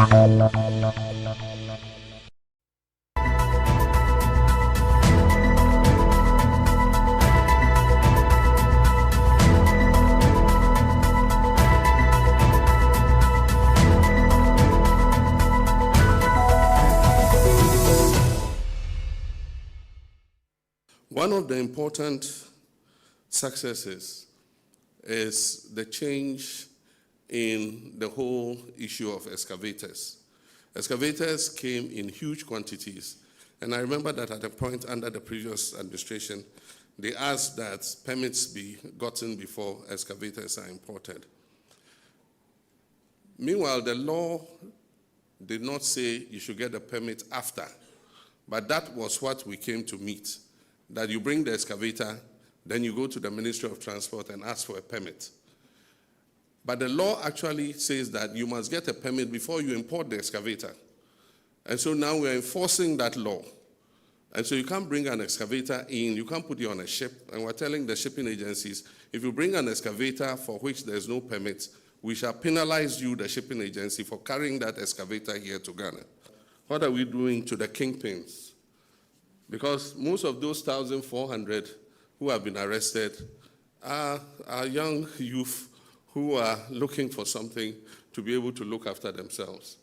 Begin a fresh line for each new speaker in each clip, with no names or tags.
One of the important successes is the change in the whole issue of excavators. Excavators came in huge quantities, and I remember that at a point under the previous administration, they asked that permits be gotten before excavators are imported. Meanwhile, the law did not say you should get a permit after, but that was what we came to meet. That you bring the excavator, then you go to the Ministry of Transport and ask for a permit. But the law actually says that you must get a permit before you import the excavator. And so now we're enforcing that law. And so you can't bring an excavator in, you can't put it on a ship, and we're telling the shipping agencies, if you bring an excavator for which there's no permit, we shall penalize you, the shipping agency, for carrying that excavator here to Ghana. What are we doing to the kingpins? Because most of those 1,400 who have been arrested are young youth who are looking for something to be able to look after themselves.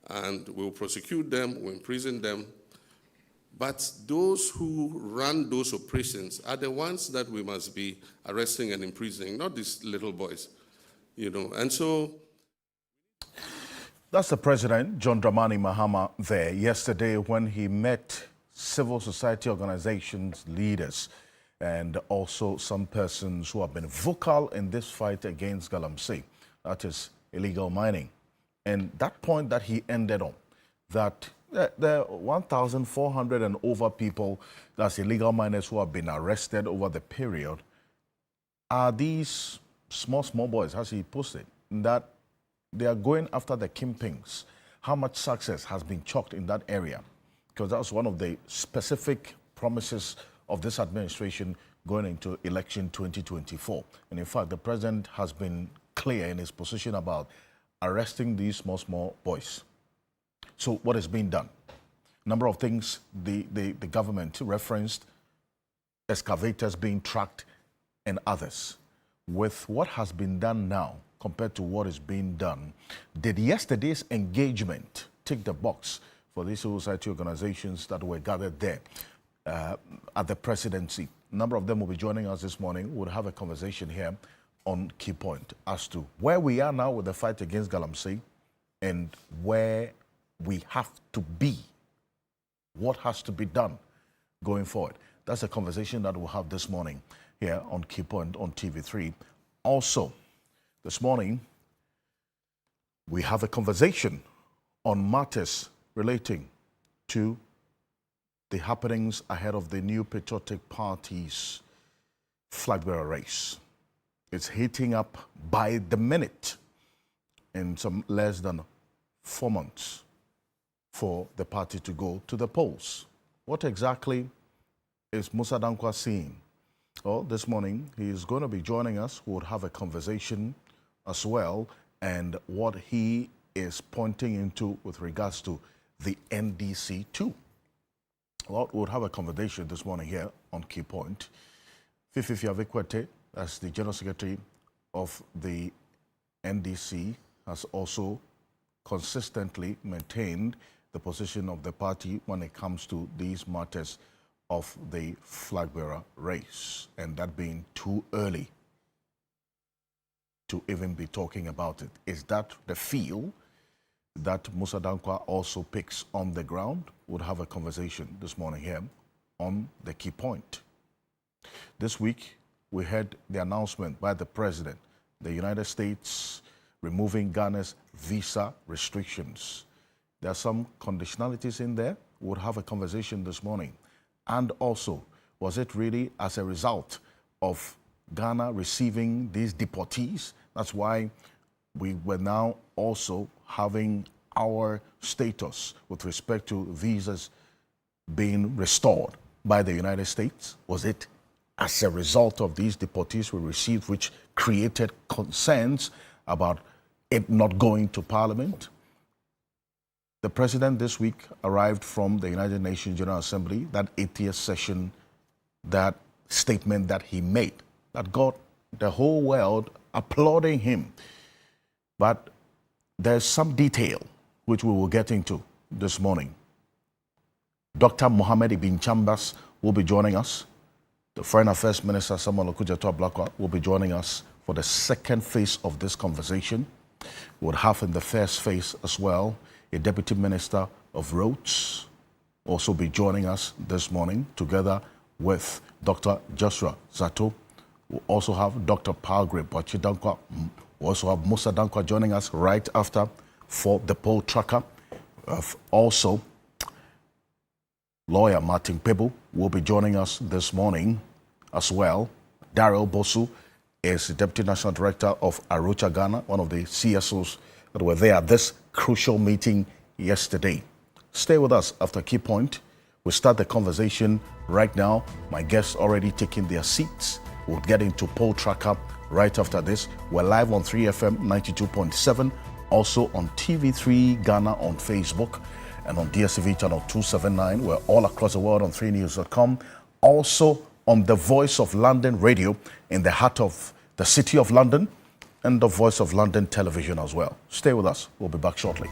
And we'll prosecute them, we'll imprison them. But those who run those operations are the ones that we must be arresting and imprisoning, not these little boys, you know. And so
that's the President, John Dramani Mahama, there yesterday when he met civil society organizations, leaders, and also some persons who have been vocal in this fight against Galamsey, that is illegal mining. And that point that he ended on, that the 1,400 and over people, that's illegal miners who have been arrested over the period, are these small boys, as he posted, that they are going after the kingpins. How much success has been chalked in that area? Because that was one of the specific promises of this administration going into election 2024. And in fact, the president has been clear in his position about arresting these small boys. So what is being done? A number of things the government referenced, excavators being tracked and others. With what has been done now compared to what is being done, did yesterday's engagement tick the box for these civil society organizations that were gathered there at the presidency? A number of them will be joining us this morning. We'll have a conversation here on Key Point as to where we are now with the fight against Galamsey and where we have to be. What has to be done going forward? That's a conversation that we'll have this morning here on Key Point on TV3. Also, this morning, we have a conversation on matters relating to the happenings ahead of the new Patriotic Party's flag bearer race. It's heating up by the minute in some less than 4 months for the party to go to the polls. What exactly is Musa Dankwa saying? Well, this morning he is going to be joining us. We'll have a conversation as well, and what he is pointing into with regards to the NDC too. Well, we'll have a conversation this morning here on Key Point. Fifi Fiavekwete, as the General Secretary of the NDC, has also consistently maintained the position of the party when it comes to these matters of the flag bearer race, and that being too early to even be talking about it. Is that the feel that Musa Dankwa also picks on the ground? We'll have a conversation this morning here on the Key Point. This week, we heard the announcement by the President, the United States removing Ghana's visa restrictions. There are some conditionalities in there. We'll have a conversation this morning. And also, was it really as a result of Ghana receiving these deportees? That's why we were now also having our status with respect to visas being restored by the United States. Was it as a result of these deportees we received, which created concerns about it not going to Parliament? The president this week arrived from the United Nations General Assembly, that 80th session, that statement that he made, that got the whole world applauding him. But there's some detail which we will get into this morning. Dr. Mohammed Ibn Chambers will be joining us. The Foreign Affairs Minister Samuel Okudzeto-Ablakwa will be joining us for the second phase of this conversation. We would have in the first phase as well a Deputy Minister of Roads also be joining us this morning together with Dr. Joshua Zato. We'll also have Dr. Palgrim Pochidankwa. We'll also have Musa Dankwa joining us right after for the poll tracker. Also, lawyer Martin Pebu will be joining us this morning as well. Daryl Bosu is the Deputy National Director of Arocha Ghana, one of the CSOs that were there at this crucial meeting yesterday. Stay with us after Key Point. We'll start the conversation right now. My guests already taking their seats. We'll get into poll tracker right after this. We're live on 3FM 92.7, also on TV3 Ghana on Facebook, and on DSTV channel 279. We're all across the world on 3news.com. Also on the Voice of London radio in the heart of the City of London, and the Voice of London television as well. Stay with us. We'll be back shortly.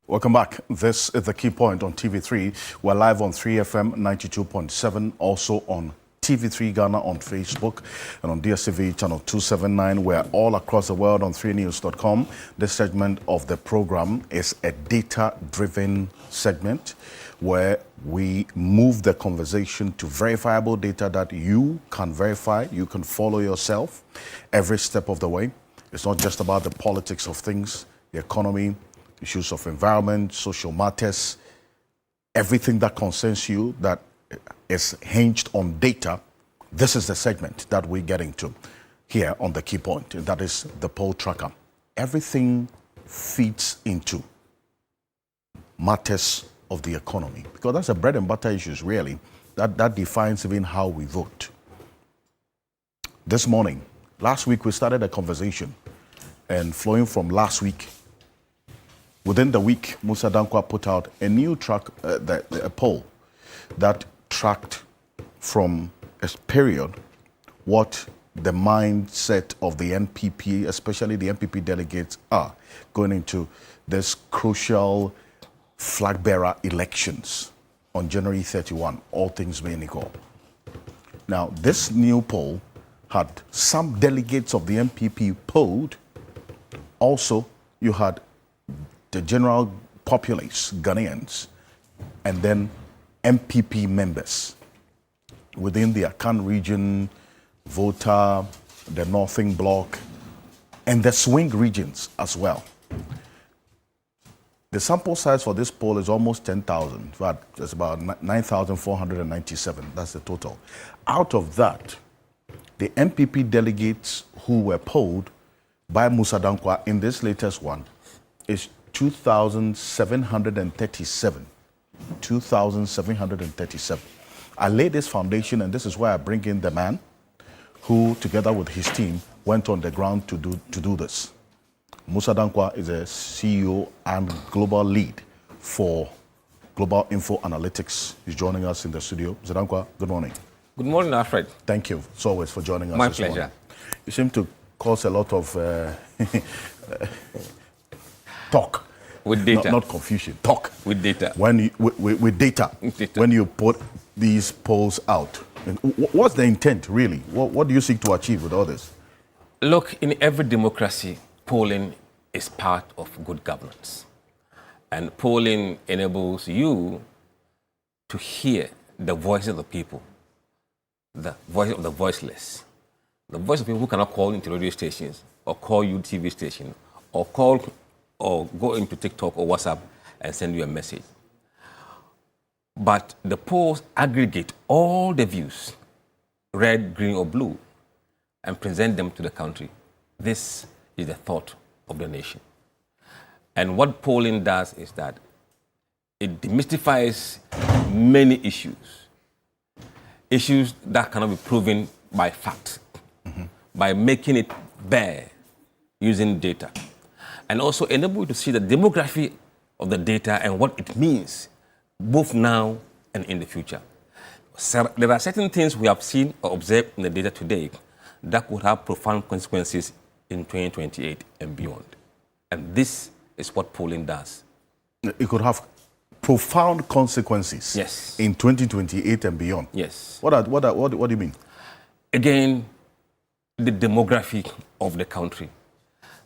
Welcome back. This is The Key Point on TV3. We're live on 3FM 92.7, also on TV3 Ghana on Facebook and on DSTV channel 279. We're all across the world on 3news.com. This segment of the program is a data-driven segment where we move the conversation to verifiable data that you can verify, you can follow yourself every step of the way. It's not just about the politics of things, the economy, issues of environment, social matters, everything that concerns you that is hinged on data. This is the segment that we're getting to here on The Key Point, and that is the poll tracker. Everything feeds into matters of the economy, because that's the bread and butter issues, really, that defines even how we vote. This morning, last week, we started a conversation, and flowing from last week, within the week, Musa Dankwa put out a new a poll that tracked from a period what the mindset of the NPP, especially the NPP delegates, are going into this crucial flag bearer elections on January 31, all things being equal. Now, this new poll had some delegates of the NPP polled. Also, you had the general populace, Ghanaians, and then MPP members within the Akan region, Volta, the Northern Bloc, and the swing regions as well. The sample size for this poll is almost 10,000. It's about 9,497. That's the total. Out of that, the MPP delegates who were polled by Musa Dankwa in this latest one is 2,737. 2,737. I laid this foundation, and this is where I bring in the man who, together with his team, went on the ground to do this. Musa Dankwa is a CEO and global lead for Global Info Analytics. He's joining us in the studio. Musa Dankwa, good morning.
Good morning, Alfred.
Thank you, as always, for joining us.
My
this
pleasure.
morning. You seem to cause a lot of talk.
With data.
Not confusion, talk.
With data.
With data.
Data.
When you put these polls out. And what's the intent, really? What do you seek to achieve with all this?
Look, in every democracy, polling is part of good governance. And polling enables you to hear the voices of the people, the voice of the voiceless, the voice of people who cannot call into radio stations or call you TV station or call or go into TikTok or WhatsApp and send you a message. But the polls aggregate all the views, red, green, or blue, and present them to the country. This is the thought of the nation. And what polling does is that it demystifies many issues that cannot be proven by fact, by making it bare using data. And also enable you to see the demography of the data and what it means, both now and in the future. So there are certain things we have seen or observed in the data today that could have profound consequences in 2028 and beyond. And this is what polling does.
It could have profound consequences.
Yes.
In 2028 and beyond.
Yes.
What do you mean?
Again, the demography of the country,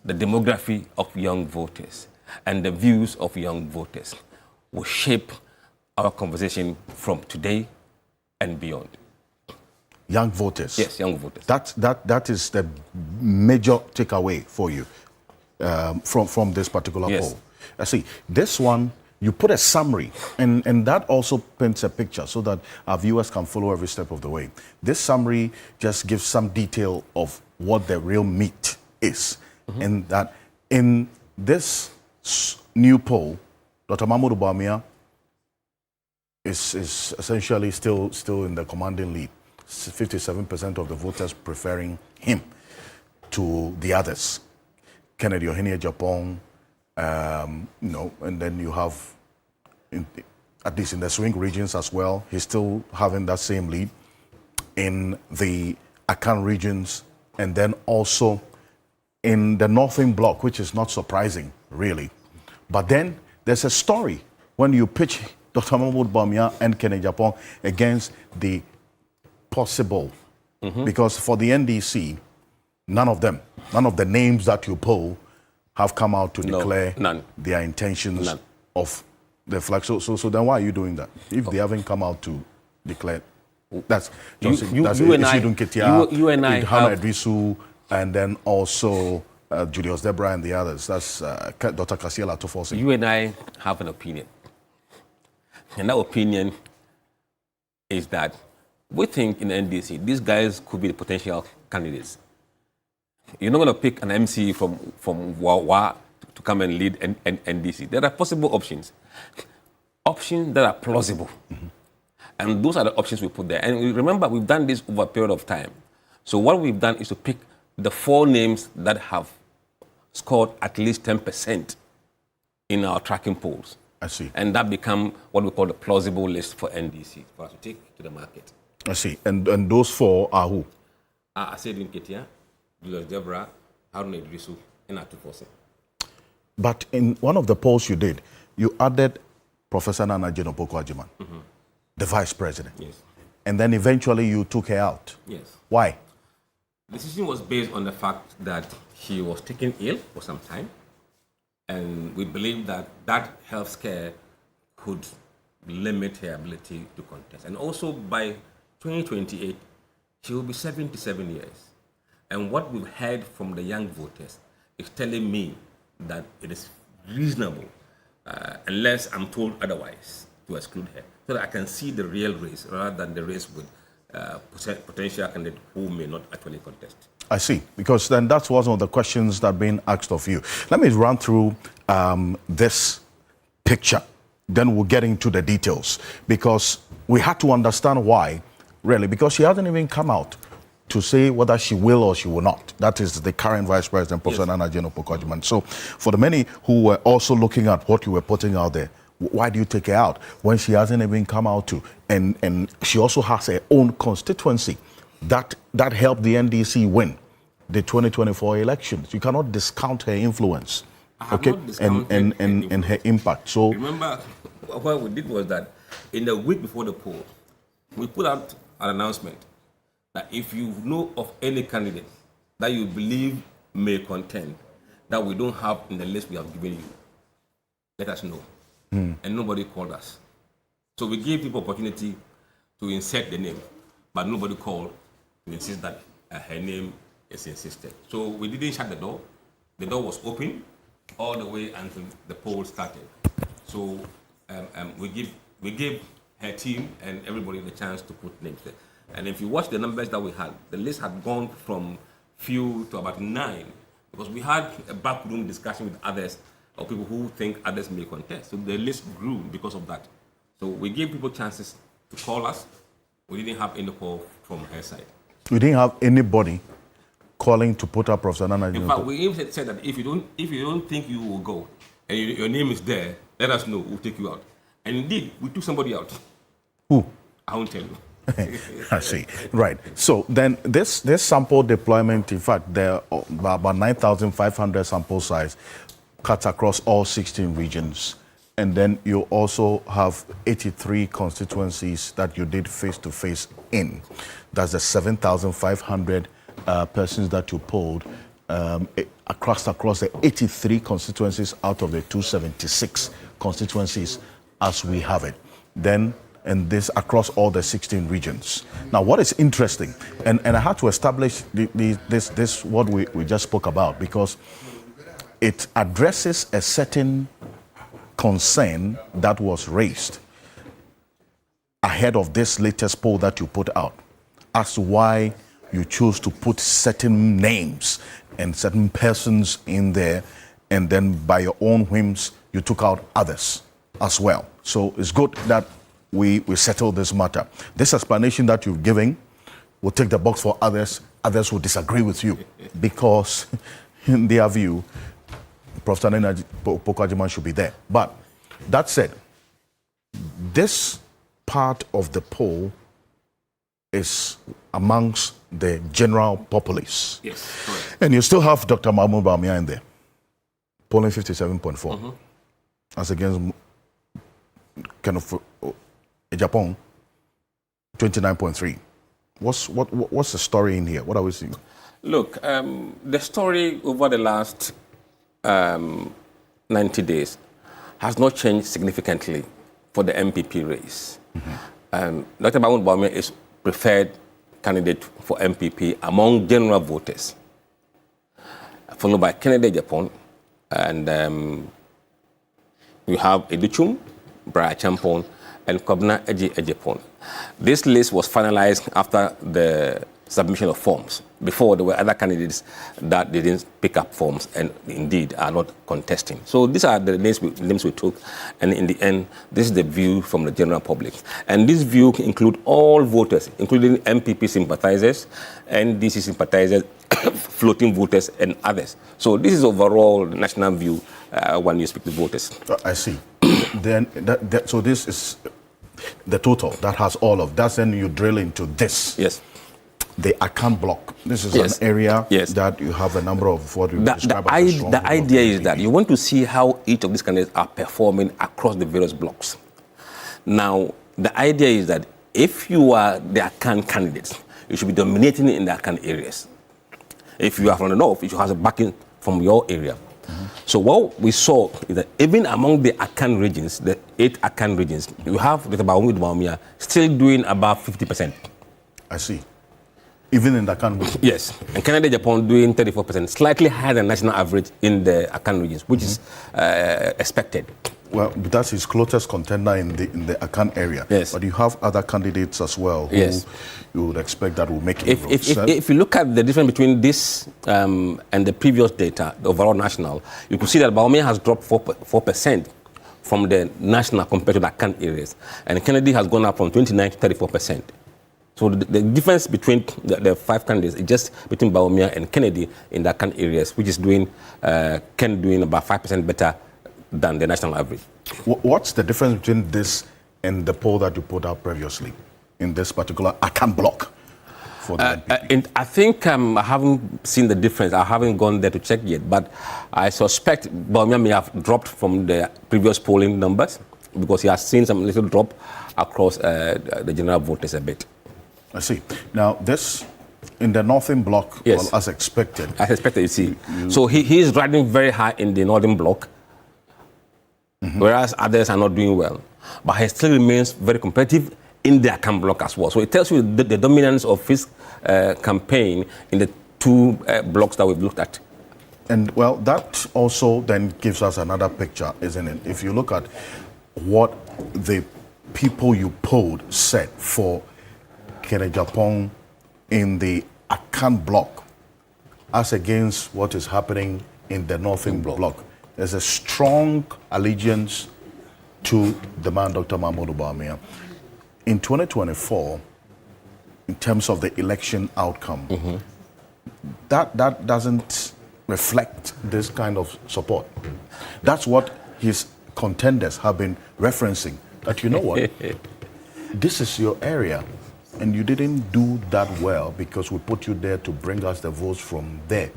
the demography of young voters, and the views of young voters will shape our conversation from today and beyond.
Young voters.
Yes, young voters.
That is the major takeaway for you from this particular poll. I see. This one, you put a summary, and that also paints a picture so that our viewers can follow every step of the way. This summary just gives some detail of what the real meat is. And that in this new poll, Dr. Mahmoud Bawumia is essentially still in the commanding lead. 57% of the voters preferring him to the others. Kennedy Ohene Japan, and then you have, at least in the swing regions as well, he's still having that same lead. In the Akan regions, and then also in the Northern Bloc, which is not surprising, really. But then there's a story when you pitch Dr. Mahmoud Bawumia and Kenneth Japong against the possible, because for the NDC, none of the names that you poll have come out to declare their intentions of the flag. So then why are you doing that? If they haven't come out to declare, that's Johnson,
you and I,
Ilham Idrisu, and then also Julius Debra and the others. That's Dr. Kasiel Atofosi.
You and I have an opinion. And that opinion is that we think in the NDC, these guys could be the potential candidates. You're not going to pick an MC from Wawa to come and lead NDC. There are possible options. Options that are plausible. And those are the options we put there. And remember, we've done this over a period of time. So what we've done is to pick the 4 names that have scored at least 10% in our tracking polls.
I see.
And that become what we call the plausible list for NDC, for us to take to the market.
I see. And those 4 are who?
Asedin Ketia, Julius Debra, Haruna Idrisu, and Atufosi.
But in one of the polls you did, you added Professor Nana Jeno-Poku-Agyeman, the vice president.
Yes.
And then eventually you took her out.
Yes.
Why?
The decision was based on the fact that she was taken ill for some time, and we believe that that health scare could limit her ability to contest. And also by 2028, she will be 77 years. And what we've heard from the young voters is telling me that it is reasonable, unless I'm told otherwise, to exclude her, so that I can see the real race rather than the race with potential candidate who may not actually contest.
I see, because then that's one of the questions that are being asked of you. Let me run through this picture, then we'll get into the details, because we had to understand why, really, because she hasn't even come out to say whether she will or she will not. That is the current Vice President, Professor Nana Jeno-Poku-Agyeman. So for the many who were also looking at what you were putting out there, why do you take her out when she hasn't even come out to? And she also has her own constituency that helped the NDC win the 2024 elections. You cannot discount her influence, okay, and her impact. So
remember, what we did was that in the week before the poll, we put out an announcement that if you know of any candidate that you believe may contend that we don't have in the list we have given you, let us know. And nobody called us. So we gave people opportunity to insert the name, but nobody called to insist that her name is insisted. So we didn't shut the door. The door was open all the way until the poll started. So we gave her team and everybody the chance to put names there. And if you watch the numbers that we had, the list had gone from few to about 9, because we had a backroom discussion with others, or people who think others may contest. So the list grew because of that. So we gave people chances to call us. We didn't have any call from her side.
we didn't have anybody calling to put up Professor Nana.
In fact, we even said that if you don't think you will go, and your name is there, let us know. We'll take you out. And indeed, we took somebody out.
Who?
I won't tell you.
I see. Right. So then this sample deployment, in fact, there are about 9,500 sample size cut across all 16 regions. And then you also have 83 constituencies that you did face-to-face in. That's the 7,500 persons that you polled across the 83 constituencies out of the 276 constituencies as we have it. Then, and this across all the 16 regions. Now, what is interesting, and I had to establish this what we just spoke about, because it addresses a certain concern that was raised ahead of this latest poll that you put out as to why you choose to put certain names and certain persons in there, and then by your own whims you took out others as well. So it's good that we settle this matter. This explanation that you've given will take the box for others. Others will disagree with you because in their view, Professor Nana Poku-Agyeman should be there. But that said, this part of the poll is amongst the general populace.
Yes, correct.
And you still have Dr. Mahmoud Bawumia in there, polling 57.4. as against kind of Japan, 29.3. What's the story in here? What are we seeing?
Look, the story over the last 90 days has not changed significantly for the MPP race. Dr. Mahmoud Bawumia is preferred candidate for MPP among general voters, followed by Kennedy Japan, and you have Edichum, Brian Champon, and Kobna Eji Ejepon. This list was finalized after the submission of forms. Before, there were other candidates that didn't pick up forms and indeed are not contesting. So these are the names we took, and in the end, this is the view from the general public. And this view includes all voters, including MPP sympathizers, NDC sympathizers, floating voters, and others. So this is overall the national view when you speak to voters.
I see. Then, so this is the total that has all of that. Then you drill into this.
Yes.
The Akan block. This is
Yes.
an area
Yes.
that you have a number of what we describe as a strong
The
vote of
idea is
MPP.
that you want to see how each of these candidates are performing across the various blocks. Now, the idea is that if you are the Akan candidates, you should be dominating in the Akan areas. If you are from the north, you should have a backing from your area. So what we saw is that even among the Akan regions, the 8 Akan regions, you have Dr. Bawumia still doing about 50%.
I see. Even in the Akan region.
Yes, and Canada, Japan doing 34%, slightly higher than national average in the Akan regions, which is expected.
Well, that's his closest contender in the Akan area.
Yes.
But you have other candidates as well who
Yes.
you would expect that will make
If you look at the difference between this and the previous data, the overall national, you could see that Bawumia has dropped 4% from the national compared to the Akan areas, and Kennedy has gone up from 29 to 34%. So the difference between the 5 candidates is just between Bawumia and Kennedy in the Akan areas, which is doing Ken doing about 5% better than the national average.
What's the difference between this and the poll that you put out previously in this particular Akan block for the MPP?
I think I haven't seen the difference. I haven't gone there to check yet, but I suspect Bawumia may have dropped from the previous polling numbers because he has seen some little drop across the general voters a bit.
I see. Now, this, in the northern block,
Yes.
well, as expected.
As expected, you see. So he is riding very high in the northern block, whereas others are not doing well. But he still remains very competitive in the Akan block as well. So it tells you the dominance of his campaign in the 2 blocks that we've looked at.
And, well, that also then gives us another picture, isn't it? If you look at what the people you polled said for Japan in the Akan block as against what is happening in the northern block. There's a strong allegiance to the man, Dr. Mahmoud Bawumia. In 2024, in terms of the election outcome, that doesn't reflect this kind of support. That's what his contenders have been referencing, that you know what, this is your area. And you didn't do that well because we put you there to bring us the votes from there.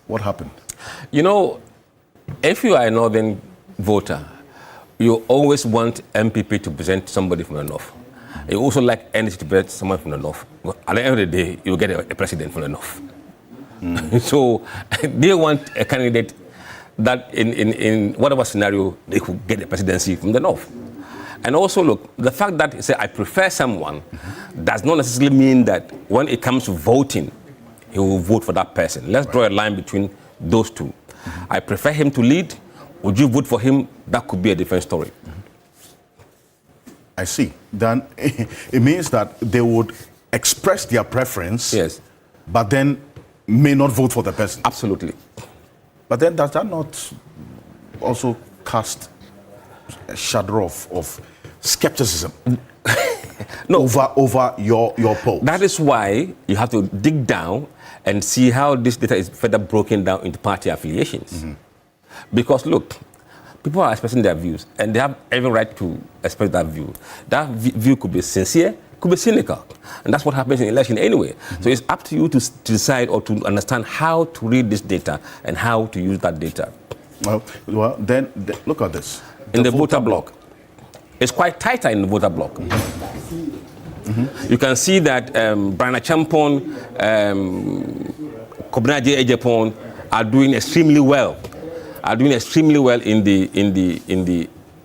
What happened?
You know, if you are a northern voter, you always want MPP to present somebody from the north. You also like NDC to present someone from the north. At the end of the day, you get a president from the north. So they want a candidate that in whatever scenario, they could get the presidency from the north. And also, look, the fact that he said, I prefer someone, does not necessarily mean that when it comes to voting, he will vote for that person. Let's draw a line between those two. I prefer him to lead. Would you vote for him? That could be a different story.
I see. Then it means that they would express their preference,
Yes.
but then may not vote for the person.
Absolutely.
But then does that not also cast a shadow of skepticism
No.
over your poll?
That is why you have to dig down and see how this data is further broken down into party affiliations. Because, look, people are expressing their views, and they have every right to express that view. That view could be sincere, could be cynical, and that's what happens in election anyway. So it's up to you to decide or to understand how to read this data and how to use that data.
Well, then look at this.
In the voter block. It's quite tighter in the voter block. You can see that Brian Achampon, Kobnaje Ejapon are doing extremely well.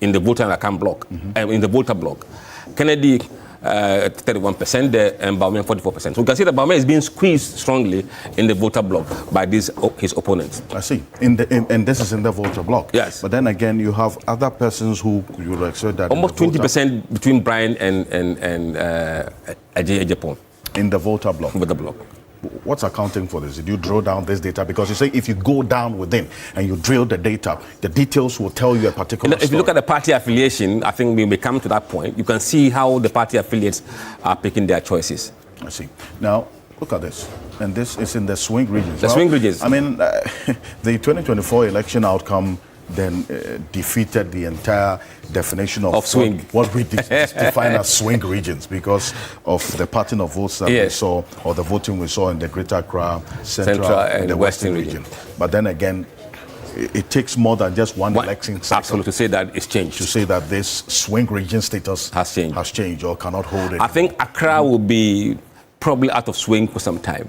In the voter account block, in the voter block. Kennedy 31% there, and Baumann 44%. So you can see that Baumann is being squeezed strongly in the voter block by his opponents.
I see. And this is in the voter block.
Yes.
But then again, you have other persons who you would expect that
almost 20% between Brian and Ajay Ejapon.
In the voter block.
Voter block.
What's accounting for this? Did you draw down this data? Because you say if you go down within and you drill the data, the details will tell you a particular
If you look at the party affiliation, I think we may come to that point. You can see how the party affiliates are picking their choices.
I see. Now, look at this. And this is in the swing regions.
The swing regions.
I mean, the 2024 election outcome then defeated the entire definition of
swing.
What we define as swing regions because of the pattern of votes that we saw, or the voting we saw in the Greater Accra, Central and the Western region. But then again, it takes more than just one election cycle.
Absolutely, to say that it's changed.
To say that this swing region status
has changed
or cannot hold it.
I think Accra will be probably out of swing for some time.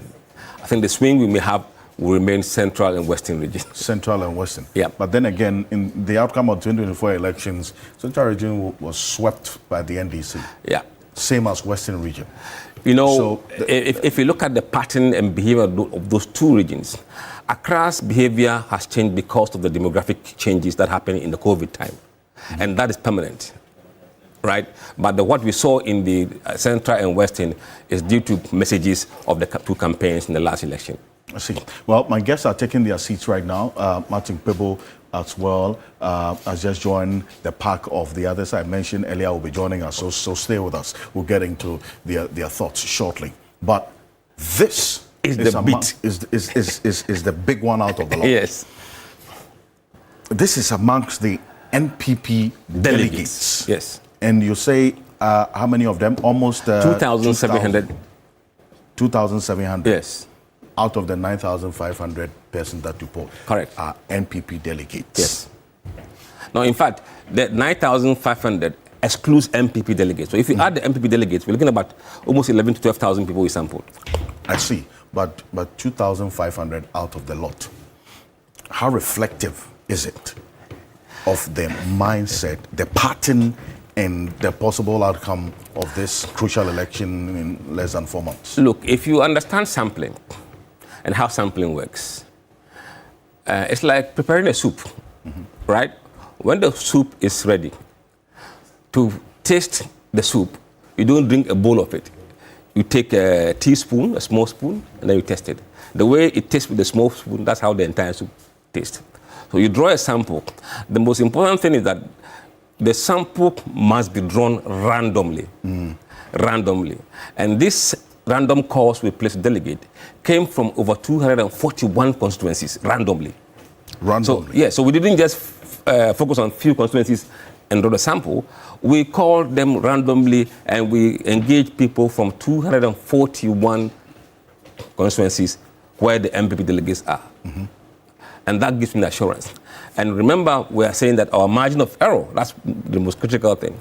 I think the swing we may have will remain Central and Western region.
Central and Western.
Yeah.
But then again, in the outcome of 2024 elections, Central region was swept by the NDC.
Yeah.
Same as Western region.
You know, so if you look at the pattern and behavior of those two regions, Accra's behavior has changed because of the demographic changes that happened in the COVID time. And that is permanent. Right? But what we saw in the Central and Western is due to messages of the two campaigns in the last election.
I see. Well, my guests are taking their seats right now. Martin Pebo as well has just joined the pack of the others I mentioned earlier will be joining us. So stay with us. We'll get into their thoughts shortly. But this is the big one out of the lot.
Yes.
This is amongst the NPP delegates.
Yes.
And you say how many of them? Almost
2,700.
2,700.
Yes.
Out of the 9,500 persons that you polled.
Correct.
Are NPP delegates.
Yes. Now, in fact, the 9,500 excludes MPP delegates. So if you add the MPP delegates, we're looking at about almost 11 to 12,000 people we sampled.
I see. But 2,500 out of the lot. How reflective is it of the mindset, the pattern, and the possible outcome of this crucial election in less than 4 months?
Look, if you understand sampling and how sampling works, it's like preparing a soup, right? When the soup is ready, to taste the soup, you don't drink a bowl of it. You take a teaspoon, a small spoon, and then you taste it. The way it tastes with the small spoon, that's how the entire soup tastes. So you draw a sample. The most important thing is that the sample must be drawn randomly. Randomly. And this random calls we place delegate came from over 241 constituencies randomly.
Randomly?
So we didn't just focus on few constituencies and draw the sample. We called them randomly and we engaged people from 241 constituencies where the MPP delegates are. And that gives me the assurance. And remember, we are saying that our margin of error, that's the most critical thing.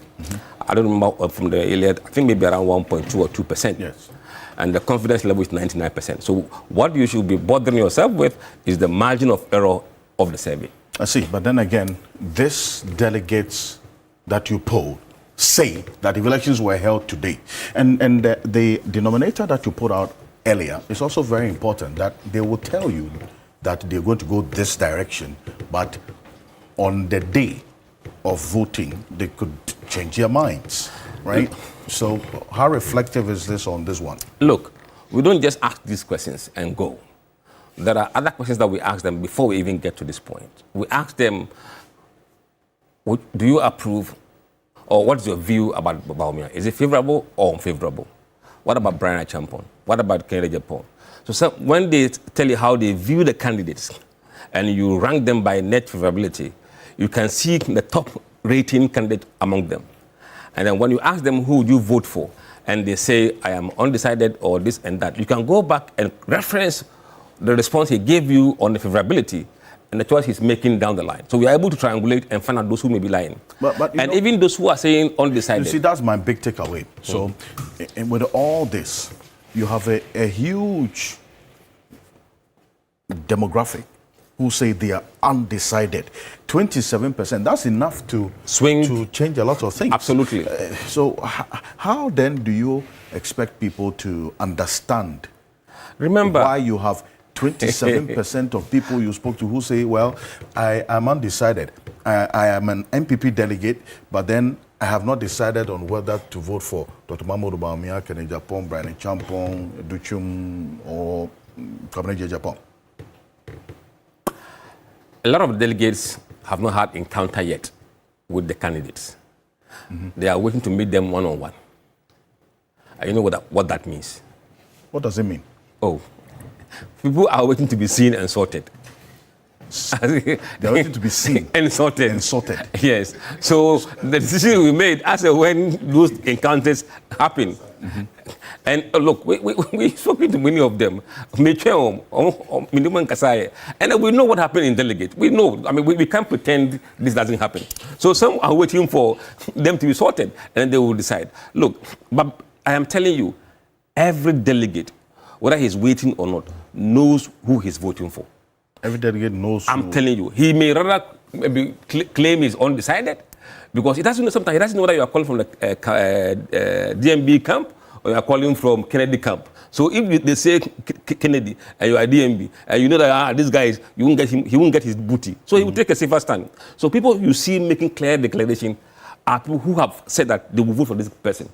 I don't remember from the earlier, I think maybe around 1.2 or 2%.
Yes.
And the confidence level is 99%. So what you should be bothering yourself with is the margin of error of the survey.
I see. But then again, these delegates that you polled say that if elections were held today, and the denominator that you put out earlier is also very important, that they will tell you that they're going to go this direction, but on the day of voting, they could change their minds, right? So how reflective is this on this one?
Look, we don't just ask these questions and go. There are other questions that we ask them before we even get to this point. We ask them, do you approve, or what's your view about Bawumia? Is it favorable or unfavorable? What about Brian Achampon? What about Kennedy Ejapon? So when they tell you how they view the candidates and you rank them by net favorability, you can see the top rating candidate among them. And then when you ask them who would you vote for, and they say, I am undecided or this and that, you can go back and reference the response he gave you on the favorability and the choice he's making down the line. So we are able to triangulate and find out those who may be lying. And even those who are saying undecided.
You see, that's my big takeaway. So, and with all this, you have a huge demographic who say they are undecided. 27%, that's enough to
swing,
to change a lot of things.
Absolutely.
So how then do you expect people to understand why you have 27% of people you spoke to who say, well, I am undecided. I am an MPP delegate, but then I have not decided on whether to vote for Dr. Mahmoud Bawumia, Kennedy Japan, Brian Champong, Duchum, or Kabine Japan.
A lot of delegates have not had encounter yet with the candidates. They are waiting to meet them one-on-one. You know what that means?
What does it mean?
Oh, people are waiting to be seen and sorted.
They are waiting to be seen
and sorted.
And sorted.
Yes. So the decision we made as and when those encounters happen. And look, we spoken to many of them. And we know what happened in delegate. We know. I mean, we can't pretend this doesn't happen. So some are waiting for them to be sorted, and then they will decide. Look, but I am telling you, every delegate, whether he's waiting or not, knows who he's voting for.
Every delegate knows.
I'm telling you, he may rather maybe claim he's undecided because he doesn't know. Sometimes he doesn't know whether you are calling from the DMB camp or you are calling from Kennedy camp. So if they say Kennedy and you are DMB and you know that this guy you won't get him, he won't get his booty. So he will take a safer stand. So people you see making clear declaration are people who have said that they will vote for this person.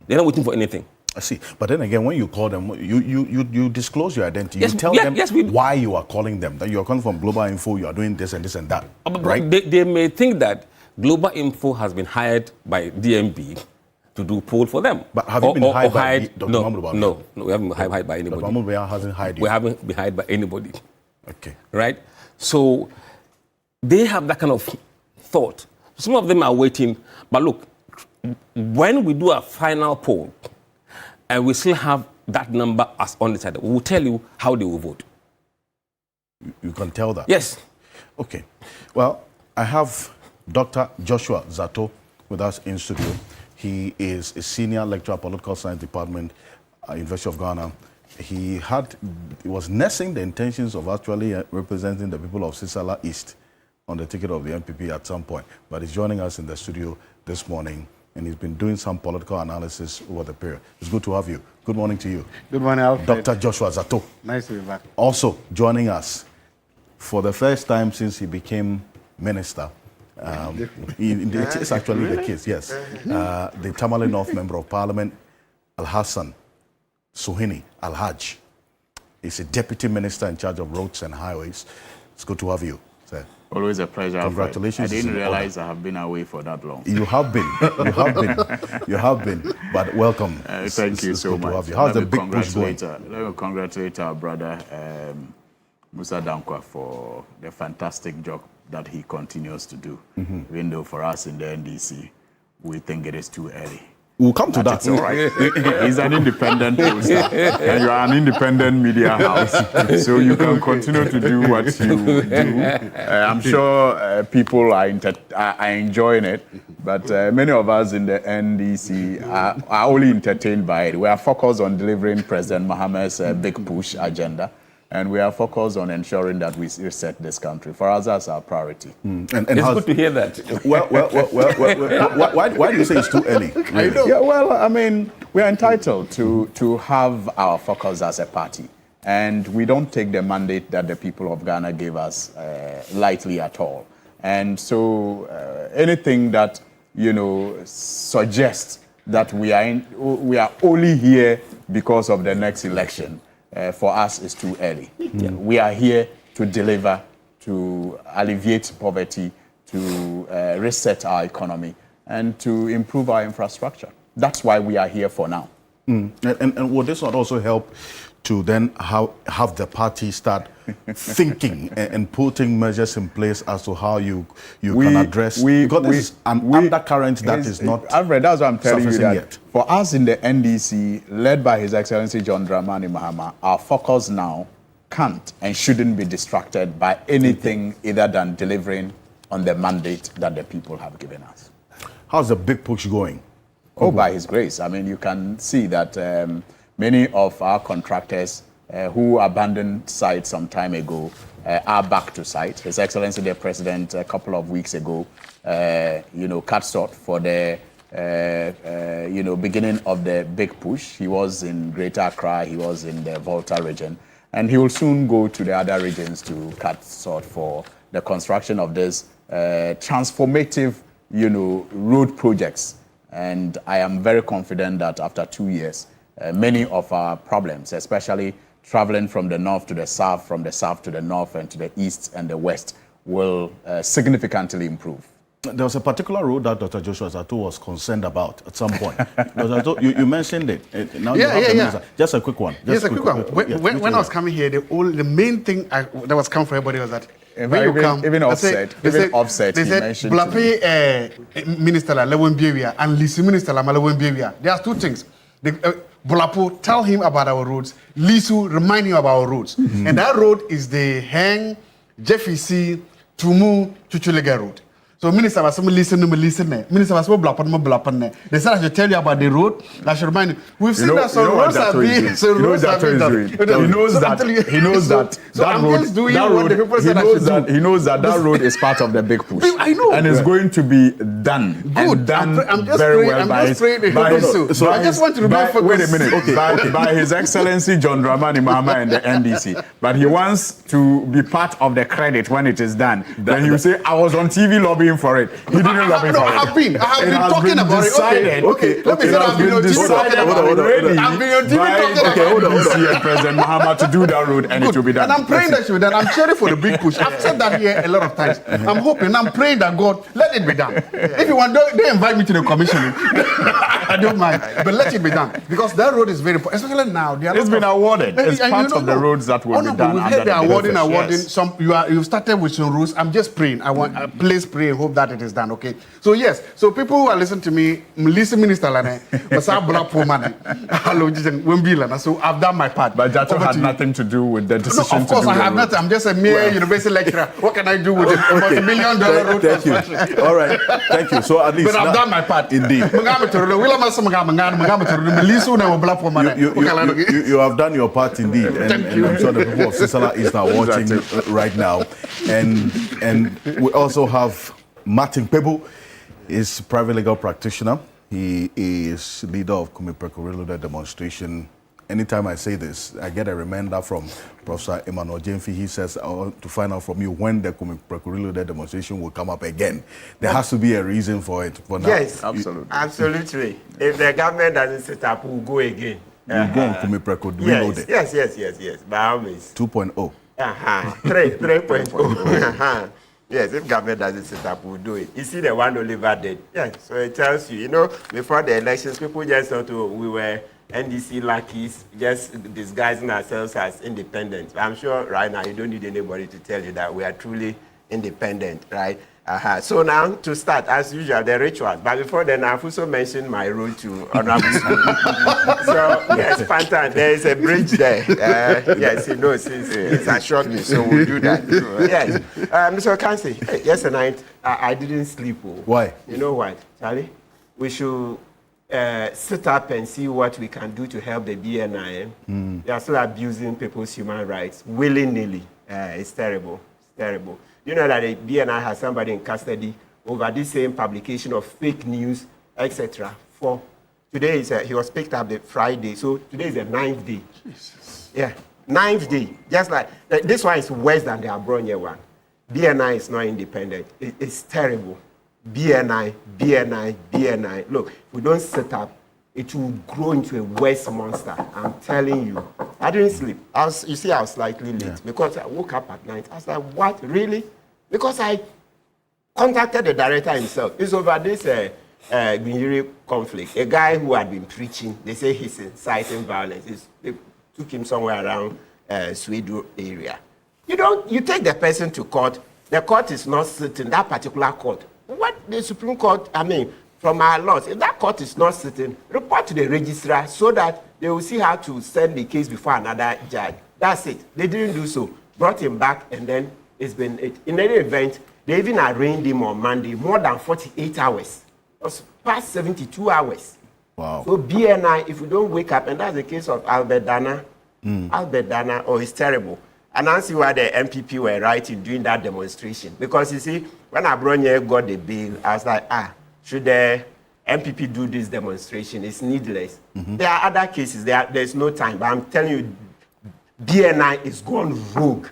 They're not waiting for anything.
I see. But then again, when you call them, you disclose your identity.
Yes,
you tell them
yes,
why you are calling them. That you are calling from Global Info, you are doing this and this and that. Right?
They may think that Global Info has been hired by DMB to do poll for them.
But have you been hired by Dr.
No,
Mahmoud?
No, we haven't been hired by anybody.
Dr. Mahmoud hasn't hired you.
We haven't been hired by anybody.
Okay.
Right? So they have that kind of thought. Some of them are waiting. But look, when we do a final poll, and we still have that number as undecided, we will tell you how they will vote.
You can tell that?
Yes.
Okay. Well, I have Dr. Joshua Zato with us in studio. He is a senior lecturer, political science department, University of Ghana. He was nursing the intentions of actually representing the people of Sisala East on the ticket of the MPP at some point. But he's joining us in the studio this morning, and he's been doing some political analysis over the period. It's good to have you. Good morning to you.
Good morning, Alfred.
Dr. Joshua Zato.
Nice to be back.
Also joining us for the first time since he became minister. It's actually the case, yes. The Tamale North Member of Parliament, Al-Hassan Suhini Al-Hajj, is a deputy minister in charge of roads and highways. It's good to have you, sir.
Always a pleasure.
Congratulations.
I didn't realize I have been away for that long.
You have been. You have been. You have been. But welcome.
Thank you so much.
To have you. How's the big push going?
Let me congratulate our brother Musa Dankwa for the fantastic job that he continues to do. Even though for us in the NDC, we think it is too early.
We'll come to that.
It's all right. He's an independent poster, and you are an independent media house, so you can continue to do what you do. I'm sure people are enjoying it, but many of us in the NDC are only entertained by it. We are focused on delivering President Mohammed's big push agenda, and we are focused on ensuring that we reset this country. For us, that's our priority.
And it's good to hear that.
Why do you say it's too early? Really?
Yeah, well, I mean, we are entitled to have our focus as a party. And we don't take the mandate that the people of Ghana gave us lightly at all. And so anything that, suggests that we are only here because of the next election, for us is too early. We are here to deliver, to alleviate poverty, to reset our economy, and to improve our infrastructure. That's why we are here for now.
And will this not also help to then have the party start thinking and putting measures in place as to how you can address, because this is an undercurrent that is not
Alfred, that's what I'm telling you, that
yet.
For us in the NDC, led by His Excellency John Dramani Mahama, our focus now can't and shouldn't be distracted by anything other than delivering on the mandate that the people have given us.
How's the big push going?
Oh, by His grace. I mean, you can see that many of our contractors who abandoned site some time ago are back to site. His Excellency the President a couple of weeks ago, cut short for the beginning of the big push. He was in Greater Accra, he was in the Volta region, and he will soon go to the other regions to cut short for the construction of this transformative, road projects. And I am very confident that after 2 years, many of our problems, especially traveling from the north to the south, from the south to the north and to the east and the west, will significantly improve.
There was a particular road that Dr. Joshua Zato was concerned about at some point. Dr. Zato, you mentioned it. Now
Yeah.
Just a quick one.
Yes, a quick one. When I was coming here, the main thing that was coming for everybody was that when you come,
even offset,
they
he
said
mentioned
Bulape minister la Lewonbiewia and Lisi minister la Malewonbiewia. There are two things. Bulapo tell him about our roads. Lisu remind him about our roads. And that road is the Hang, Jeffy C, Tumu, Chuchulega road. So minister was listen. Minister was blapan. They said I should tell you about the road. I should remind you. We've seen that some roads are being.
He knows that.
So I'm just doing what the people said I should do.
He knows that road is part of the big push.
I know.
And it's going to be done.
Good.
And done
I'm just
very
praying.
well
I'm just praying.
So
I just want to remain focused.
Wait a minute. By His Excellency John Dramani Mahama and the NDC. But he wants to be part of the credit when it is done. Then he will say, I was on TV lobbying for it. He didn't lobby for it.
I have been talking about it. Okay. Let me say I've been on TV talking about it. I've been on TV talking about it.
And President Mahama to do that road and it will be done.
And I'm praying that she will be done. I'm cheering for the big push. I've said that here a lot of times. I'm hoping, I'm praying that God, let it be done. If you want, don't invite me to the commissioning. I don't mind. But let it be done. Because that road is very important. Especially now.
It's been awarded. It's part of the roads that will be done.
We've had the awarding. Some you started with some rules. I'm just praying. Please pray and hope that it is done. Okay. So yes. So people who are listening to me, listen, Minister Lane, so I've done my part.
But that had nothing to do with the decision.
No, of course I have nothing. I'm just a mere university lecturer. What can I do with it? About $1 million road
Thank you. All right. Thank you. So at least.
But I've done my part.
Indeed. You have done your part indeed, and I'm sure the people of Sisala East are watching right now. And we also have Martin Pebu, is private legal practitioner. He is leader of Kumipreko Reloaded demonstration. Anytime I say this, I get a reminder from Professor Emmanuel Jemfi. He says, I want to find out from you when the Kumipreko Reloaded demonstration will come up again. There has to be a reason for it. For now.
Yes,
absolutely.
Absolutely. If the government doesn't set up, we'll go again.
We'll go on Kumipreko Reloaded.
Yes. By all means.
2.0.
3.0. Yes, if government doesn't set up, we'll do it. You see the one Oliver did. Yes, so it tells you, before the elections, people just thought we were NDC lackeys, just disguising ourselves as independent. I'm sure right now you don't need anybody to tell you that we are truly independent, right? So now, to start, as usual, the rituals. But before then, I've also mentioned my role to Honorable So, yes, Pantan, there is a bridge there. Yes, he knows, he's assured me, so we'll do that. So, yes. Mr. Ocansey, yesterday night, I didn't sleep.
Why?
You know what, Charlie? We should sit up and see what we can do to help the BNI. They are still abusing people's human rights willy-nilly. It's terrible. It's terrible. You know that the BNI has somebody in custody over this same publication of fake news, etc. For today he was picked up the Friday, so today is the 9th day. Jesus. Yeah, 9th day. Just like this one is worse than the Abronia one. BNI is not independent. It's terrible. BNI. Look, if we don't set up, it will grow into a worse monster. I'm telling you. I didn't sleep. I was slightly late because I woke up at night. I was like, what? Really? Because I contacted the director himself. It's over this Guinea conflict. A guy who had been preaching, they say he's inciting violence. They took him somewhere around Swedo area. You take the person to court. The court is not sitting, that particular court. What the Supreme Court, from our laws, if that court is not sitting, report to the registrar so that they will see how to send the case before another judge. That's it. They didn't do so. Brought him back, and then it's been it. In any event, they even arraigned him on Monday, more than 48 hours. It was past 72 hours.
Wow.
So BNI, if we don't wake up, and that's the case of Albert Dana, it's terrible. And I see why the MPP were right in doing that demonstration. Because you see, when Abronye got the bill, I was like, should the MPP do this demonstration? It's needless. There are other cases, there's no time, but I'm telling you, BNI is gone rogue.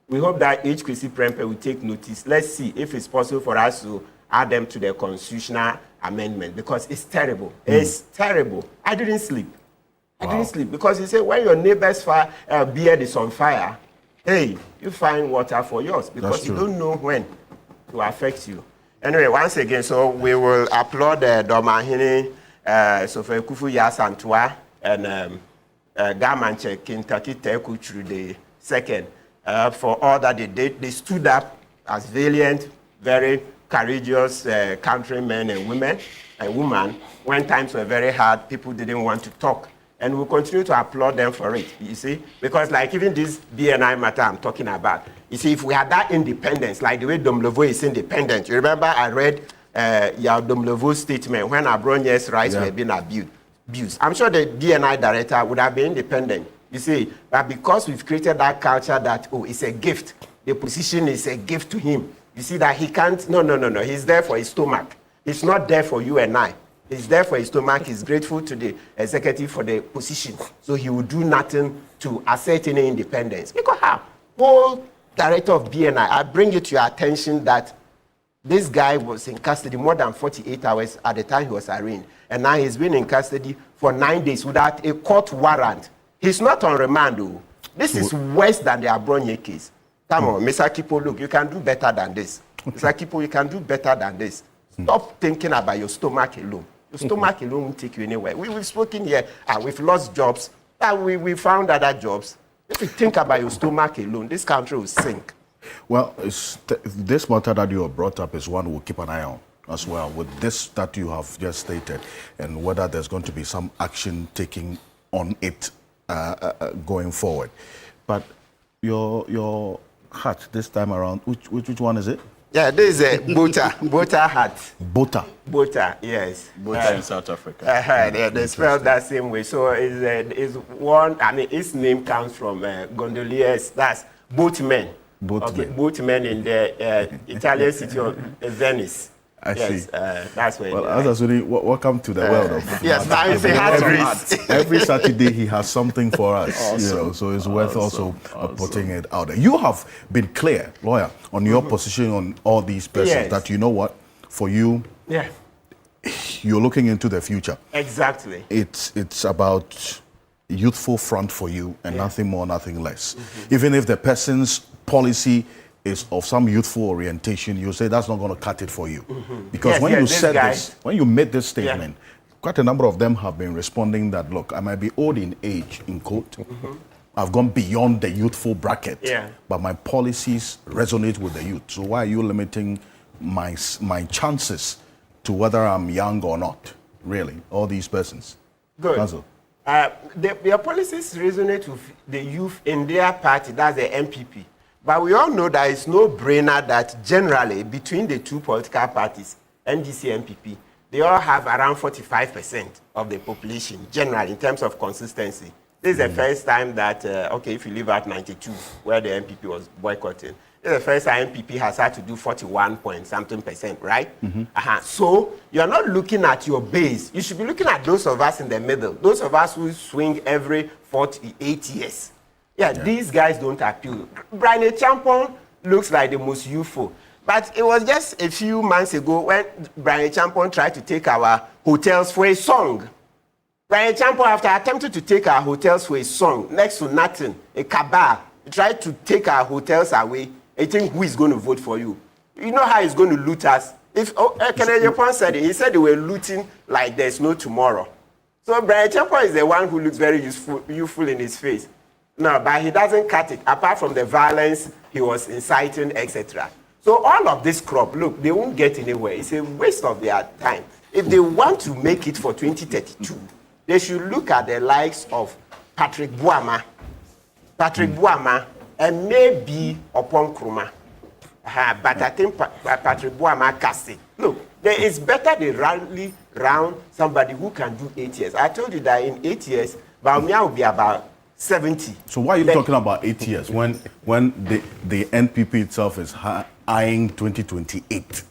We hope that H. Kwesi Prempeh will take notice. Let's see if it's possible for us to add them to the constitutional amendment, because it's terrible. It's terrible. I didn't sleep. I didn't sleep because you say when your neighbor's beard is on fire, hey, you find water for yours because you don't know when to affect you. Anyway, once again, so we will applaud Domahini, Sofe Kufu Yasantwa, and Gamanche Kentucky Teku through the second for all that they did. They stood up as valiant, very courageous countrymen and women when times were very hard. People didn't want to talk. And we'll continue to applaud them for it, you see? Because like even this BNI matter I'm talking about, you see, if we had that independence, like the way Dom Levo is independent, you remember I read Dom Levo's statement when Abronye's rights were being abused. I'm sure the BNI director would have been independent, you see? But because we've created that culture that, it's a gift, the position is a gift to him, you see that he can't, no, he's there for his stomach. He's not there for you and I. He's there for his stomach. He's grateful to the executive for the position. So he will do nothing to assert any independence. Because how? Whole director of BNI, I bring it to your attention that this guy was in custody more than 48 hours at the time he was arraigned. And now he's been in custody for 9 days without a court warrant. He's not on remand, though. This is worse than the Abronye case. Come on, Mr. Kipo, look, you can do better than this. Mr. Kipo, you can do better than this. Stop thinking about your stomach alone. Your stomach alone won't take you anywhere. We've spoken here. We've lost jobs. We found other jobs. If you think about your stomach alone, this country will sink.
Well, this matter that you have brought up is one we'll keep an eye on as well, with this that you have just stated, and whether there's going to be some action taken on it going forward. But your hat this time around, which one is it?
Yeah, this is a Bota hat.
Bota,
yes.
Bota in South Africa.
They spell that same way. So it's one, its name comes from gondoliers, that's boatmen. Boatmen in the Italian city of Venice.
I see.
That's where.
Well, Azazuri, welcome to the world of.
Yes, it's a hat race.
Every Saturday he has something for us, awesome. So it's worth also putting it out there. You have been clear, lawyer, on your position on all these persons. That you know what, for you, you're looking into the future.
Exactly.
It's about youthful front for you and nothing more, nothing less. Even if the person's policy is of some youthful orientation, you say that's not going to cut it for you. Because when you said this, when you made this statement, quite a number of them have been responding that, look, I might be old in age, in quote. I've gone beyond the youthful bracket, but my policies resonate with the youth. So why are you limiting my chances to whether I'm young or not, really, all these persons?
Good. Their policies resonate with the youth in their party, that's the MPP. But we all know that it's no brainer that generally between the two political parties, NDC and MPP, they all have around 45% of the population, generally, in terms of consistency. This is the first time that, if you leave out 92, where the MPP was boycotting, this is the first time MPP has had to do 41-point-something%, right? So you're not looking at your base. You should be looking at those of us in the middle, those of us who swing every 48 years. These guys don't appeal. Brian Champon looks like the most youthful. But it was just a few months ago when Brian Champon tried to take our hotels for a song. Brian Champon, after attempting to take our hotels for a song, next to nothing, a cabal, he tried to take our hotels away. I think who is going to vote for you? You know how he's going to loot us? If Kennedy Japan said it, he said they were looting like there's no tomorrow. So Brian Champon is the one who looks very youthful in his face. No, but he doesn't cut it, apart from the violence he was inciting, etc. So all of this crop, look, they won't get anywhere. It's a waste of their time. If they want to make it for 2032, they should look at the likes of Patrick Buama, Patrick Buama, and maybe upon Kruma. But I think Patrick Buama cast it. Look, it's better they rally round somebody who can do 8 years. I told you that in 8 years, Baumia will be about 70.
So why are you talking about 8 years when the NPP itself is eyeing 2028?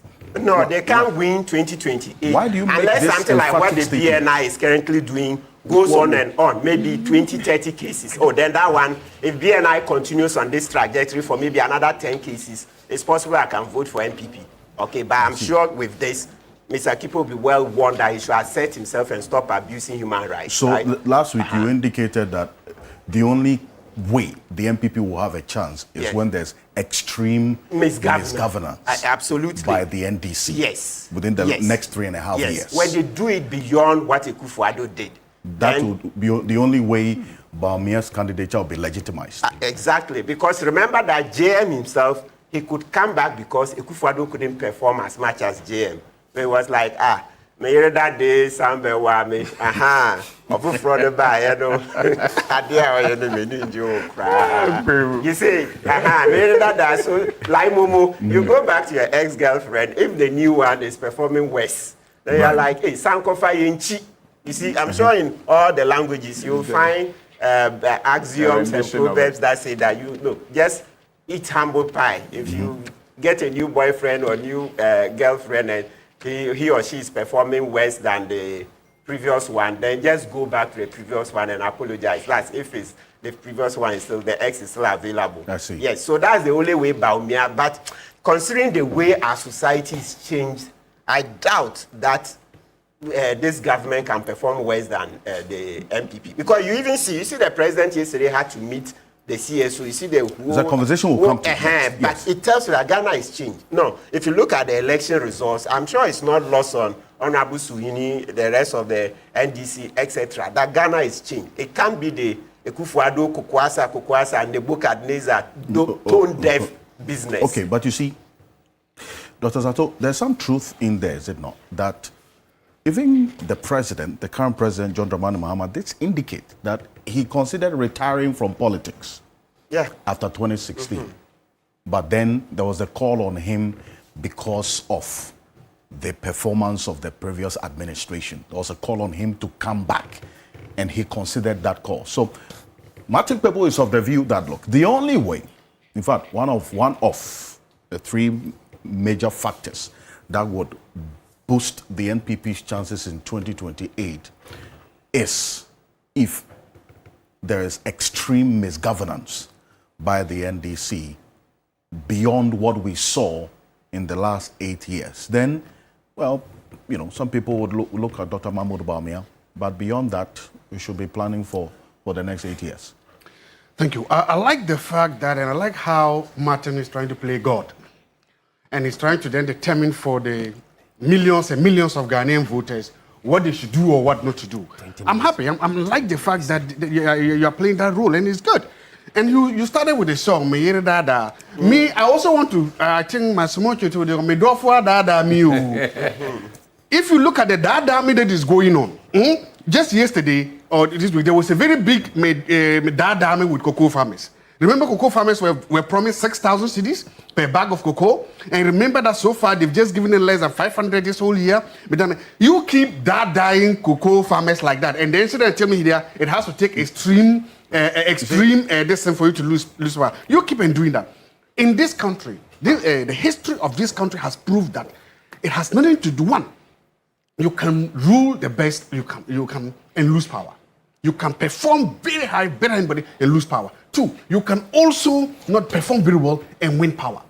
No, they can't win 2028.
Why do you make
unless
this
something like what the
statement?
BNI is currently doing goes on and on, maybe 20, 30 cases. Oh, then that one, if BNI continues on this trajectory for maybe another 10 cases, it's possible I can vote for NPP. Okay, but I'm sure with this, Mr. Kipo will be well warned that he should assert himself and stop abusing human rights.
So
right?
last week you indicated that the only way the NPP will have a chance is when there's extreme misgovernance.
Absolutely.
By the NDC.
Yes.
Within the next 3.5 years.
When they do it beyond what Akufo-Addo did.
That would be the only way Baumia's candidature will be legitimized.
Exactly. Because remember that JM himself, he could come back because Akufo-Addo couldn't perform as much as JM. So it was like, me hear that day, somebody wa me, of fraud by, you know, you see, me hear that, so, like Momo, you go back to your ex-girlfriend, if the new one is performing worse, then you're like, hey, Sankofa Yenchi. You see, I'm sure in all the languages, you'll find axioms and proverbs that say that you, look, just eat humble pie. If you get a new boyfriend or new girlfriend and he or she is performing worse than the previous one, then just go back to the previous one and apologize. Plus, if it's the previous one is still, the ex is still available.
I see.
Yes, so that's the only way Baumia. But considering the way our society is changed, I doubt that this government can perform worse than the MPP. Because you see the president yesterday had to meet the CSO. You see the whole,
the conversation will come to
that. But it tells you that Ghana is changed. No, if you look at the election results, I'm sure it's not lost on Honorable Suhini, the rest of the NDC, etc. That Ghana is changed. It can't be the Akufo-Addo, Kukwasa, and the Nebukadnezar tone-deaf business.
Okay, but you see, Dr. Zato, there's some truth in there, is it not? That even the president, the current president, John Dramani Mahama, did indicate that he considered retiring from politics after 2016. But then there was a call on him because of the performance of the previous administration. There was a call on him to come back, and he considered that call. So Martin Pebu is of the view that, look, the only way, in fact, one of the three major factors that would boost the NPP's chances in 2028 is if there is extreme misgovernance by the NDC beyond what we saw in the last 8 years. Then, well, you know, some people would look at Dr. Mahmoud Bawumia, but beyond that, we should be planning for the next 8 years.
Thank you. I like the fact that, and I like how Martin is trying to play God. And he's trying to then determine for the millions and millions of Ghanaian voters what they should do or what not to do. I'm happy. I'm like the fact that you are playing that role, and it's good. And you started with the song, Me Yere Dada. Me, I also want to, I think my small to the Me Dofwa Dada Me. If you look at the Dada Me that is going on, just yesterday or this week, there was a very big Dada Me with cocoa farmers. Remember, cocoa farmers were promised 6,000 cedis per bag of cocoa. And remember that so far, they've just given them less than 500 this whole year. But then you keep dying cocoa farmers like that. And then tell me here, it has to take extreme distance for you to lose power. You keep on doing that. In this country, the history of this country has proved that it has nothing to do. One, you can rule the best, you can and lose power. You can perform very high, better than anybody, and lose power. Two, you can also not perform very well and win power.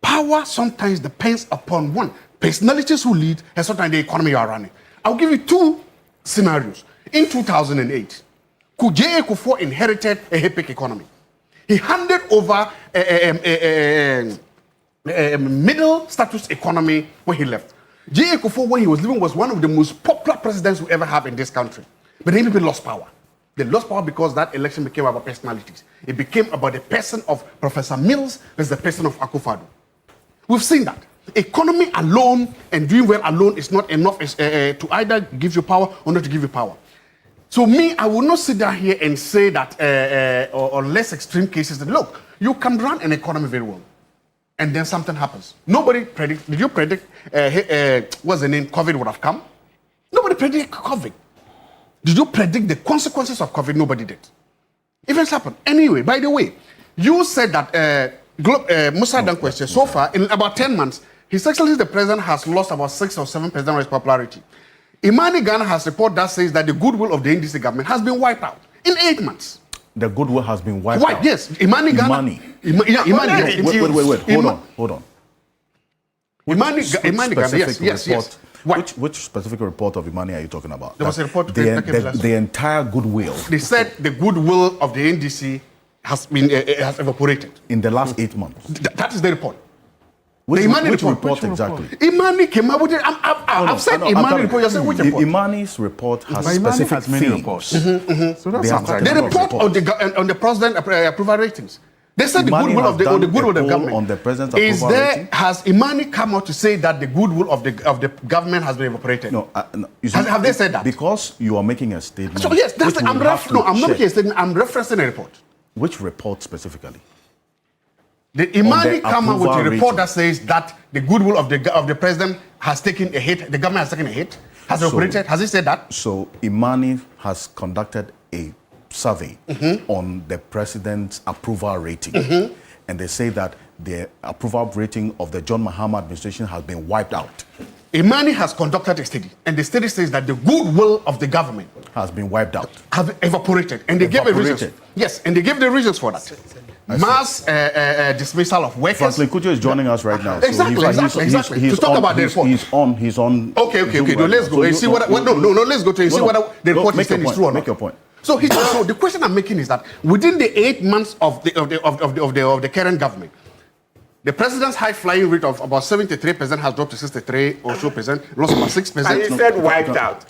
Power sometimes depends upon one, personalities who lead, and sometimes the economy you are running. I'll give you two scenarios. In 2008, J.A. Kufuor inherited a HIPIC economy. He handed over a middle status economy when he left. J.A. Kufuor, when he was living, was one of the most popular presidents we ever have in this country. But then people lost power. They lost power because that election became about personalities. It became about the person of Professor Mills versus the person of Akufo-Addo. We've seen that. Economy alone and doing well alone is not enough to either give you power or not to give you power. So me, I will not sit down here and say that on less extreme cases that, look, you can run an economy very well, and then something happens. Nobody predict. Did you predict what's the name? COVID would have come. Nobody predicted COVID. Did you predict the consequences of COVID? Nobody did. Events happen. Anyway, by the way, you said that Musa Dankwese, so far, in about 10 months, His Excellency the President has lost about 6 or 7% of his popularity. Imani Ghana has a report that says that the goodwill of the NDC government has been wiped out in 8 months.
The goodwill has been wiped out?
Yes. Imani Ghana.
Imani.
Yes.
Wait. Hold on.
Imani Ghana, yes.
Which specific report of Imani are you talking about?
There was a report.
The entire goodwill.
They said the goodwill of the NDC has been has evaporated
in the last 8 months.
That is the report.
Which
the Imani
report exactly?
Imani came up with it. I've said Imani report. You said which report?
Imani's report has specific themes.
So that's
the report on the president approval ratings. They said
Imani
the goodwill of the government
on the president's
is
approval
there.
rating?
Has Imani come out to say that the goodwill of the government has been evaporated?
No. You see,
have they said that?
Because you are making a statement.
So yes, that's I'm not making a statement. I'm referencing a report.
Which report specifically?
The Imani
the
come out with a
approval
report
rating.
that says that the goodwill of the president has taken a hit. The government has taken a hit. Has evaporated. Has he said that?
So Imani has conducted a survey on the president's approval rating, and they say that the approval rating of the John Mahama administration has been wiped out.
Imani has conducted a study, and the study says that the goodwill of the government
has been wiped out.
Have evaporated, and they gave a reason. Yes, and they gave the reasons for that. Mass dismissal of workers.
Franklin Kujo is joining us right now. So
exactly. To talk about the report.
He's on.
Okay. No, let's go and see what. No. Let's go to and see what the report is saying is true or not.
Make your point.
So the question I'm making is that within the 8 months of the current government, the president's high flying rate of about 73% has dropped to 63 or so percent, lost about 6%.
And he said wiped out.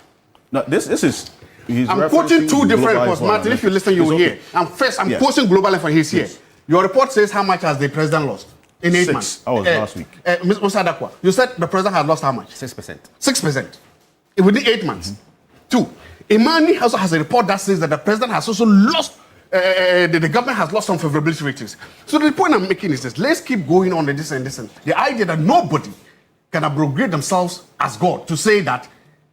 No, this is.
I'm quoting two different reports, Martin. If you listen, you will hear. I'm quoting global information. He's here. Your report says how much has the president lost in 8 months?
That was last week.
Ms. Osadakwa, you said the president has lost how much?
6%.
6% within 8 months. 2. Imani also has a report that says that the president has also lost, the government has lost some favorability ratings. So the point I'm making is this: let's keep going on this and this. And the idea that nobody can abrogate themselves as God to say that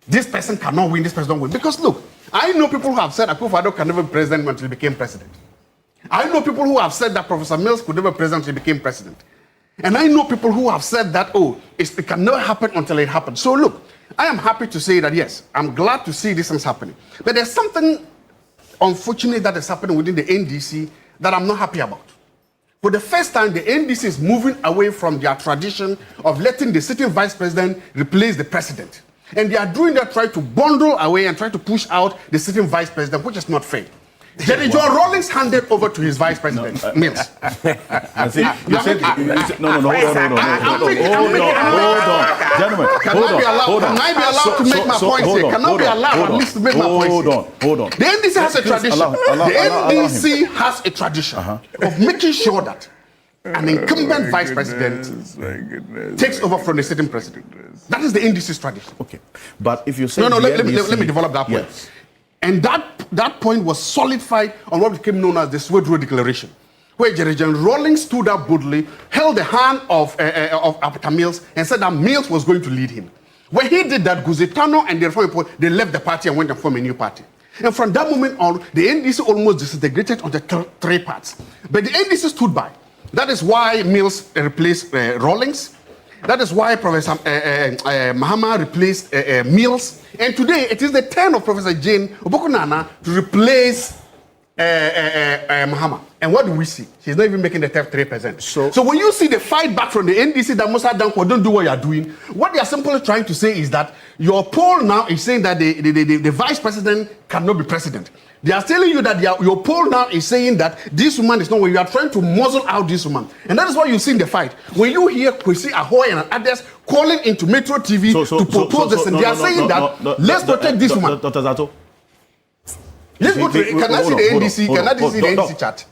this person cannot win, this person don't win. Because look, I know people who have said Akufo-Addo can never be president until he became president. I know people who have said that Professor Mills could never be president until he became president. And I know people who have said that, it can never happen until it happens. So look, I am happy to say that, yes, I'm glad to see this things happening. But there's something unfortunate that is happening within the NDC that I'm not happy about. For the first time, the NDC is moving away from their tradition of letting the sitting vice president replace the president. And they are doing that, trying to bundle away and try to push out the sitting vice president, which is not fair. Jerry John Rawlings handed over to his vice president, Mills.
No, hold on. Gentlemen,
Can I be allowed to make my point here? Can I be allowed at least to make my point here?
Hold on.
The NDC has a tradition. The NDC has a tradition of making sure that an incumbent vice president takes over from the sitting president. That is the NDC's tradition.
Okay. But if you say...
let me develop that point.
Yes.
And that point was solidified on what became known as the Sword Road Declaration, where Jerry John Rawlings stood up boldly, held the hand of Peter Mills, and said that Mills was going to lead him. When he did that, Guzitano and the Reform Report, they left the party and went and formed a new party. And from that moment on, the NDC almost disintegrated onto 3 parts. But the NDC stood by. That is why Mills replaced Rawlings. That is why Professor Mahama replaced Mills. And today, it is the turn of Professor Jane Obokunana to replace Mahama. And what do we see? She's not even making the 3%. So when you see the fight back from the NDC that Musa Danko don't do what you are doing, what they are simply trying to say is that your poll now is saying that the vice president cannot be president. They are telling you that your poll now is saying that this woman is not where you are trying to muzzle out this woman. And that is why you see in the fight. When you hear Kwesi Ahoy and others calling into Metro TV to propose this, and they are saying that let's protect this woman.
Dr. Zato.
Let's go to, can I see the NDC? Can I see the NDC chat?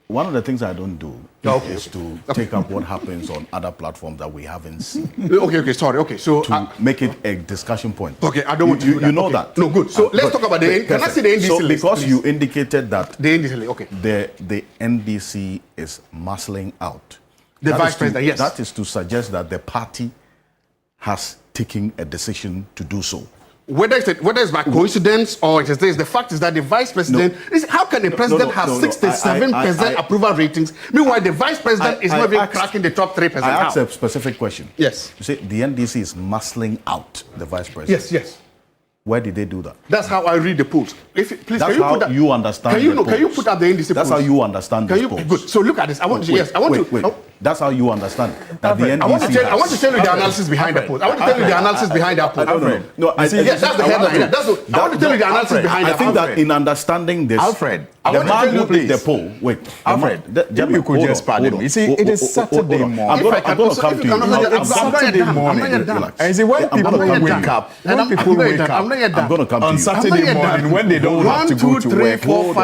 one of the things I don't do is to take up what happens on other platforms that we haven't seen.
Okay, sorry. Okay, so
to make it a discussion point.
Okay, I don't want to do that.
You know
okay.
that.
No, good. So let's talk about the. Can I see the NDC
so
list?
Because
please?
you indicated that
The NDC list, okay.
the NDC is muscling out.
The
That
vice
is to-
president, yes.
That is to suggest that the party has taken a decision to do so.
Whether it's by coincidence or it is the fact is that the vice president how can the president have 67% approval ratings, meanwhile the vice president is not even cracking the top 3%?
I asked a specific question.
Yes.
You say the NDC is muscling out the vice president.
Yes.
Where did they do that?
That's how I read the polls. Please,
That's
can you
how
put that?
you understand
Can you
the
Can you
polls.
put up the NDC polls?
That's how you understand
Can
the
you?
polls.
Good. So look at this. I want to.
Wait,
Yes. I want to.
wait. That's how you understand that the NDC.
I want to tell you the analysis behind the polls. I want to tell you the analysis behind that poll. Yes, that's the headline. I want to tell you the analysis behind
I
that.
think that in understanding this,
Alfred,
the man who did the poll. Wait,
Alfred, if you could just pardon me. You see, it is Saturday morning.
I'm going to come to you.
It's Saturday morning. And see, when people wake up,
I'm going to come to you.
on Saturday morning when they don't have to go to work,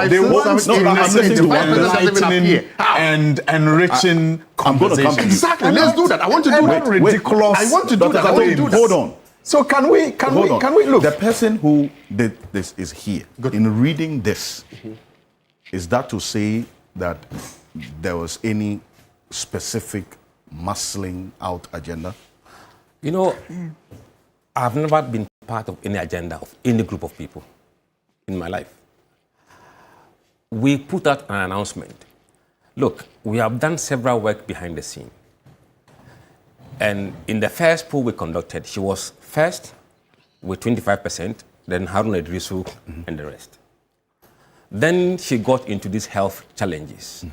they want to listen to enlightening and enriching
I'm going to come to you.
Exactly. Let's do that. I want to do that.
Ridiculous.
I want to do that. I want to do that.
Hold on.
So can we look?
The person who did this is here. In reading this, is that to say that there was any specific muscling out agenda?
You know, I've never been part of any agenda of any group of people in my life. We put out an announcement. Look, we have done several work behind the scene. And in the first poll we conducted, she was first with 25%, then Harun Idrisu and the rest. Then she got into these health challenges.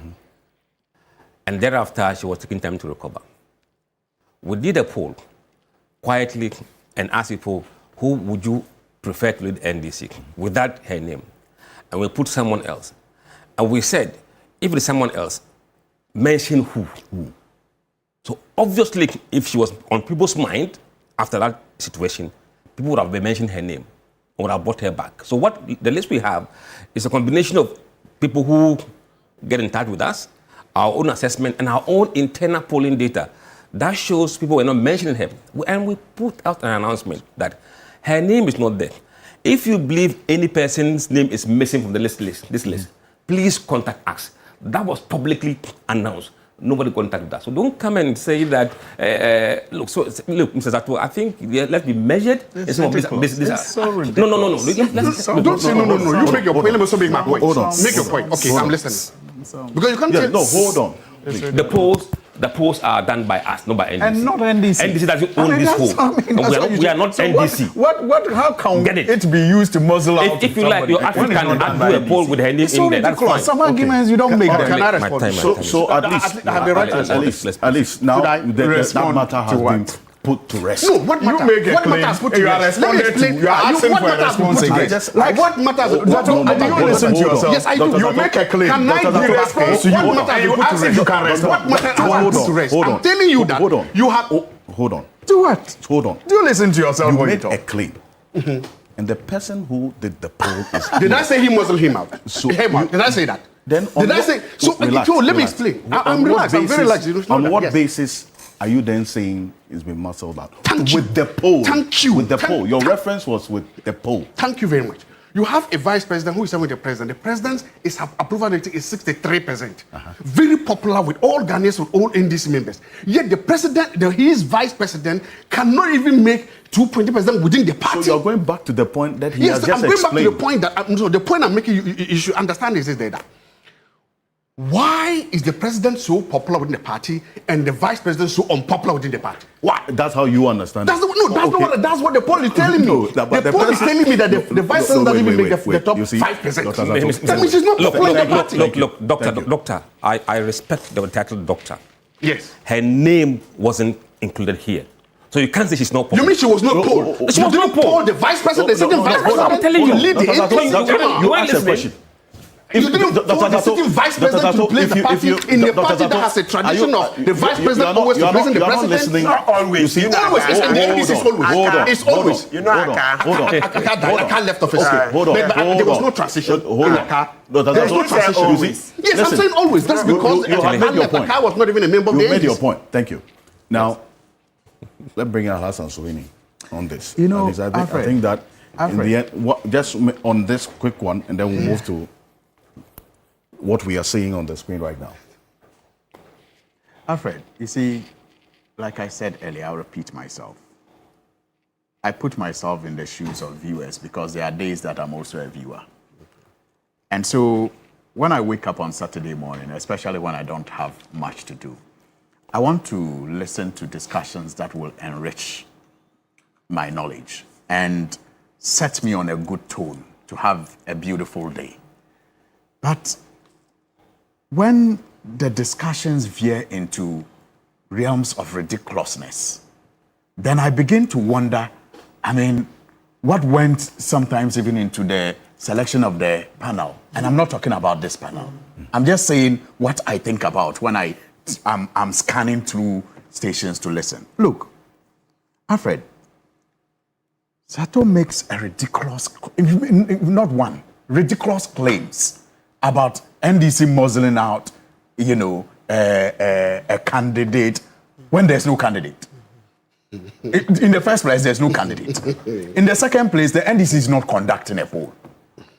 And thereafter, she was taking time to recover. We did a poll quietly and asked people, who would you prefer to lead NDC without her name? And we put someone else. And we said, if it is someone else, mention who. So obviously, if she was on people's mind after that situation, people would have mentioned her name or would have brought her back. So what the list we have is a combination of people who get in touch with us, our own assessment, and our own internal polling data. That shows people were not mentioning her. And we put out an announcement that her name is not there. If you believe any person's name is missing from the this list, please contact us. That was publicly announced. Nobody contacted us. So don't come and say that, look, Mr. Zato, I think let's be measured.
It's so ridiculous.
No.
Don't say no. You make your point. Let me also make my point.
Hold on.
Make your point. Okay, I'm listening. Because you can't tell.
No, hold on. Please.
The polls are done by us, not by NDC.
And not NDC.
NDC doesn't own this poll. We are not NDC.
How can
Get it?
it be used to muzzle out?
If you like, your African and do a poll with her name
It's so
in there, that's fine.
ridiculous. Some arguments you don't make them.
Can I
My
respond?
time.
So at least,
I have the right to respond.
at least now that
respond
matter has
to what?
been put to rest.
No, what matter?
make a
What
claim,
matters put to
you are
rest? Let me
responded to,
explain.
you are asking
What
for a
matters put
response
to
again.
rest? Like what matters?
Do you listen to yourself?
Yes, I do.
Dr.
You make a claim.
Can I
Dr.
do
Zato,
response?
to you.
What matters
And you
put to
ask if
rest?
you can respond.
What matters
Hold
put to
on,
rest?
hold on.
I'm telling you that
Hold on.
you have.
Hold on.
Do what?
Hold on.
Do you listen to yourself
You
when you
made
talk?
a claim. And the person who did the poll is
Did I say he muzzled him out?
So
Did I say that?
Then on
Did I
what-
say so?
relax,
Let me
relax.
explain.
On
I'm
what
relaxed. I'm very
basis-
relaxed. You know
On
that.
what
Yes.
basis are you then saying it's been muscled out?
Thank you.
With the poll.
Thank you.
With the
Thank-
poll. Your
thank-
reference was with the poll.
Thank you very much. You have a vice president who is with the president. The president's approval rating is 63%. Very popular with all Ghanaians, with all NDC members. Yet the president, his vice president, cannot even make 2.0% within the party.
So you're going back to the point that he
Yes,
has just
I'm going
explained.
back to the point that so the point I'm making. You should understand is that. Why is the president so popular within the party and the vice president so unpopular within the party? Why?
That's how you understand
That's
it.
that's what the poll is telling me.
No, but
the poll is
person-
telling me that the vice president doesn't even make the top
You see,
5%.
Dr. Zato-
That means she's not popular in the party.
Look,
Thank you.
doctor, I respect the title doctor.
Yes.
Her name wasn't included here. So you can't say she's not popular.
You mean she was not polled?
She
She
was
was
not
not polled. The vice president, the sitting vice
hold on.
president,
I'm telling
to
you.
lead the
Dr. Zato,
NDC.
you
you
ain't
asked a
listening.
question.
You didn't vote the sitting vice president to replace the party in the party that has a tradition of the vice president always replacing the president.
Not always.
You see, always. And the NDC is always. It's always.
You know,
Aka left office.
Hold on.
There was no transition. There was no transition. Yes, I'm saying always. That's because Aka was not even a member of the NDC.
You made your point. Thank you. Now, let's bring in Hassan Suhuyini on this.
You know,
I think that in the end, just on this quick one, and then we'll move to what we are seeing on the screen right now.
Alfred, you see, like I said earlier, I'll repeat myself. I put myself in the shoes of viewers because there are days that I'm also a viewer. And so when I wake up on Saturday morning, especially when I don't have much to do, I want to listen to discussions that will enrich my knowledge and set me on a good tone to have a beautiful day. But when the discussions veer into realms of ridiculousness, then I begin to wonder, what went sometimes even into the selection of the panel? And I'm not talking about this panel. I'm just saying what I think about when I'm scanning through stations to listen. Look, Alfred, Zato makes a ridiculous, not one, ridiculous claims about NDC muzzling out, a candidate when there's no candidate. In the first place, there's no candidate. In the second place, the NDC is not conducting a poll.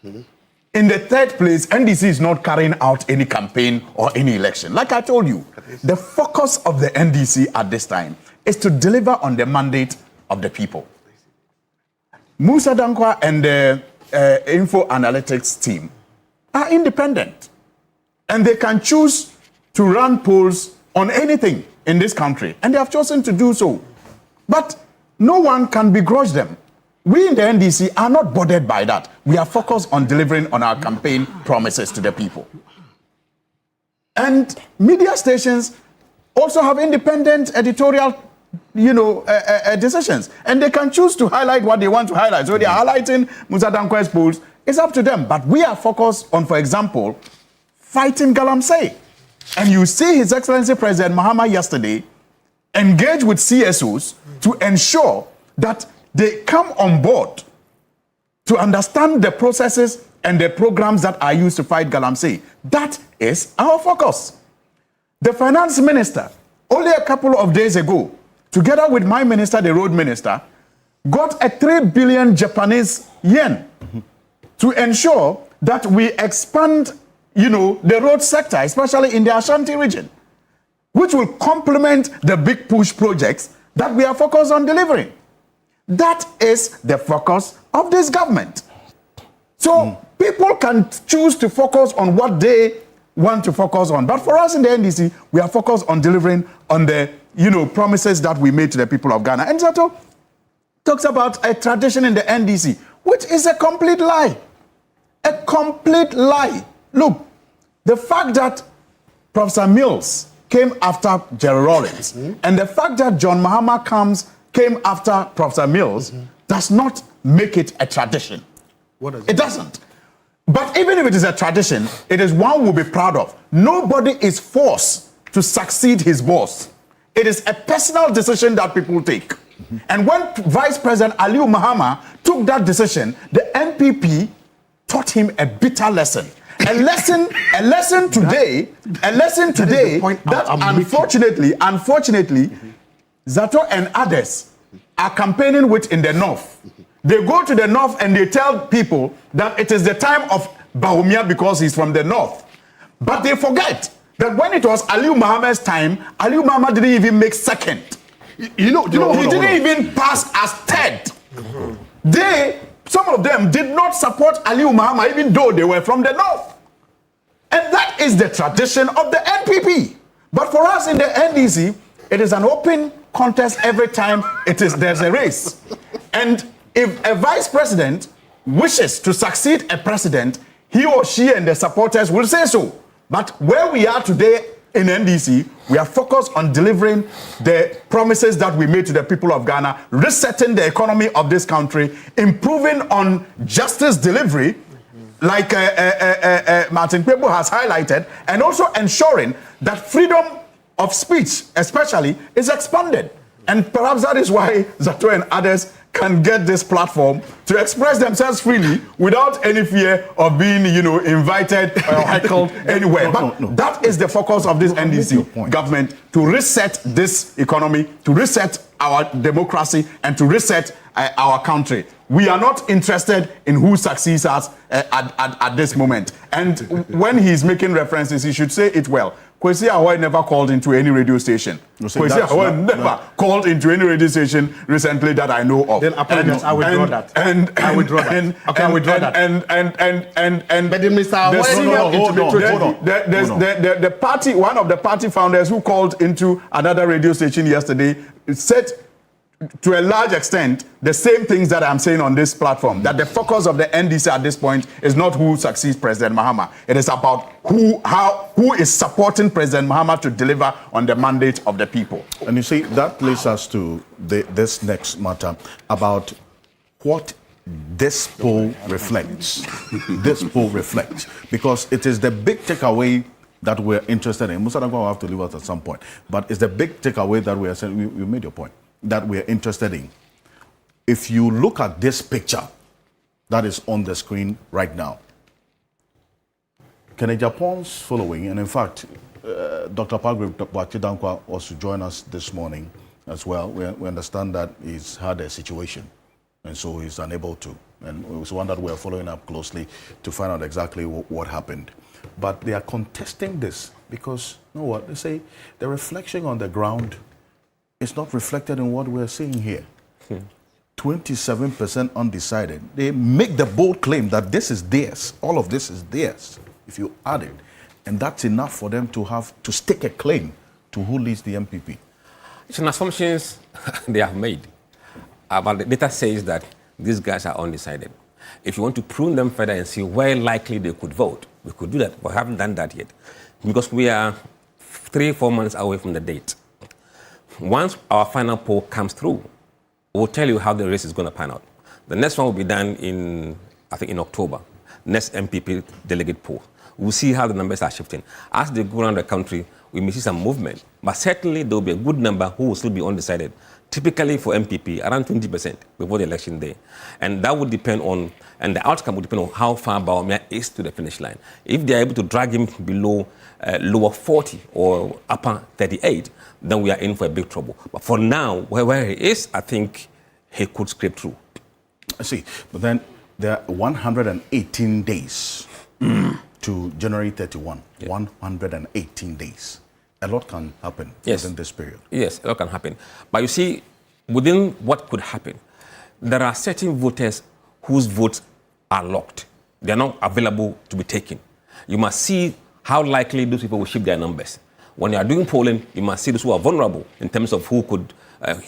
In the third place, NDC is not carrying out any campaign or any election. Like I told you, the focus of the NDC at this time is to deliver on the mandate of the people. Musa Dankwa and the info analytics team are independent. And they can choose to run polls on anything in this country. And they have chosen to do so. But no one can begrudge them. We in the NDC are not bothered by that. We are focused on delivering on our campaign promises to the people. And media stations also have independent editorial, decisions. And they can choose to highlight what they want to highlight. So they are highlighting Musa Dankwa's polls. It's up to them. But we are focused on, for example, fighting Galamsey. And you see His Excellency President Mahama yesterday engage with CSOs to ensure that they come on board to understand the processes and the programs that are used to fight Galamsey. That is our focus. The finance minister, only a couple of days ago, together with my minister, the road minister, got a 3 billion Japanese yen to ensure that we expand, the road sector, especially in the Ashanti region, which will complement the big push projects that we are focused on delivering. That is the focus of this government. So people can choose to focus on what they want to focus on. But for us in the NDC, we are focused on delivering on the, promises that we made to the people of Ghana. And Zato talks about a tradition in the NDC, which is a complete lie. A complete lie. Look, the fact that Professor Mills came after Jerry Rawlings, and the fact that John Mahama came after Professor Mills does not make it a tradition. It doesn't. But even if it is a tradition, it is one we'll be proud of. Nobody is forced to succeed his boss. It is a personal decision that people take. And when Vice President Aliu Mahama took that decision, the NPP taught him a bitter lesson. A lesson today that unfortunately, Zato and others are campaigning with in the north. They go to the north and they tell people that it is the time of Bawumia because he's from the north. But they forget that when it was Aliu Mahama's time, Aliu Mahama didn't even make second. He didn't even pass as third. Some of them did not support Aliu Mahama even though they were from the north. And that is the tradition of the NPP. But for us in the NDC, it is an open contest every time there's a race. And if a vice president wishes to succeed a president, he or she and the supporters will say so. But where we are today in NDC, we are focused on delivering the promises that we made to the people of Ghana, resetting the economy of this country, improving on justice delivery, like Martin Kpebu has highlighted, and also ensuring that freedom of speech, especially, is expanded. And perhaps that is why Zato and others can get this platform to express themselves freely without any fear of being, invited or heckled anywhere. But that is the focus of this NDC government, to reset this economy, to reset our democracy, and to reset our country. We are not interested in who succeeds us at this moment. And when he's making references, he should say it well. Kwesi Ahoy never called into any radio station. Kwesi Ahoy never called into any radio station recently that I know of.
Then I withdraw that. I withdraw that. Okay, I withdraw that. But then Mr. Ahoy,
the party, one of the party founders who called into another radio station yesterday said, to a large extent, the same things that I'm saying on this platform, that the focus of the NDC at this point is not who succeeds President Mahama. It is about who is supporting President Mahama to deliver on the mandate of the people.
And you see, that leads us to this next matter about what this poll reflects. This poll reflects, because it is the big takeaway that we're interested in. Musa Dankwa will have to leave us at some point, but it's the big takeaway that we are saying. You made your point, that we're interested in. If you look at this picture that is on the screen right now, Kennedy Japon's following, and in fact, Dr. Palgrave Dankwa was to join us this morning as well. We understand that he's had a situation, and so he's unable to. And it was one that we're following up closely to find out exactly what happened. But they are contesting this because, you know what, they say the reflection on the ground is not reflected in what we're seeing here. 27% undecided. They make the bold claim that this is theirs. All of this is theirs, if you add it. And that's enough for them to have to stake a claim to who leads the MPP.
It's an assumption they have made. But the data says that these guys are undecided. If you want to prune them further and see where likely they could vote, we could do that. We haven't done that yet, because we are 3-4 months away from the date. Once our final poll comes through, we'll tell you how the race is going to pan out. The next one will be done in October. Next MPP delegate poll. We'll see how the numbers are shifting. As they go around the country, we may see some movement, but certainly there will be a good number who will still be undecided. Typically for MPP, around 20% before the election day. And that would depend on, and the outcome would depend on how far Bawumia is to the finish line. If they are able to drag him below lower 40 or upper 38, then we are in for a big trouble. But for now, where he is, I think he could scrape through.
I see. But then there are 118 days to January 31. Yeah. 118 days. A lot can happen within this period.
Yes, a lot can happen. But you see, within what could happen, there are certain voters whose votes are locked. They are not available to be taken. You must see how likely those people will shift their numbers. When you are doing polling, you must see those who are vulnerable in terms of who could,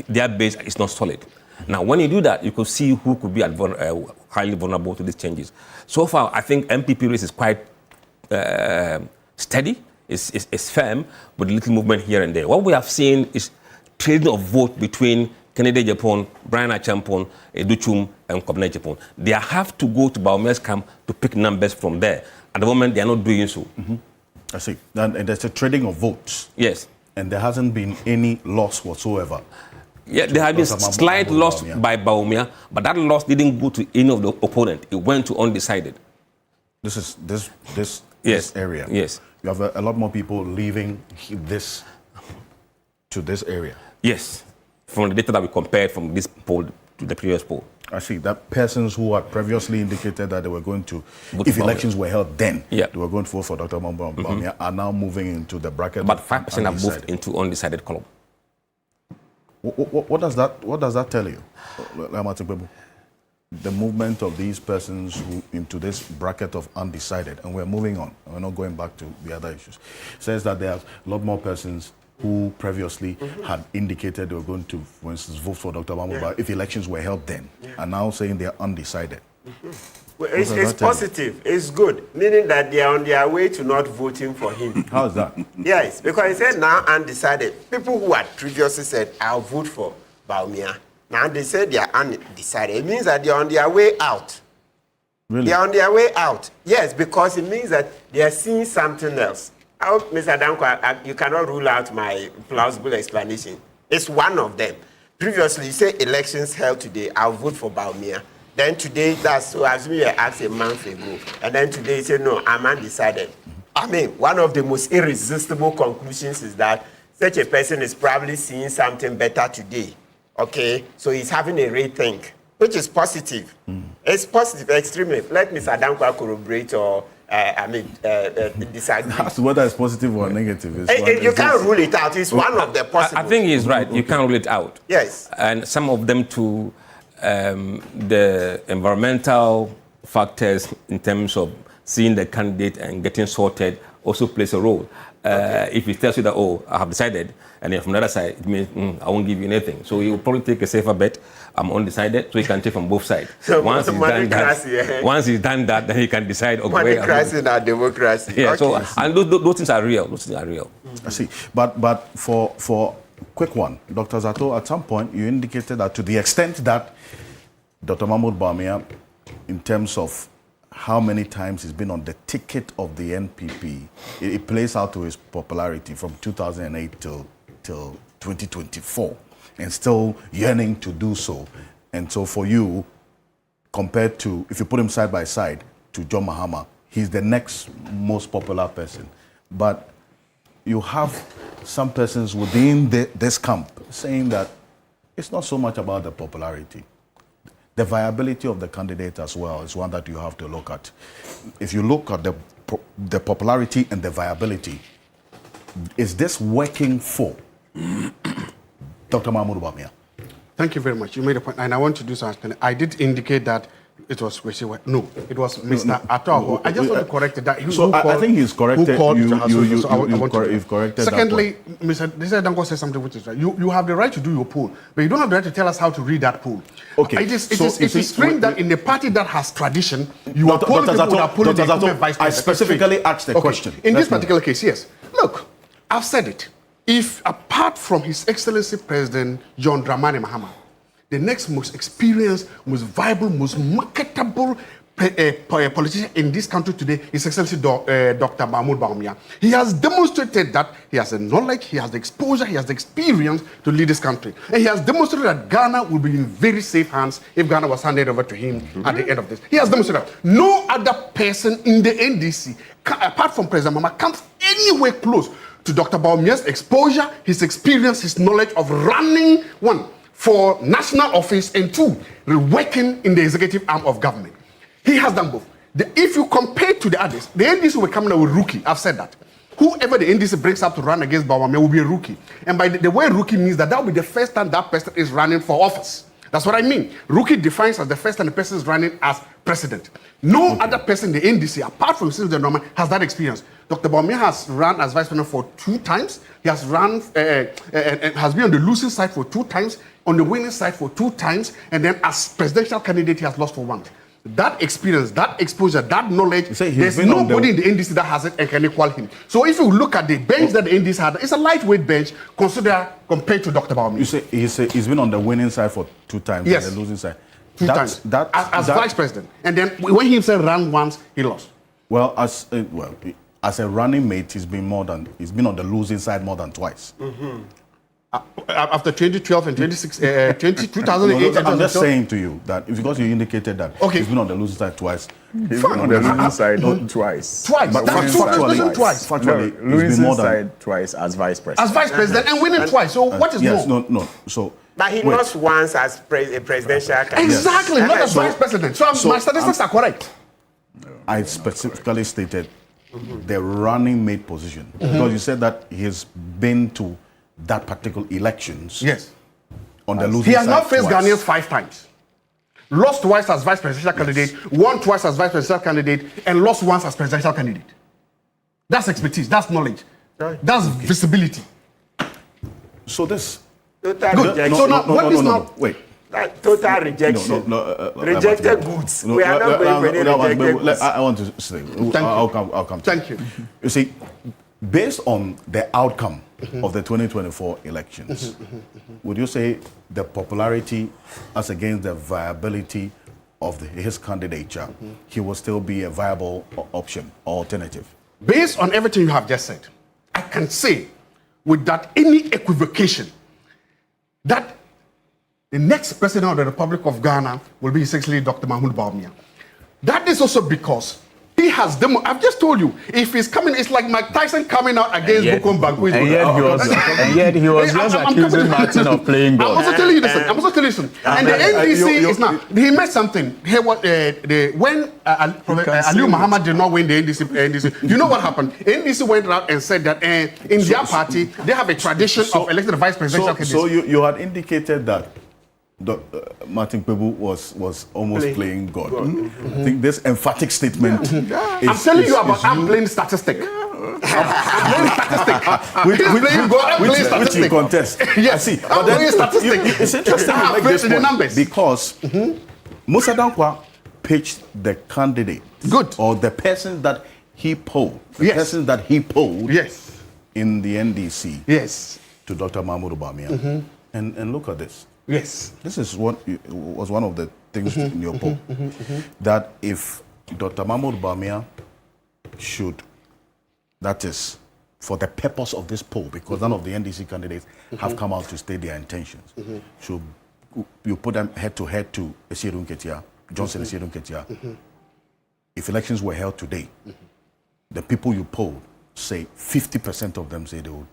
their base is not solid. Now, when you do that, you could see who could be highly vulnerable to these changes. So far, I think MPP race is quite steady. Is firm, with a little movement here and there. What we have seen is trading of vote between Kennedy Japan, Brian Achampon, Educhum, and Kobne Japan. They have to go to Baumia's camp to pick numbers from there. At the moment, they are not doing so. Mm-hmm.
I see. And there's a trading of votes.
Yes.
And there hasn't been any loss whatsoever.
Yeah, there have been slight loss by Bawumia, but that loss didn't go to any of the opponent. It went to undecided.
This area.
Yes.
You have a lot more people leaving this to this area.
Yes, from the data that we compared from this poll to the previous poll.
I see that persons who had previously indicated that they were going to, if elections were held then, they were going to vote for Dr. Bawumia, are now moving into the bracket.
But 5% have moved into undecided column.
What does that tell you, Martin Kpebu? The movement of these persons into this bracket of undecided, and we're moving on, we're not going back to the other issues, says that there are a lot more persons who previously had indicated they were going to, for instance, vote for Dr. Bawumia if elections were held then, are now saying they're undecided.
Well, it's positive, it's good, meaning that they are on their way to not voting for him.
How is that?
Yes, because he said now undecided. People who had previously said, I'll vote for Bawumia. Now they said they are undecided. It means that they are on their way out.
Really?
They are on their way out. Yes, because it means that they are seeing something else. I hope, Mr. Danko, you cannot rule out my plausible explanation. It's one of them. Previously, you say elections held today, I'll vote for Baumia. Then today, that's so as we were asked a month ago. And then today, you say, no, I'm undecided. I mean, one of the most irresistible conclusions is that such a person is probably seeing something better today. Okay? So he's having a rethink, which is positive. It's positive, extremely. Let Mr. Danko corroborate or, disagree.
As to whether it's positive or negative.
You can't rule it out. It's one of the possible.
I think he's right. You can't rule it out.
Yes.
And some of them too, the environmental factors in terms of seeing the candidate and getting sorted also plays a role. If he tells you that, oh, I have decided, and then from the other side, it means I won't give you anything. So he will probably take a safer bet. I'm undecided, so he can take from both sides.
So
once he's done that, then he can decide. Okay,
democracy and our democracy.
Yeah.
Okay.
So and those things are real. Those things are real.
I see. But for quick one, Dr. Zato, at some point you indicated that to the extent that Dr. Mahmoud Bawumia, in terms of how many times he's been on the ticket of the NPP, it plays out to his popularity from 2008 till 2024, and still yearning to do so. And so for you, compared to, if you put him side by side to John Mahama, he's the next most popular person. But you have some persons within this camp saying that it's not so much about the popularity. The viability of the candidate as well is one that you have to look at. If you look at the popularity and the viability, is this working for Dr. Mahmoud Bawumia?
Thank you very much. You made a point, and I want to do something. I did indicate that it was no, it was Mr. Ataho. I just want to correct it. That
so I think he's corrected. You've corrected.
Secondly, Mr. Danko says something which is right. You have the right to do your poll, but you don't have the right to tell us how to read that poll.
Okay.
It is strange that in a party that has tradition, you are polling people that are polling the incumbent vice president.
I specifically asked the question.
In this particular case, yes. Look, I've said it. If apart from His Excellency President John Dramani Mahama, the next most experienced, most viable, most marketable politician in this country today is Excellency Dr. Mahmoud Bawumia. He has demonstrated that he has the knowledge, he has the exposure, he has the experience to lead this country. And he has demonstrated that Ghana will be in very safe hands if Ghana was handed over to him at the end of this. He has demonstrated that. No other person in the NDC, apart from President Mahama, comes anywhere close to Dr. Bawumia's exposure, his experience, his knowledge of running, one, for national office, and two, working in the executive arm of government. He has done both. If you compare to the others, the NDC will come out with rookie. I've said that. Whoever the NDC brings up to run against Bawumia will be a rookie. And by the way rookie means that will be the first time that person is running for office. That's what I mean. Rookie defines as the first time the person is running as president. No other person in the NDC, apart from Cyril Norman, has that experience. Dr. Bawumia has run as vice president for 2 times. He has run and has been on the losing side for 2 times, on the winning side for 2 times, and then as presidential candidate, he has lost for 1. That experience, that exposure, that knowledge, there's nobody in the NDC that has it and can equal him. So if you look at the bench that the NDC had, it's a lightweight bench compared to Dr. Bawumia.
You say he's been on the winning side for 2 times,
yes,
and the losing side.
2 times. As vice president. And then when he himself ran once, he lost.
Well, as a running mate, he's been on the losing side more than twice.
Mm-hmm. After 2012 and 2008,
I'm just saying to you that because you indicated that he's been on the losing side twice.
He's been on the losing side twice.
But
factually,
he's been more than twice as vice president.
As vice president and winning twice. So what is more?
No. So.
But he lost once as a presidential candidate.
Exactly, not as vice president. So my statistics are correct.
I specifically stated the running mate position because you said that he's been to that particular elections.
Yes.
On the losing side.
He has now faced Ghanaians 5 times. Lost twice as vice presidential candidate, won twice as vice presidential candidate, and lost once as presidential candidate. That's expertise, that's knowledge, that's visibility.
So this.
Total rejection.
So now, what is now?
Wait.
Total rejection. Rejected goods. We are not going for any rejected goods.
I want to say. I'll come.
Thank you.
You see, based on the outcome of the 2024 elections, would you say the popularity as against the viability of his candidature, he will still be a viable option or alternative.
Based on everything you have just said, I can say without any equivocation that the next president of the Republic of Ghana will be His Excellency Dr. Mahmoud Bawumia. That is also because he has I've just told you, if he's coming, it's like Mike Tyson coming out against Bukom Bank.
And yet he was just accusing Martin of playing God.
I'm also telling you this. And the NDC is now, he made something. When Aliu Muhammad did not win the NDC, you know what happened? NDC went out and said that in their party, they have a tradition of elected vice presidential candidates.
So you had indicated that Martin Kpebu was almost playing God. I think this emphatic statement.
I'm telling you about I'm playing statistic. I'm playing statistic.
Which you contest.
Yes,
I see.
I'm playing statistic.
It's interesting you make this point
numbers.
because Musa Dankwa pitched the candidate or the person that he polled.
Yes.
In the NDC.
Yes.
To Dr. Mahmoud Bawumia. And look at this.
Yes.
This is what was one of the things in your poll. That if Dr. Mahmoud Bawumia should, that is, for the purpose of this poll, because none of the NDC candidates have come out to state their intentions, should you put them head to head to Esiedu Nketia, Johnson Esiedu Nketia, if elections were held today, the people you polled say 50% of them say they would,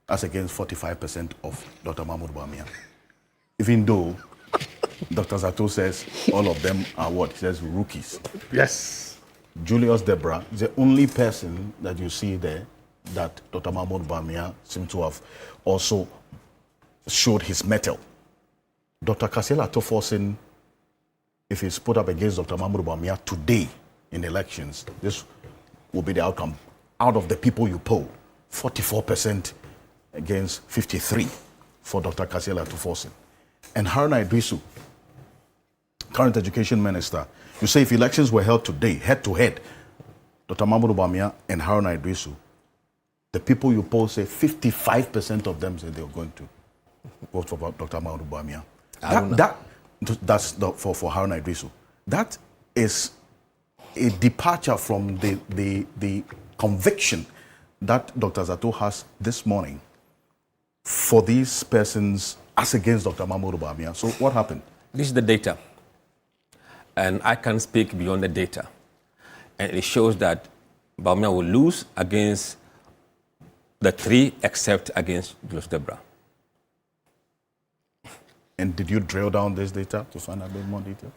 as against 45% of Dr. Mahmoud Bawumia. Even though Dr. Zato says all of them are what? He says rookies.
Yes.
Julius Debra is the only person that you see there that Dr. Mahmoud Bawumia seems to have also showed his mettle. Dr. Kasela Toforsin, if he's put up against Dr. Mahmoud Bawumia today in elections, this will be the outcome. Out of the people you poll, 44% against 53% for Dr. Kasela Toforsin. And Haruna Idrisu, current education minister, you say if elections were held today, head to head, Dr. Mahmoud Bawumia and Haruna Idrisu, the people you poll say 55% of them say they're going to vote for Dr. Mahmoud Bawumia. That's for Haruna Idrisu. That is a departure from the conviction that Dr. Zato has this morning for these persons as against Dr. Mahmoud Bawumia. So what happened?
This is the data. And I can speak beyond the data. And it shows that Bawumia will lose against the three except against Julius Debra.
And did you drill down this data to find out a bit more detail?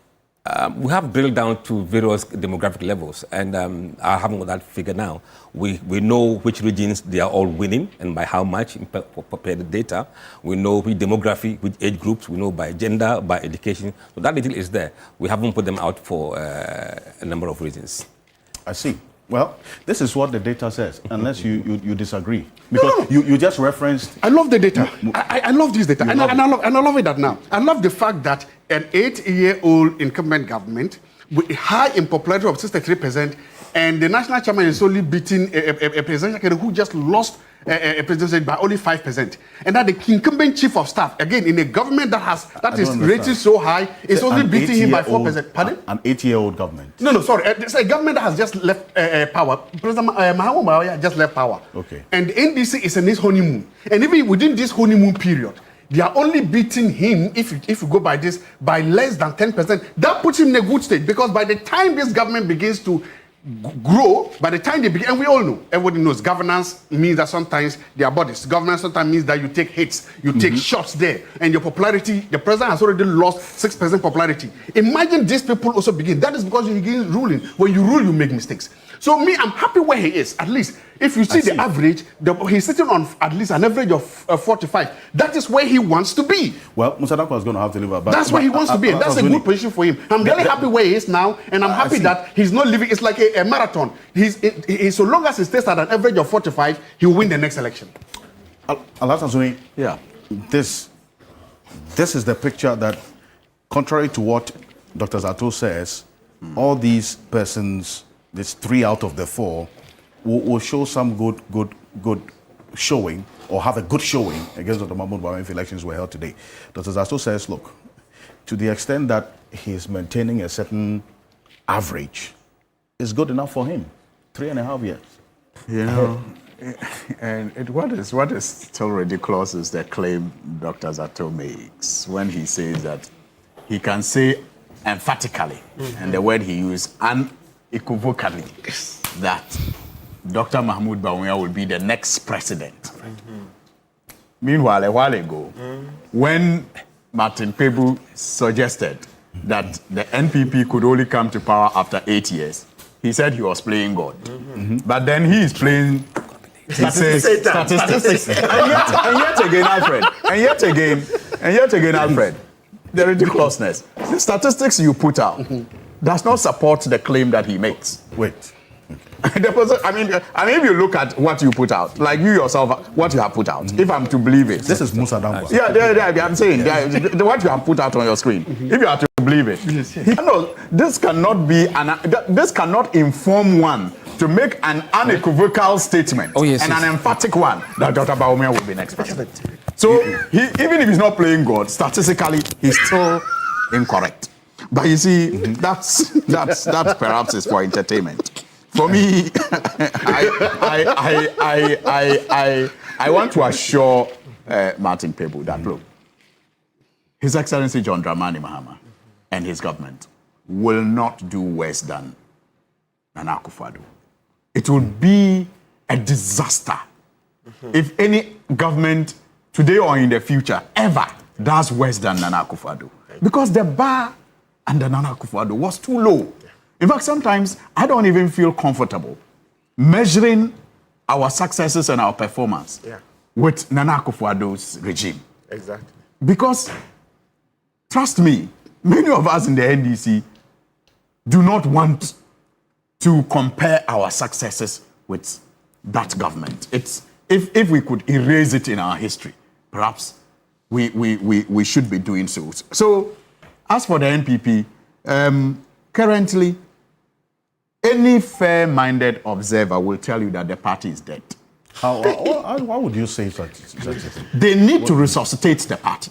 We have drilled down to various demographic levels, and I haven't got that figure now. We know which regions they are all winning and by how much per the data. We know which demography, which age groups, we know by gender, by education. So that detail is there. We haven't put them out for a number of reasons.
I see. Well, this is what the data says, unless you disagree. Because you just referenced...
I love the data. I love this data. And I love it that now. I love the fact that an 8-year-old incumbent government with a high in popularity of 63%, and the national chairman is only beating a presidential candidate who just lost a presidency by only 5%. And that the incumbent chief of staff, again, in a government that is rated so high, is only beating him by 4%. Pardon?
An 8-year-old government.
No, sorry. It's a government that has just left power. President Mahmoud Bawumia just left power.
Okay.
And the NDC is in this honeymoon. And even within this honeymoon period, they are only beating him, if you go by this, by less than 10%. That puts him in a good state, because by the time this government begins to grow, by the time they begin, and we all know, everybody knows, governance means that sometimes there are bodies. Governance sometimes means that you take hits, you take shots there, and your popularity, the president has already lost 6% popularity. Imagine these people also begin. That is because you begin ruling. When you rule, you make mistakes. So me, I'm happy where he is, at least. If you see the average, he's sitting on at least an average of 45. That is where he wants to be.
Well, Musa Dankwa is going to have to live about.
That's where he wants to be, and that's a good position for him. I'm really happy where he is now, and I'm happy that he's not living. It's like a marathon. So long as he stays at an average of 45, he will win the next election.
Alassane,
yeah,
this is the picture that, contrary to what Dr. Zato says, all these persons, these 3 out of the 4, will show some good showing, or have a good showing against Dr. Mahmoud Bawumia if elections were held today. Dr. Zato says, look, to the extent that he's maintaining a certain average, is good enough for him. 3.5 years.
You know, and what is still ridiculous is the claim Dr. Zato makes when he says that he can say emphatically, and the word he used, unequivocally, that Dr. Mahmoud Bawumia will be the next president. Meanwhile, a while ago, when Martin Pebu suggested that the NPP could only come to power after 8 years, he said he was playing God. But then he is playing statistics. and yet again, Alfred, Alfred, the ridiculousness. The statistics you put out does not support the claim that he makes.
Wait.
I mean, if you look at what you put out, like you yourself, what you have put out, if I'm to believe it.
This is Musa Dangwa.
Yeah, I'm saying, what you have put out on your screen, if you are to believe it. No, this cannot be, this cannot inform one to make an unequivocal statement an emphatic one that Dr. Bawumia will be next president. So, even if he's not playing God, statistically, he's still incorrect. But you see, that perhaps is for entertainment. For me, I want to assure Martin Pebu that, look, His Excellency John Dramani Mahama and his government will not do worse than Nana Akufo-Addo. It will be a disaster if any government today or in the future ever does worse than Nana Akufo-Addo. Because the bar under Nana Akufo-Addo was too low. In fact, sometimes I don't even feel comfortable measuring our successes and our performance with Nana Akufo-Addo's regime.
Exactly.
Because, trust me, many of us in the NDC do not want to compare our successes with that government. It's, if we could erase it in our history, perhaps we should be doing so. So, as for the NPP, currently, any fair-minded observer will tell you that the party is dead.
How would you say such a thing?
They need to resuscitate the party.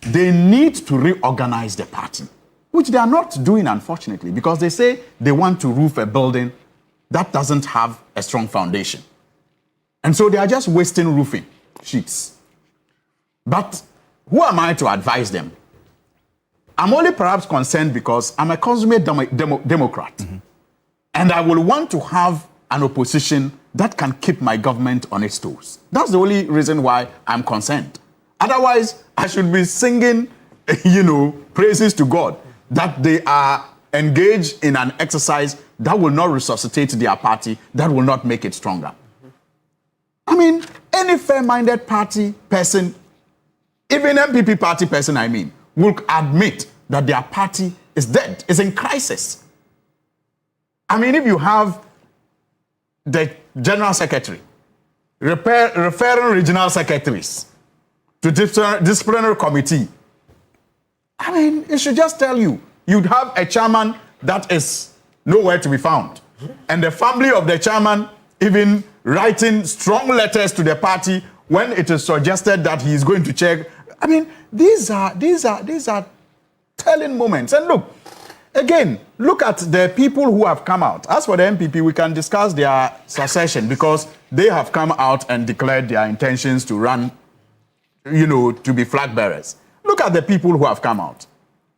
They need to reorganize the party, which they are not doing, unfortunately, because they say they want to roof a building that doesn't have a strong foundation. And so they are just wasting roofing sheets. But who am I to advise them? I'm only perhaps concerned because I'm a consummate Democrat. And I will want to have an opposition that can keep my government on its toes. That's the only reason why I'm concerned. Otherwise, I should be singing, praises to God that they are engaged in an exercise that will not resuscitate their party, that will not make it stronger. I mean, any fair-minded party person, even MPP party person, will admit that their party is dead, is in crisis. I mean, if you have the general secretary referring regional secretaries to disciplinary committee, I mean, it should just tell you, you'd have a chairman that is nowhere to be found. And the family of the chairman even writing strong letters to the party when it is suggested that he is going to check. I mean, these are telling moments. And look, again, look at the people who have come out. As for the MPP, we can discuss their succession because they have come out and declared their intentions to run, to be flag bearers. Look at the people who have come out.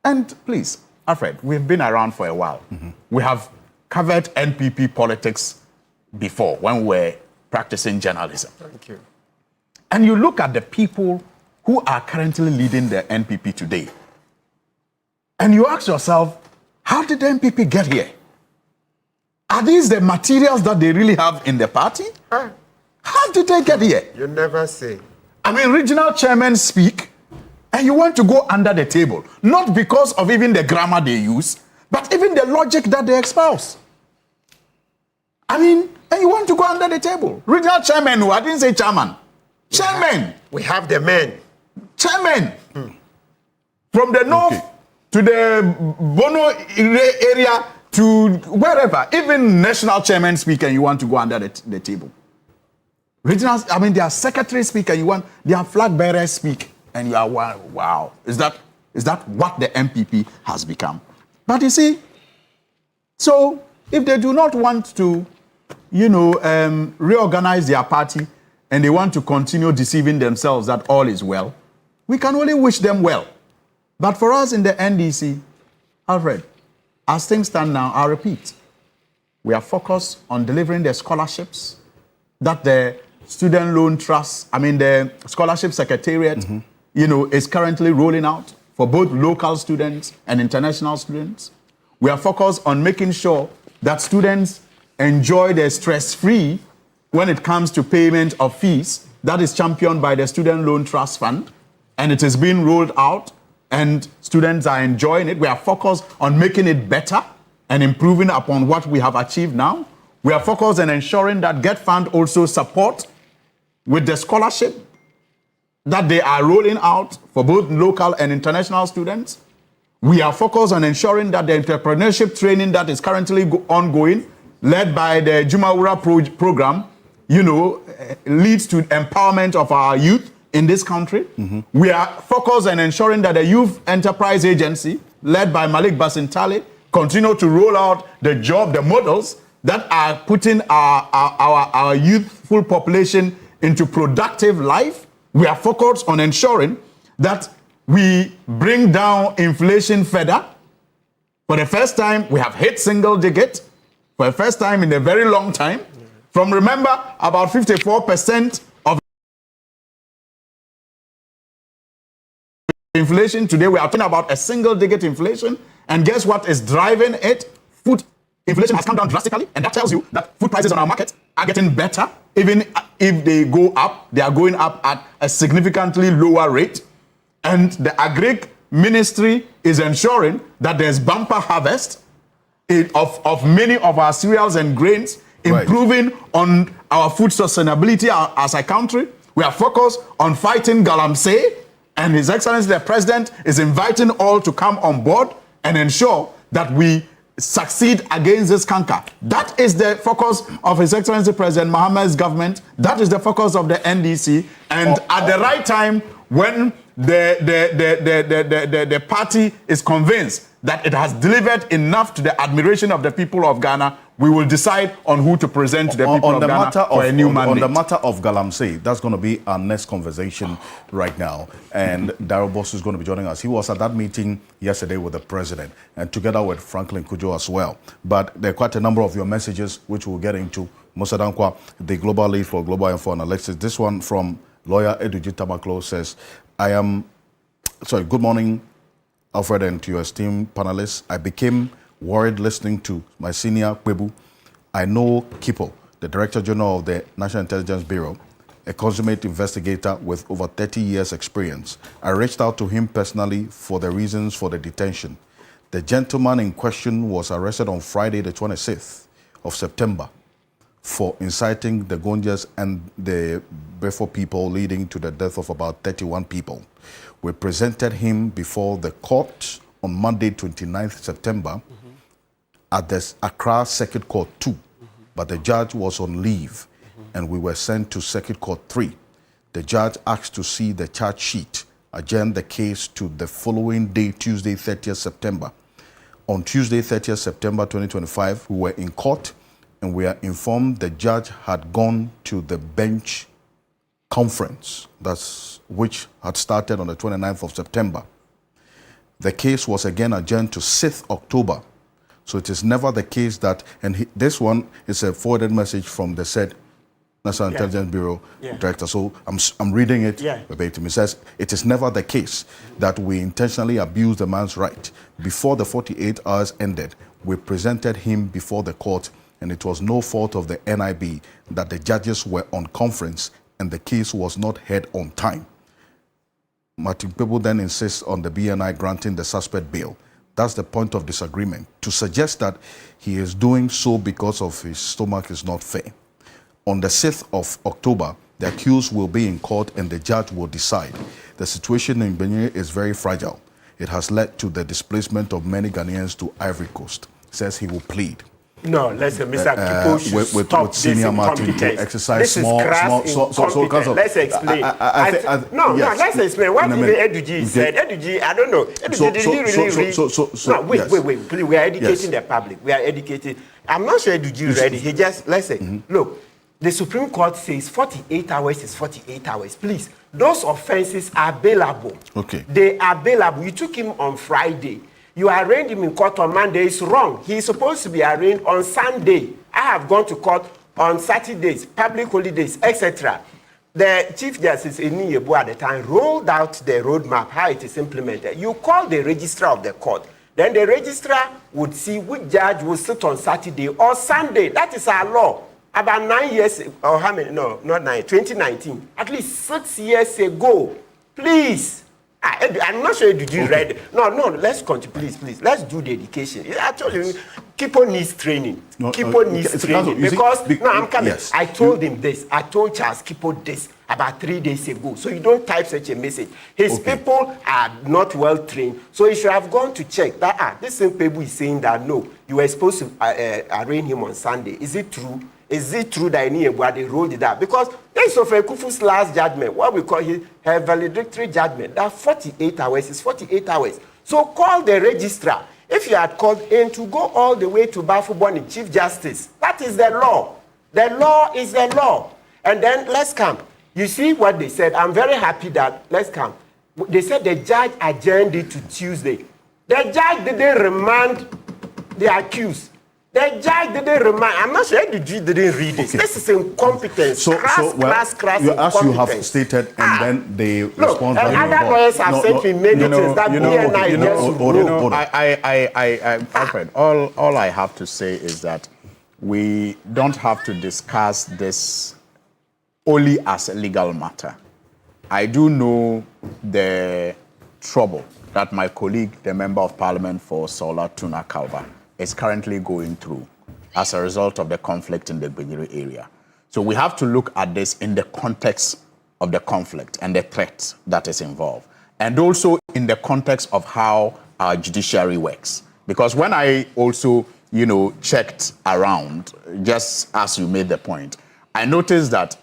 And please, Alfred, we've been around for a while. We have covered NPP politics before when we were practicing journalism.
Thank you.
And you look at the people who are currently leading the NPP today. And you ask yourself, how did the NPP get here? Are these the materials that they really have in the party? How did they get here?
You never say.
I mean, regional chairmen speak, and you want to go under the table. Not because of even the grammar they use, but even the logic that they espouse. I mean, and you want to go under the table. Regional chairman, I didn't say chairman. Chairman.
We have the men.
Chairman. From the north to the Bono area to wherever. Even national chairman speak and you want to go under the table. Regional, I mean, their secretary speak and you want, their flag bearers speak and you are, wow. Is that Is that what the MPP has become? But you see, so if they do not want to, reorganize their party and they want to continue deceiving themselves that all is well, we can only wish them well. But for us in the NDC, Alfred, as things stand now, I repeat, we are focused on delivering the scholarships that the Student Loan Trust, the Scholarship Secretariat, is currently rolling out for both local students and international students. We are focused on making sure that students enjoy their stress-free when it comes to payment of fees. That is championed by the Student Loan Trust Fund, and it is being rolled out, and students are enjoying it. We are focused on making it better and improving upon what we have achieved now. We are focused on ensuring that Get Fund also support with the scholarship that they are rolling out for both local and international students. We are focused on ensuring that the entrepreneurship training that is currently ongoing, led by the Jumawura program, leads to empowerment of our youth in this country. We are focused on ensuring that the Youth Enterprise Agency, led by Malik Basintali, continue to roll out the models that are putting our youthful population into productive life. We are focused on ensuring that we bring down inflation further. For the first time, we have hit single digit for the first time in a very long time. From, remember, about 54% of inflation. Today, we are talking about a single digit inflation. And guess what is driving it? Food inflation has come down drastically. And that tells you that food prices on our market are getting better. Even if they go up, they are going up at a significantly lower rate. And the Agric Ministry is ensuring that there's bumper harvest of many of our cereals and grains, improving on our food sustainability as a country. We are focused on fighting galamsey, and His Excellency the President is inviting all to come on board and ensure that we succeed against this canker. That is the focus of His Excellency President Mohammed's government. That is the focus of the NDC. And at the right time, when the party is convinced that it has delivered enough to the admiration of the people of Ghana, we will decide on who to present to the people of Ghana for a new mandate.
On the matter of Galamsey, that's going to be our next conversation right now. And Darrell Boss is going to be joining us. He was at that meeting yesterday with the president and together with Franklin Kujo as well. But there are quite a number of your messages, which we'll get into. Musa Dankwa, the global lead for Global Info Analytics. This one from lawyer Eduji Tamaklo says, good morning, Alfred, and to your esteemed panelists. I became worried listening to my senior Kwebu. I know Kipo, the Director General of the National Intelligence Bureau, a consummate investigator with over 30 years' experience. I reached out to him personally for the reasons for the detention. The gentleman in question was arrested on Friday, the 26th of September, for inciting the Gonjas and the Brefo people, leading to the death of about 31 people. We presented him before the court on Monday, 29th September, at the Accra Circuit Court 2, but the judge was on leave, and we were sent to Circuit Court 3. The judge asked to see the charge sheet, adjourned the case to the following day, Tuesday, 30th September. On Tuesday, 30th September 2025, we were in court, and we are informed the judge had gone to the bench conference, which had started on the 29th of September. The case was again adjourned to 6th October. So it is never the case that, this one is a forwarded message from the said National Intelligence Bureau Director. So I'm reading it verbatim. It says, it is never the case that we intentionally abuse the man's right. Before the 48 hours ended, we presented him before the court, and it was no fault of the NIB that the judges were on conference and the case was not heard on time. Martin Pebo then insists on the BNI granting the suspect bail. That's the point of disagreement. To suggest that he is doing so because of his stomach is not fair. On the 6th of October, the accused will be in court and the judge will decide. The situation in Benin is very fragile. It has led to the displacement of many Ghanaians to Ivory Coast. Says he will plead.
No, listen, Mr. Kipo should stop
with senior
this
Martin to
incompetence.
exercise
This is crass incompetence.
Council,
Let's explain.
yes.
Let's explain. What even Eduji said. Eduji, I don't know. Eduji, did he really read? No, wait. Please, we are educating the public. We are educating. I'm not sure Eduji read it. He just, let's say, look, the Supreme Court says 48 hours is 48 hours. Please, those offenses are bailable.
Okay.
They are bailable. You took him on Friday. You arraigned him in court on Monday. It's wrong. He's supposed to be arraigned on Sunday. I have gone to court on Saturdays, public holidays, etc. The Chief Justice Eni Yeboah at the time rolled out the roadmap, how it is implemented. You call the registrar of the court. Then the registrar would see which judge will sit on Saturday or Sunday. That is our law. About 9 years, or how many? No, not 9, 2019. At least 6 years ago. Please. I'm not sure did you read it. No, let's continue, please. Let's do the education. I told you, Kipo needs training. Kipo needs training. I'm coming.
Yes.
I told him this. I told Charles Kipo this about 3 days ago. So you don't type such a message. His people are not well trained. So you should have gone to check that, this same people is saying that, no, you were supposed to arraign him on Sunday. Is it true? Is it true that Eni Yeboah they rolled it out? Because this of Kufu's last judgment, what we call her valedictory judgment, that 48 hours is 48 hours. So call the registrar. If you had called in to go all the way to Bafuboni, Chief Justice, that is the law. The law is the law. And then let's come. You see what they said. I'm very happy that, let's come. They said the judge adjourned it to Tuesday. The judge didn't remand the accused. The judge didn't remind. I'm not sure the judge didn't read this. This is incompetence. Crass
as you have stated, and then they respond.
And other lawyers have said in many things that
Alfred, all I have to say is that we don't have to discuss this only as a legal matter. I do know the trouble that my colleague, the Member of Parliament for Solar Tuna Kalba, is currently going through as a result of the conflict in the Gbegiri area. So we have to look at this in the context of the conflict and the threat that is involved, and also in the context of how our judiciary works. Because when I also, checked around, just as you made the point, I noticed that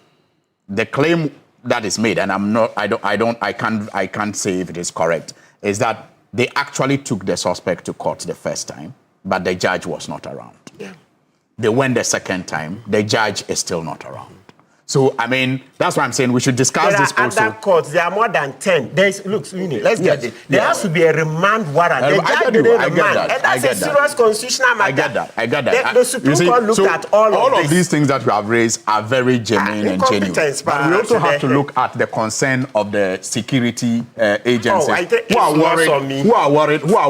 the claim that is made, and I can't say if it is correct, is that they actually took the suspect to court the first time, but the judge was not around.
Yeah.
They went the second time, the judge is still not around. So, I mean, that's why I'm saying we should discuss this also.
There are other courts, there are more than 10. Let's get it. There has to be a remand warrant. The judge didn't remand. And that's a serious constitutional matter.
I get that.
The Supreme Court looked at all of
these things that we have raised are very genuine and genuine. But we also have to look at the concern of the security agencies who are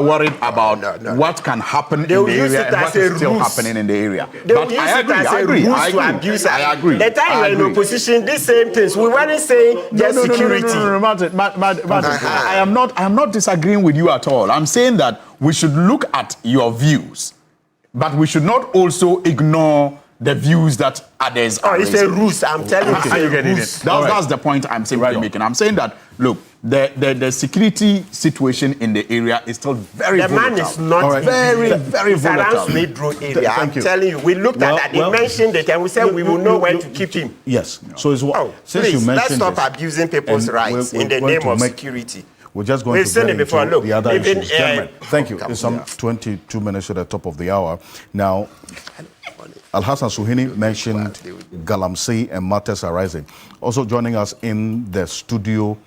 worried about what can happen in the area and what is still happening in the area.
But I agree. The time you're in opposition, these same things. We weren't saying just security.
No, Martin, I am not disagreeing with you at all. I'm saying that we should look at your views, but we should not also ignore the views that others are raising.
It's a ruse. I'm telling you.
Are you getting it? That's the point I'm simply making. I'm saying that, look, the security situation in the area is still very volatile.
The man is not
very volatile.
It's around Smith Road area. I'm telling you. We looked at that. They mentioned it, and we said we will know when to keep him.
Yes. So since you mentioned
let's stop abusing people's rights in the name of security.
We're just going to get into the other issues. Gentlemen, thank you. It's some 22 minutes to the top of the hour. Now, Al-Hassan Suhini mentioned Galamsey and matters arising. Also joining us in the studio,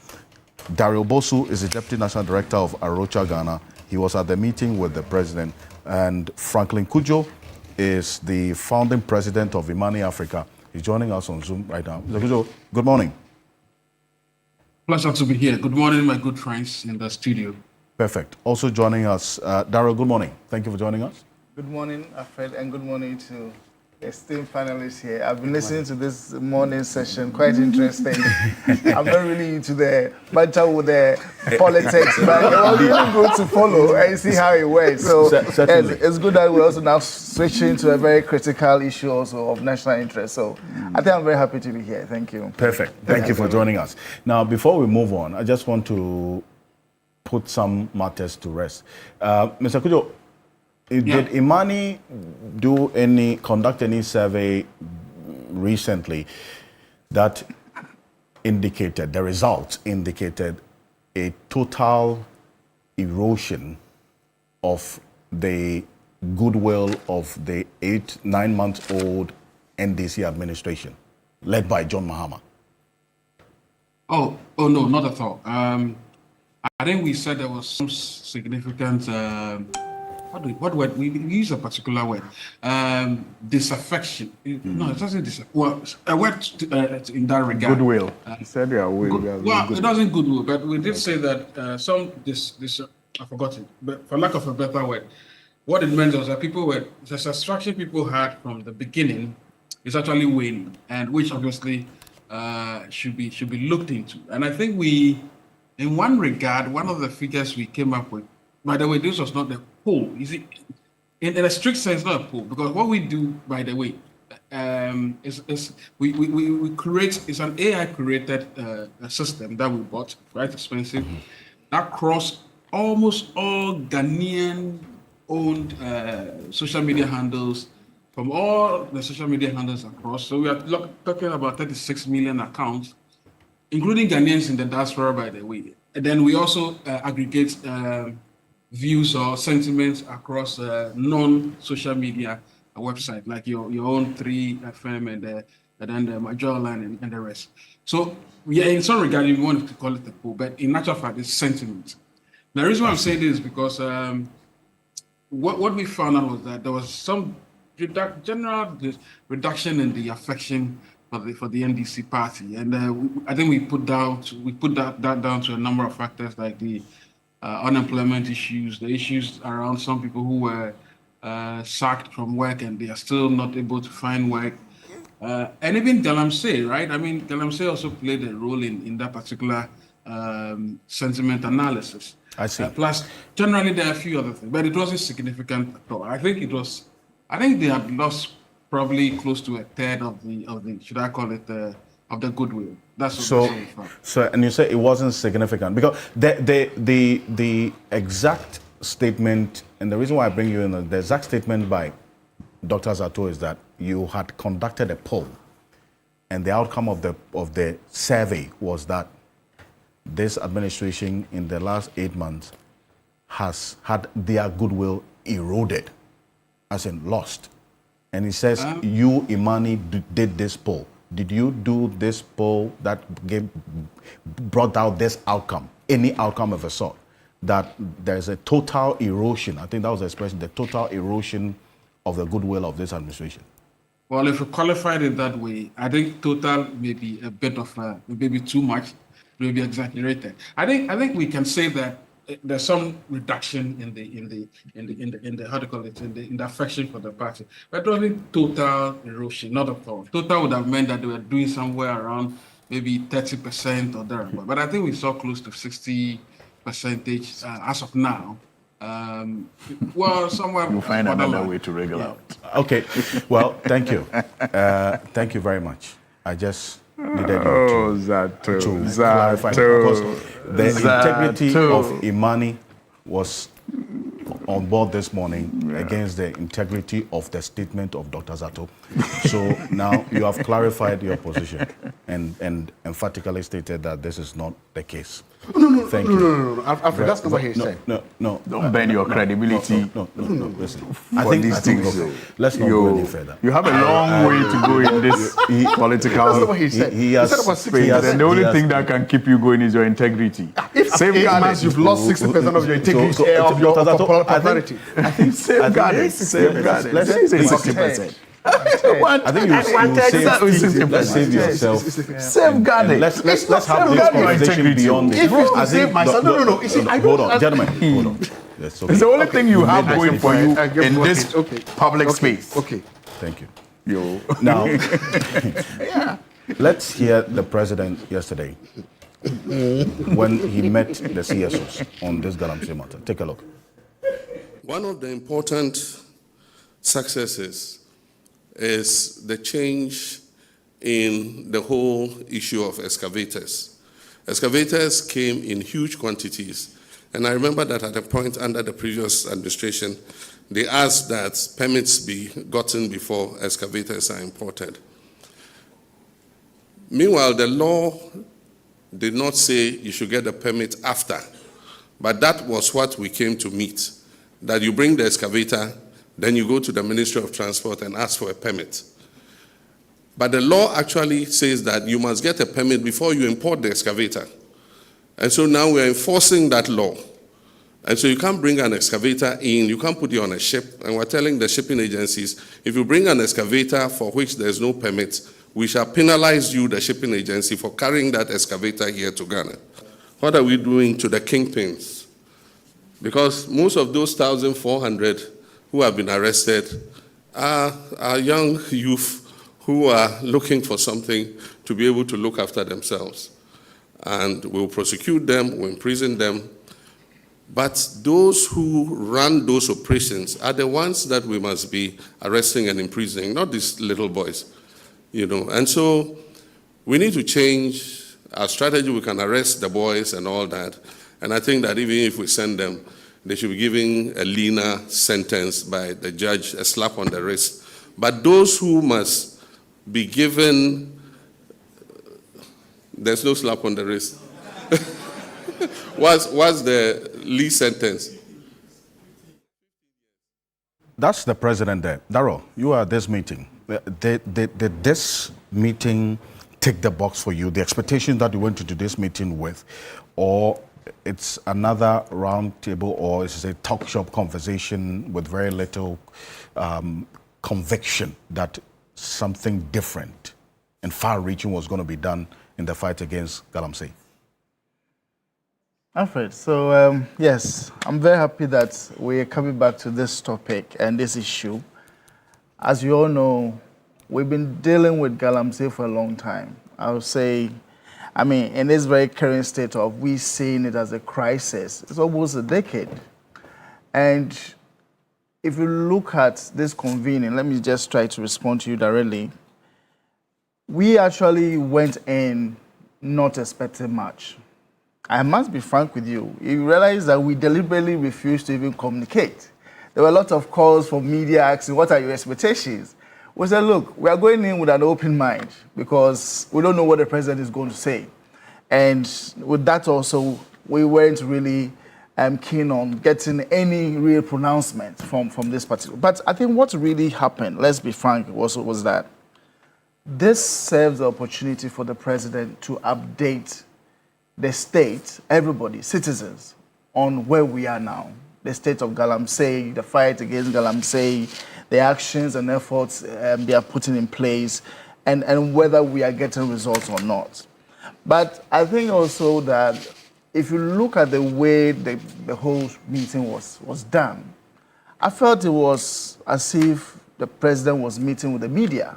Daryl Bosu is the Deputy National Director of Arocha Ghana. He was at the meeting with the President. And Franklin Kujo is the founding President of Imani Africa. He's joining us on Zoom right now. Mr. Kujo, good morning.
Pleasure to be here. Good morning, my good friends in the studio.
Perfect. Also joining us, Daryl, good morning. Thank you for joining us.
Good morning, Alfred, and good morning to esteemed panelists here. I've been listening to this morning session, quite interesting. I'm not really into the banter with the politics, but it was really good to follow and see how it works. So it's good that we're also now switching to a very critical issue also of national interest. So I think I'm very happy to be here. Thank you.
Perfect. Thank you for joining us. Now, before we move on, I just want to put some matters to rest. Mr. Kujo, Did Imani conduct any survey recently that indicated, the results indicated a total erosion of the goodwill of the 9-month-old NDC administration led by John Mahama?
Oh no, not at all. I think we said there was some significant, what word? We use a particular word, disaffection. No, it doesn't well, a word in that regard.
Goodwill. You said you are
Well, it doesn't goodwill, but we did say that some I forgot it, but for lack of a better word, what it meant was that the satisfaction people had from the beginning is actually waning, and which obviously should be looked into. And I think in one regard, one of the figures we came up with, by the way, this was not the poll. You see, in a strict sense, not a poll, because what we do, by the way, is we create, it's an AI created system that we bought, quite expensive, that crossed almost all Ghanaian owned social media handles from all the social media handles across. So we are talking about 36 million accounts, including Ghanaians in the diaspora, by the way. And then we also aggregate views or sentiments across non-social media website, like your own 3FM and then the Magellan and the rest. So yeah, in some regard, we want to call it a poll, but in actual fact, it's sentiment. The reason why I'm saying this is because what we found out was that there was some general reduction in the affection for the NDC party, and I think we put that down to a number of factors like the unemployment issues, the issues around some people who were sacked from work and they are still not able to find work, and even Galamsey, right? I mean, Galamsey also played a role in that particular sentiment analysis.
I see.
Plus, generally there are a few other things, but it wasn't significant at all. I think they had lost probably close to a third of the should I call it of the goodwill. That's what we found.
So, and you say it wasn't significant because the exact statement, and the reason why I bring you in, the exact statement by Dr. Zato is that you had conducted a poll, and the outcome of the survey was that this administration in the last 8 months has had their goodwill eroded, as in lost. And he says, you, Imani, did this poll. Did you do this poll that brought out this outcome, any outcome of a sort, that there's a total erosion? I think that was the expression, the total erosion of the goodwill of this administration.
Well, if you qualified it that way, I think total may be a bit of maybe too much, maybe exaggerated. I think we can say that there's some reduction in the how do you call it, in the affection for the party, but I think total erosion, not at all. Total would have meant that they were doing somewhere around maybe 30% or thereabout. But I think we saw close to 60% as of now. Well, somewhere
we'll find another way to wriggle out.
Okay, well, thank you. Thank you very much. I just needed you to clarify, because the integrity of Imani was on board this morning against the integrity of the statement of Dr. Zato. So now you have clarified your position and emphatically stated that this is not the case. Thank you.
No. Alfred, that's not what he said.
No.
Don't bend your credibility.
No. Listen, I think let's not go any further.
You have a long way to go in this political.
That's not what he said.
He said about 60%. And the only thing that can keep you going is your integrity.
If you've lost 60% of your integrity, of your popularity.
I think safeguarded. Let's say 60%.
I think let's save yourself.
Safeguarded.
Let's have this conversation beyond this.
If you save myself, no.
Hold on, gentlemen. Hold on.
It's the only thing you have going for you in this public space.
Okay.
Thank you. Now, let's hear the president yesterday when he met the CSOs on this Galamsey matter. Take a look.
One of the important successes is the change in the whole issue of excavators. Excavators came in huge quantities And I remember that at a point under the previous administration, they asked that permits be gotten before excavators are imported. Meanwhile, the law did not say you should get a permit after, but that was what we came to meet, that you bring the excavator, then you go to the Ministry of Transport and ask for a permit. But the law actually says that you must get a permit before you import the excavator. And so now we're enforcing that law. And so you can't bring an excavator in, you can't put it on a ship, and we're telling the shipping agencies, if you bring an excavator for which there's no permit, we shall penalize you, the shipping agency, for carrying that excavator here to Ghana. What are we doing to the kingpins? Because most of those 1,400 who have been arrested are young youth who are looking for something to be able to look after themselves. And we'll prosecute them, we'll imprison them. But those who run those operations are the ones that we must be arresting and imprisoning, not these little boys. And so we need to change our strategy. We can arrest the boys and all that. And I think that even if we send them, they should be given a leaner sentence by the judge, a slap on the wrist. But those who must be given, there's no slap on the wrist. What's the least sentence?
That's the president there. Darrell, you are at this meeting. Did this meeting tick the box for you, the expectation that you went into this meeting with, or it's another round table, or it's a talk shop conversation with very little conviction that something different and far-reaching was going to be done in the fight against Galamsey?
Alfred, so yes, I'm very happy that we're coming back to this topic and this issue. As you all know, we've been dealing with Galamsey for a long time. I would say, in this very current state of we seeing it as a crisis, it's almost a decade. And if you look at this convening, let me just try to respond to you directly. We actually went in not expecting much. I must be frank with you. You realize that we deliberately refused to even communicate. There were a lot of calls from media asking, what are your expectations? We said, look, we are going in with an open mind because we don't know what the president is going to say. And with that also, we weren't really keen on getting any real pronouncement from this particular. But I think what really happened, let's be frank, was that this serves the opportunity for the president to update the state, everybody, citizens, on where we are now. The state of Galamsey, the fight against Galamsey, the actions and efforts they are putting in place, and whether we are getting results or not. But I think also that if you look at the way the whole meeting was done, I felt it was as if the president was meeting with the media.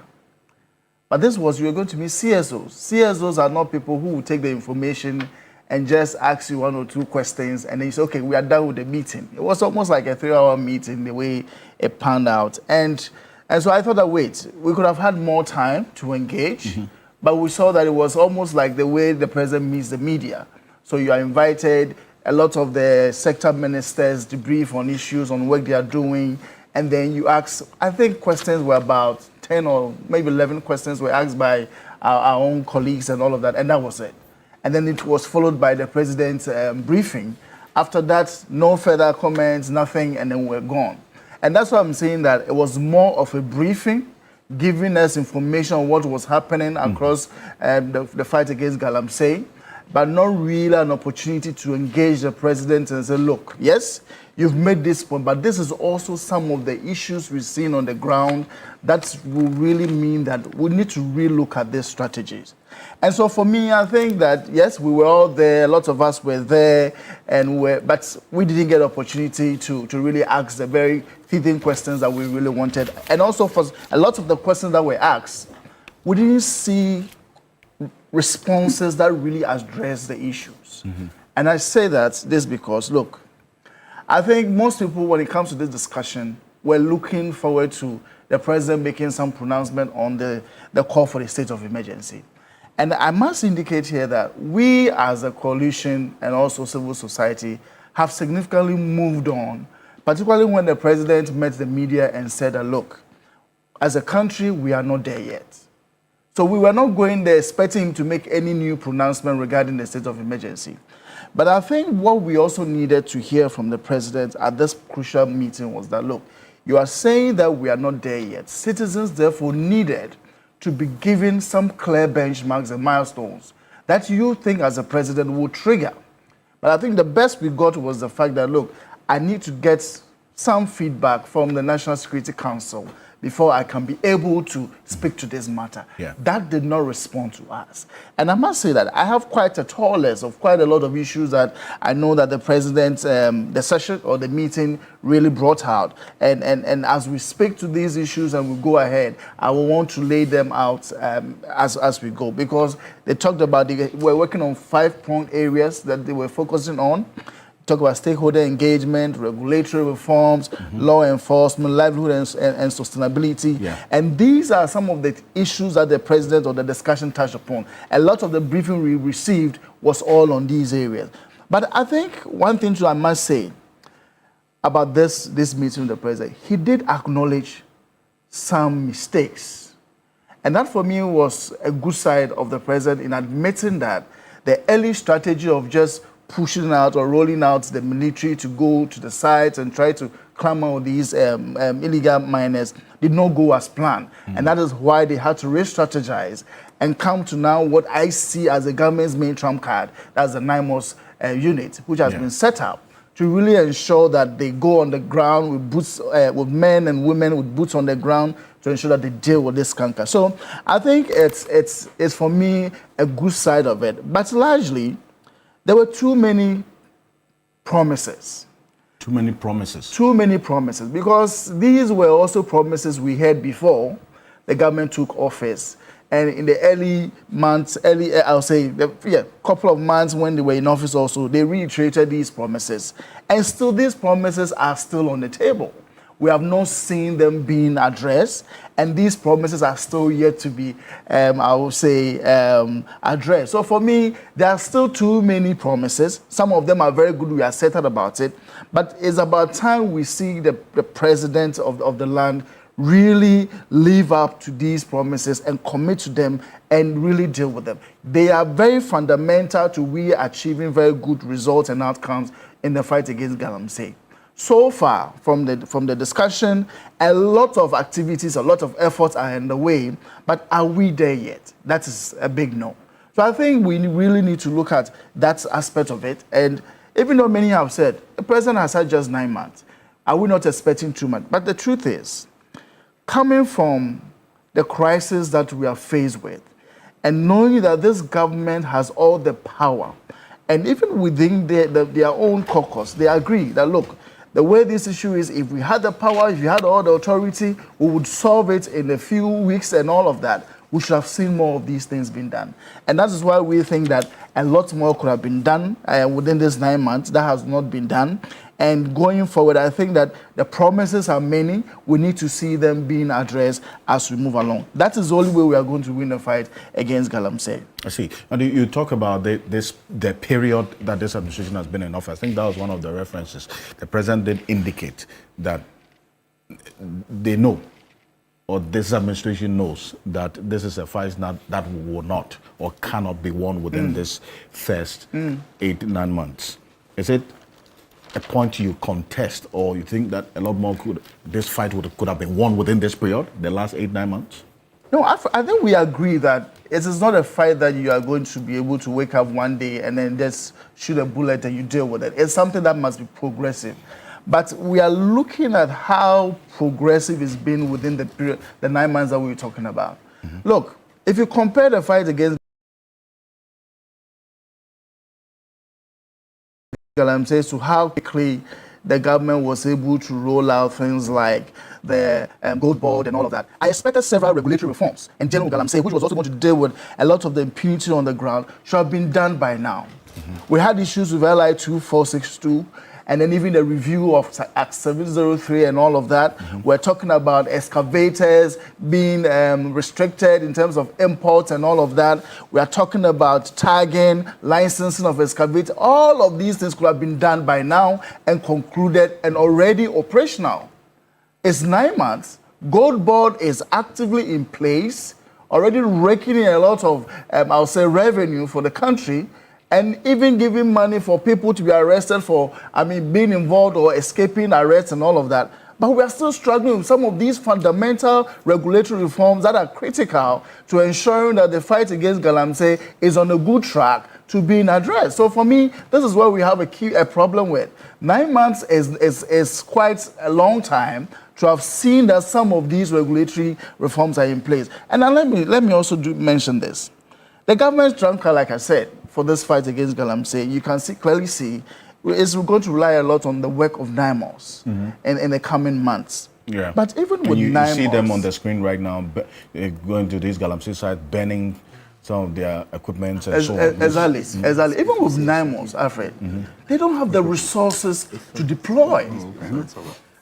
But this was, you were going to meet CSOs. CSOs are not people who will take the information and just ask you one or two questions, and then you say, okay, we are done with the meeting. It was almost like a 3-hour meeting, the way it panned out. And so I thought that, wait, we could have had more time to engage, but we saw that it was almost like the way the president meets the media. So you are invited, a lot of the sector ministers debrief on issues, on work they are doing, and then you ask, I think questions were about 10 or maybe 11 questions were asked by our own colleagues and all of that, and that was it. And then it was followed by the president's briefing. After that, no further comments, nothing, and then we're gone. And that's why I'm saying that it was more of a briefing, giving us information on what was happening across the fight against Galamsey, but not really an opportunity to engage the president and say, look, yes, you've made this point, but this is also some of the issues we've seen on the ground that will really mean that we need to relook at these strategies. And so for me, I think that, yes, we were all there, a lot of us were there, but we didn't get opportunity to really ask the very teething questions that we really wanted. And also for a lot of the questions that were asked, we didn't see responses that really address the issues. And I say this because, look, I think most people, when it comes to this discussion, were looking forward to the president making some pronouncement on the call for the state of emergency. And I must indicate here that we as a coalition and also civil society have significantly moved on, particularly when the president met the media and said that, look, as a country, we are not there yet. So we were not going there expecting him to make any new pronouncement regarding the state of emergency. But I think what we also needed to hear from the president at this crucial meeting was that, look, you are saying that we are not there yet. Citizens therefore needed to be given some clear benchmarks and milestones that you think as a president will trigger. But I think the best we got was the fact that, look, I need to get some feedback from the National Security Council before I can be able to speak to this matter.
Yeah.
That did not respond to us. And I must say that I have quite a tall list of quite a lot of issues that I know that the president, the session or the meeting really brought out. And as we speak to these issues and we go ahead, I will want to lay them out as we go, because they talked about, we're working on 5-point areas that they were focusing on. Talk about stakeholder engagement, regulatory reforms, law enforcement, livelihood and sustainability.
Yeah.
And these are some of the issues that the president or the discussion touched upon. A lot of the briefing we received was all on these areas. But I think one thing I must say about this meeting with the president, he did acknowledge some mistakes. And that for me was a good side of the president in admitting that the early strategy of just pushing out or rolling out the military to go to the sites and try to clamor out these illegal miners did not go as planned. And that is why they had to re-strategize and come to now what I see as the government's main trump card. That's the NIMOS unit, which has been set up to really ensure that they go on the ground with boots, with men and women with boots on the ground to ensure that they deal with this canker. So I think it's for me a good side of it. But largely, there were too many promises.
Too many promises.
Too many promises, because these were also promises we had before the government took office. And in the early months, I'll say, couple of months when they were in office also, they reiterated these promises. And still, these promises are still on the table. We have not seen them being addressed, and these promises are still yet to be, I would say, addressed. So for me, there are still too many promises. Some of them are very good. We are certain about it. But it's about time we see the president of the land really live up to these promises and commit to them and really deal with them. They are very fundamental to we achieving very good results and outcomes in the fight against galamsey. So far, from the discussion, a lot of activities, a lot of efforts are in the way, but are we there yet? That is a big no. So I think we really need to look at that aspect of it. And even though many have said, the president has had just 9 months, are we not expecting too much? But the truth is, coming from the crisis that we are faced with, and knowing that this government has all the power, and even within their own caucus, they agree that, look, the way this issue is, if we had the power, if we had all the authority, we would solve it in a few weeks and all of that. We should have seen more of these things being done. And that is why we think that a lot more could have been done within this 9 months. That has not been done. And going forward, I think that the promises are many. We need to see them being addressed as we move along. That is the only way we are going to win the fight against galamsey.
I see. And you talk about the period that this administration has been in office. I think that was one of the references. The president did indicate that they know, or this administration knows, that this is a fight that will not or cannot be won within this first 8 to 9 months. Is it a point you contest, or you think that a lot more this fight could have been won within this period, the last 8 to 9 months?
No, I think we agree that it is not a fight that you are going to be able to wake up one day and then just shoot a bullet and you deal with it. It's something that must be progressive. But we are looking at how progressive it's been within the period, the 9 months that we were talking about. Look, if you compare the fight against galamsey to how quickly the government was able to roll out things like the gold board and all of that, I expected several regulatory reforms and general galamsey, which was also going to deal with a lot of the impunity on the ground, should have been done by now. We had issues with LI 2462. and then even the review of Act 703 and all of that. We're talking about excavators being restricted in terms of imports and all of that. We are talking about tagging, licensing of excavators. All of these things could have been done by now and concluded and already operational. It's 9 months. Gold Board is actively in place, already raking in a lot of, I'll say, revenue for the country, and even giving money for people to be arrested for, being involved or escaping arrest and all of that. But we are still struggling with some of these fundamental regulatory reforms that are critical to ensuring that the fight against galamsey is on a good track to being addressed. So for me, this is where we have a problem with. 9 months is quite a long time to have seen that some of these regulatory reforms are in place. And now let me also mention this. The government's drum card, like I said, for this fight against galamsey, you can clearly see is going to rely a lot on the work of NIMOS in the coming months.
Yeah.
But even with
you
NIMOS...
You see them on the screen right now, going to this galamsey site, burning some of their equipment and so on.
Exactly. Even with NIMOS, Alfred, they don't have the resources to deploy.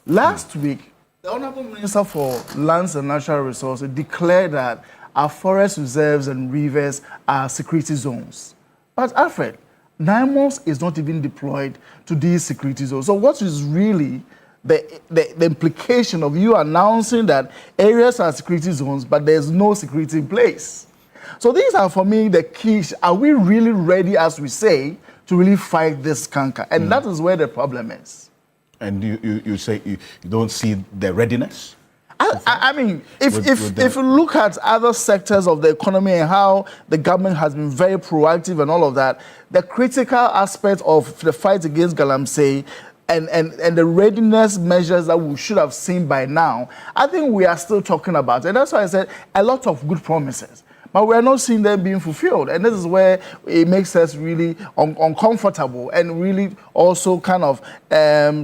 Last week, the Honorable Minister for Lands and Natural Resources declared that our forest reserves and rivers are security zones. But Alfred, NIMOS is not even deployed to these security zones. So what is really the implication of you announcing that areas are security zones, but there's no security in place? So these are, for me, the keys. Are we really ready, as we say, to really fight this canker? And that is where the problem is. And
you say you don't see the readiness?
If you look at other sectors of the economy and how the government has been very proactive and all of that, the critical aspect of the fight against galamsey and the readiness measures that we should have seen by now, I think we are still talking about. And that's why I said a lot of good promises. But we are not seeing them being fulfilled. And this is where it makes us really uncomfortable and really also kind of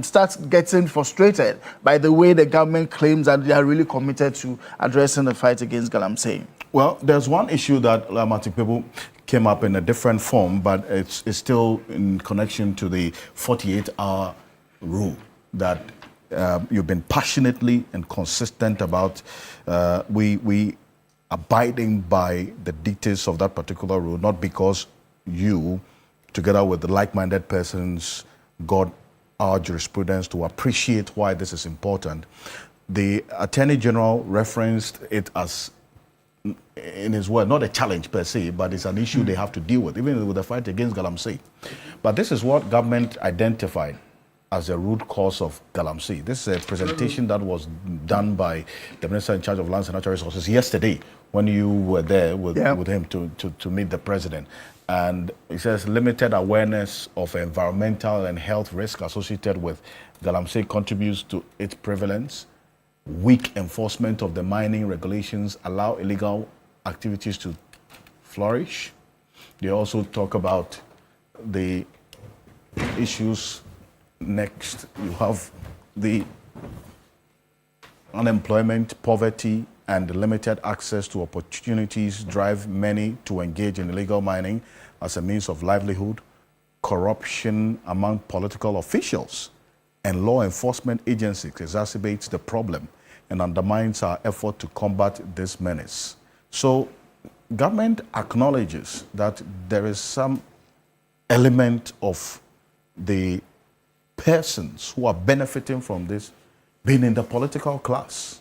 start getting frustrated by the way the government claims that they are really committed to addressing the fight against galamsey.
Well, there's one issue that Lamati people came up in a different form, but it's still in connection to the 48-hour rule that you've been passionately and consistent about. We abiding by the dictates of that particular rule, not because you, together with the like-minded persons, got our jurisprudence to appreciate why this is important. The Attorney General referenced it as, in his word, not a challenge per se, but it's an issue they have to deal with, even with the fight against galamsey. But this is what government identified as a root cause of galamsey. This is a presentation that was done by the Minister in charge of Lands and Natural Resources yesterday when you were there with him to meet the president. And it says limited awareness of environmental and health risk associated with galamsey contributes to its prevalence. Weak enforcement of the mining regulations allow illegal activities to flourish. They also talk about the issues. Next, you have the unemployment, poverty, and limited access to opportunities drive many to engage in illegal mining as a means of livelihood. Corruption among political officials and law enforcement agencies exacerbates the problem and undermines our effort to combat this menace. So, government acknowledges that there is some element of the persons who are benefiting from this being in the political class.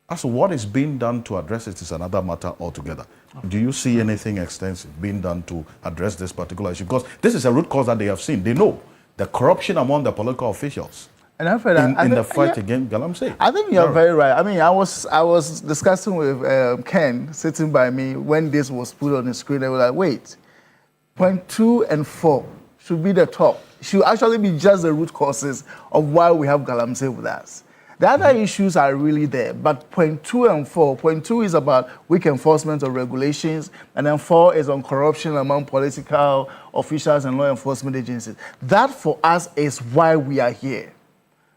As to what is being done to address it is another matter altogether. Do you see anything extensive being done to address this particular issue? Because this is a root cause that they have seen. They know the corruption among the political officials in the fight against galamsey.
I think you're very right. I mean, I was discussing with Ken sitting by me when this was put on the screen. They were like, wait, point 2 and 4 should be the top. Should actually be just the root causes of why we have galamsey with us. The other issues are really there, but point 2 and 4, point 2 is about weak enforcement of regulations, and then 4 is on corruption among political officials and law enforcement agencies. That for us is why we are here.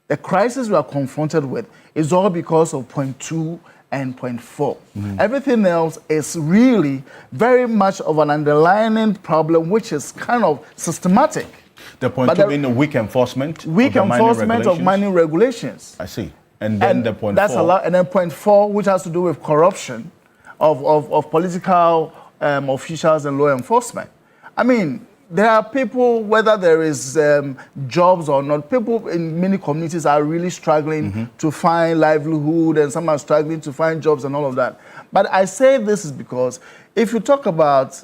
The crisis we are confronted with is all because of point 2 and point 4. Everything else is really very much of an underlying problem, which is kind of systematic.
The point
But
two being a weak enforcement.
Weak
of the
enforcement of mining regulations.
I see. And then the point
that's
four.
And then point four, which has to do with corruption of political officials and law enforcement. I mean, there are people, whether there is jobs or not, people in many communities are really struggling to find livelihood, and some are struggling to find jobs and all of that. But I say this is because if you talk about,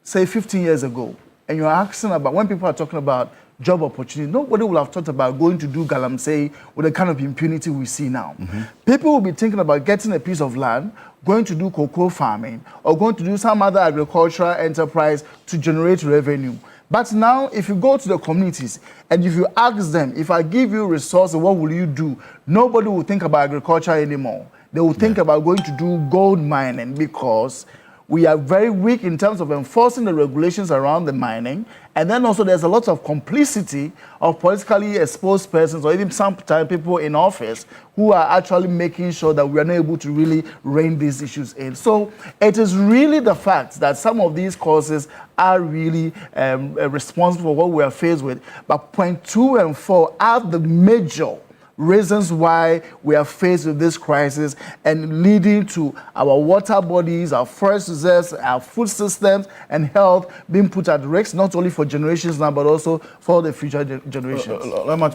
say, 15 years ago, and you're asking about, when people are talking about job opportunity, nobody will have thought about going to do galamsey with the kind of impunity we see now. People will be thinking about getting a piece of land, going to do cocoa farming, or going to do some other agricultural enterprise to generate revenue. But now, if you go to the communities and if you ask them, if I give you resources, what will you do? Nobody will think about agriculture anymore. They will think about going to do gold mining, because we are very weak in terms of enforcing the regulations around the mining. And then also there's a lot of complicity of politically exposed persons, or even sometimes people in office, who are actually making sure that we are not able to really rein these issues in. So it is really the fact that some of these causes are really responsible for what we are faced with. But point 2 and 4 are the major reasons why we are faced with this crisis, and leading to our water bodies, our forest reserves, our food systems, and health being put at risk, not only for generations now, but also for the future generations.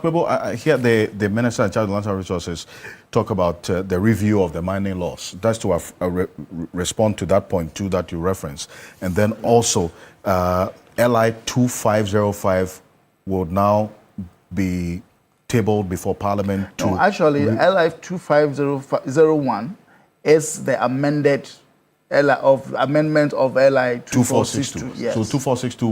People, I hear the Minister in charge of Natural Resources talk about the review of the mining laws. That's to respond to that point 2 that you referenced. And then also, LI 2505 will now be tabled before Parliament to...
No, actually, LI 2501 is the amendment of LI 2462. Yes.
So 2462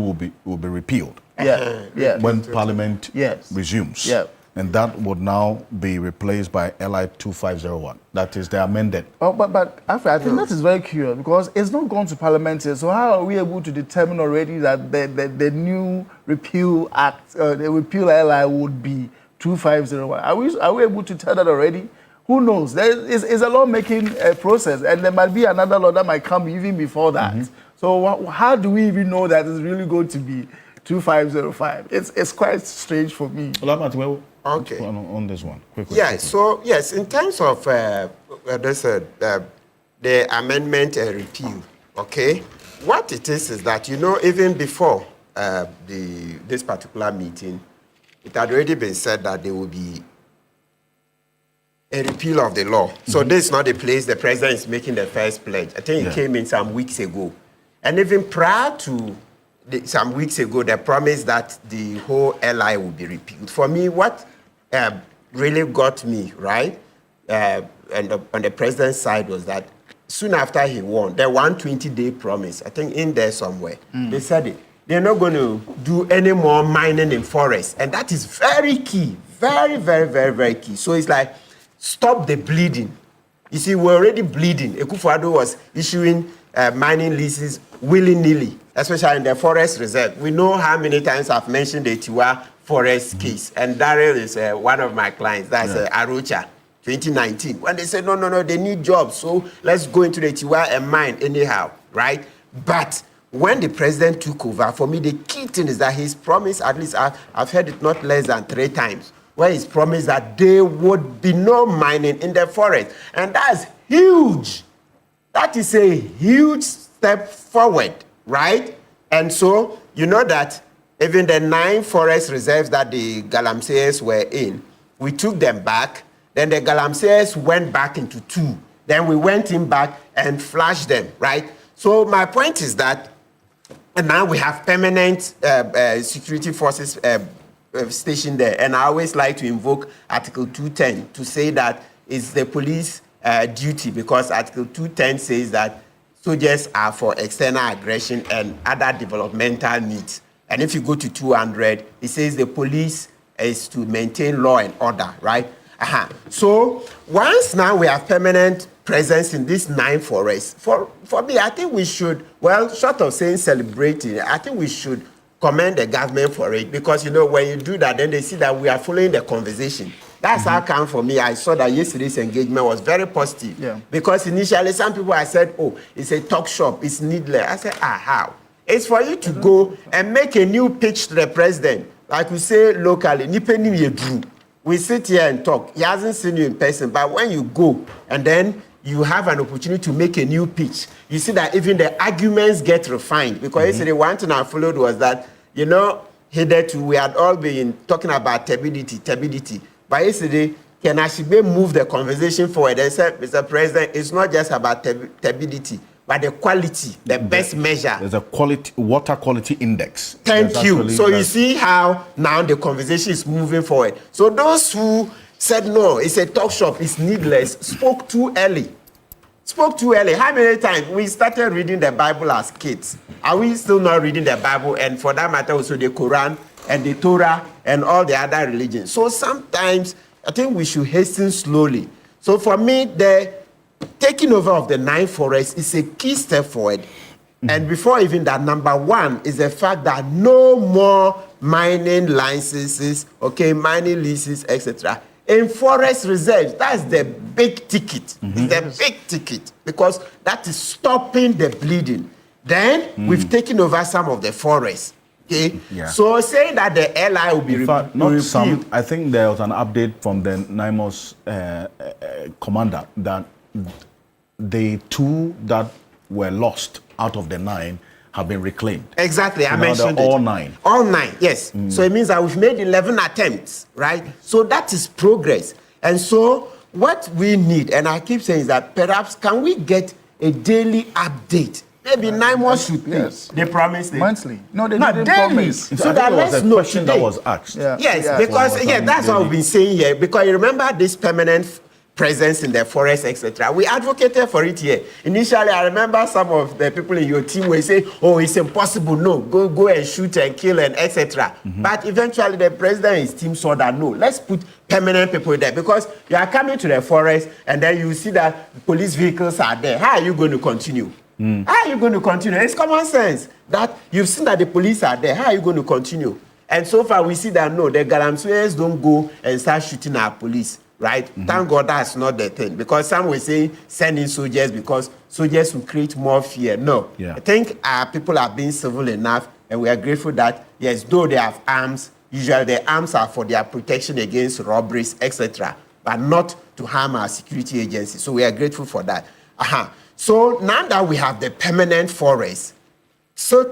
will be repealed.
Yeah.
When Parliament resumes.
Yeah.
And that would now be replaced by LI 2501. That is the amended.
Oh, but Alfred, I think that is very curious, because it's not gone to Parliament yet. So how are we able to determine already that the new repeal act, the repeal LI would be 2501? Are we able to tell that already? Who knows? It's a lawmaking process, and there might be another law that might come even before that. So how do we even know that it's really going to be 2505? It's quite strange for me.
Okay.
On this one, quickly.
Yeah. So yes, in terms of the amendment and repeal, okay, what it is that, you know, even before this particular meeting, it had already been said that there will be a repeal of the law. So this is not the place the president is making the first pledge. I think it came in some weeks ago. And even prior to some weeks ago, they promised that the whole LI will be repealed. For me, what really got me, right, and on the president's side, was that soon after he won, the 120-day promise, I think in there somewhere, they said it. They're not going to do any more mining in forests. And that is very key. Very, very, very, very key. So it's like, stop the bleeding. You see, we're already bleeding. Akufo-Addo was issuing mining leases willy-nilly, especially in the forest reserve. We know how many times I've mentioned the Tiwa forest case. And Daryl is one of my clients. That's Arocha, 2019. When they said, no, they need jobs. So let's go into the Tiwa and mine anyhow, right? But when the president took over, for me, the key thing is that he's promised, at least I've heard it not less than 3 times, where he's promised that there would be no mining in the forest. And that's huge. That is a huge step forward, right? And so, you know that even the 9 forest reserves that the galamseys were in, we took them back. Then the galamseys went back into 2. Then we went in back and flashed them, right? So my point is that, and now we have permanent security forces stationed there. And I always like to invoke Article 210 to say that it's the police duty, because Article 210 says that soldiers are for external aggression and other developmental needs. And if you go to 200, it says the police is to maintain law and order, right? So once now we have permanent presence in these 9 forests, for me, I think we should, well, short of saying celebrating, I think we should commend the government for it, because, you know, when you do that, then they see that we are following the conversation. That's how come for me. I saw that yesterday's engagement was very positive.
Yeah.
Because initially some people I said, oh, it's a talk shop, it's needless. I said, how? It's for you to go and make a new pitch to the president. like we say locally, nipeni yedru. We sit here and talk. He hasn't seen you in person, but when you go and then you have an opportunity to make a new pitch, you see that even the arguments get refined. Because yesterday, one thing I followed was that, you know, hitherto we had all been talking about turbidity. But yesterday, Ken Ashibe moved the conversation forward and said, Mr. President, it's not just about turbidity, but the quality, the best measure.
There's a water quality index.
Thank you. So you see how now the conversation is moving forward. So those who said, no, it's a talk shop, it's needless, spoke too early. How many times we started reading the Bible as kids? Are we still not reading the Bible? And for that matter, also the Quran and the Torah and all the other religions. So sometimes I think we should hasten slowly. So for me, the taking over of the 9 forests is a key step forward. And before even that, number one is the fact that no more mining licenses, mining leases, etc. In forest reserves, that's the big ticket. It's the big ticket because that is stopping the bleeding. Then we've taken over some of the forests. Okay? Yeah. So saying that the LI will be
not
repealed.
Some. I think there was an update from the NIMOS commander that the 2 that were lost out of the 9 have been reclaimed.
Exactly, I mentioned
all 9.
All 9, yes. So it means that we've made 11 attempts, right? So that is progress. And so what we need, and I keep saying is that perhaps can we get a daily update? Maybe 9 more should be.
Yes.
They promised it.
Monthly. No, they
Not
didn't
daily.
promise.
So that
was
let's
a
know
question
today.
that was asked.
Yeah.
Yes, because that's what we've been saying here. Because you remember this permanent presence in the forest, etc. We advocated for it here. Initially, I remember some of the people in your team were saying, "Oh, it's impossible. No, go and shoot and kill and etc." But eventually, the president and his team saw that no, let's put permanent people there because you are coming to the forest and then you see that police vehicles are there. How are you going to continue? How are you going to continue? It's common sense that you've seen that the police are there. How are you going to continue? And so far, we see that no, the Galamseyers don't go and start shooting our police. Right? Thank God that's not the thing. Because some were saying send in soldiers because soldiers will create more fear. No.
Yeah.
I think our people are being civil enough and we are grateful that, yes, though they have arms, usually the arms are for their protection against robberies, etc., but not to harm our security agencies. So we are grateful for that. So now that we have the permanent forest, still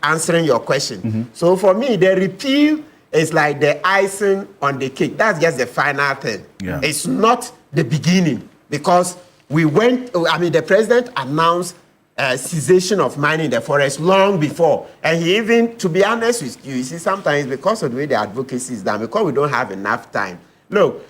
answering your question. So for me, the repeal is like the icing on the cake. That's just the final thing.
Yeah.
It's not the beginning because the president announced cessation of mining in the forest long before. And he even, to be honest with you, see, sometimes because of the way the advocacy is done, because we don't have enough time. Look,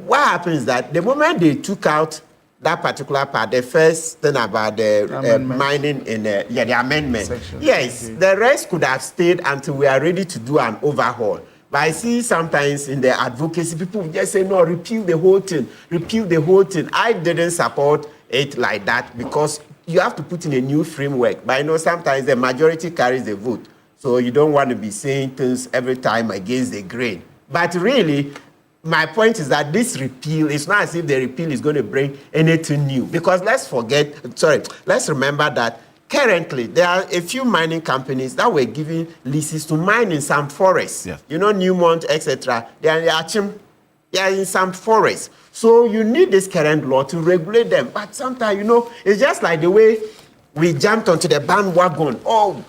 what happens is that the moment they took out that particular part, the first thing about the mining in the amendment. Section. Yes, the rest could have stayed until we are ready to do an overhaul. But I see sometimes in the advocacy, people just say, no, repeal the whole thing, repeal the whole thing. I didn't support it like that because you have to put in a new framework. But I know sometimes the majority carries the vote. So you don't want to be saying things every time against the grain. But really, my point is that this repeal, it's not as if the repeal is going to bring anything new. Because let's remember that currently there are a few mining companies that were giving leases to mine in some forests. Yes. You know, Newmont, etc. They are in some forests. So you need this current law to regulate them. But sometimes, you know, it's just like the way we jumped onto the bandwagon. Oh,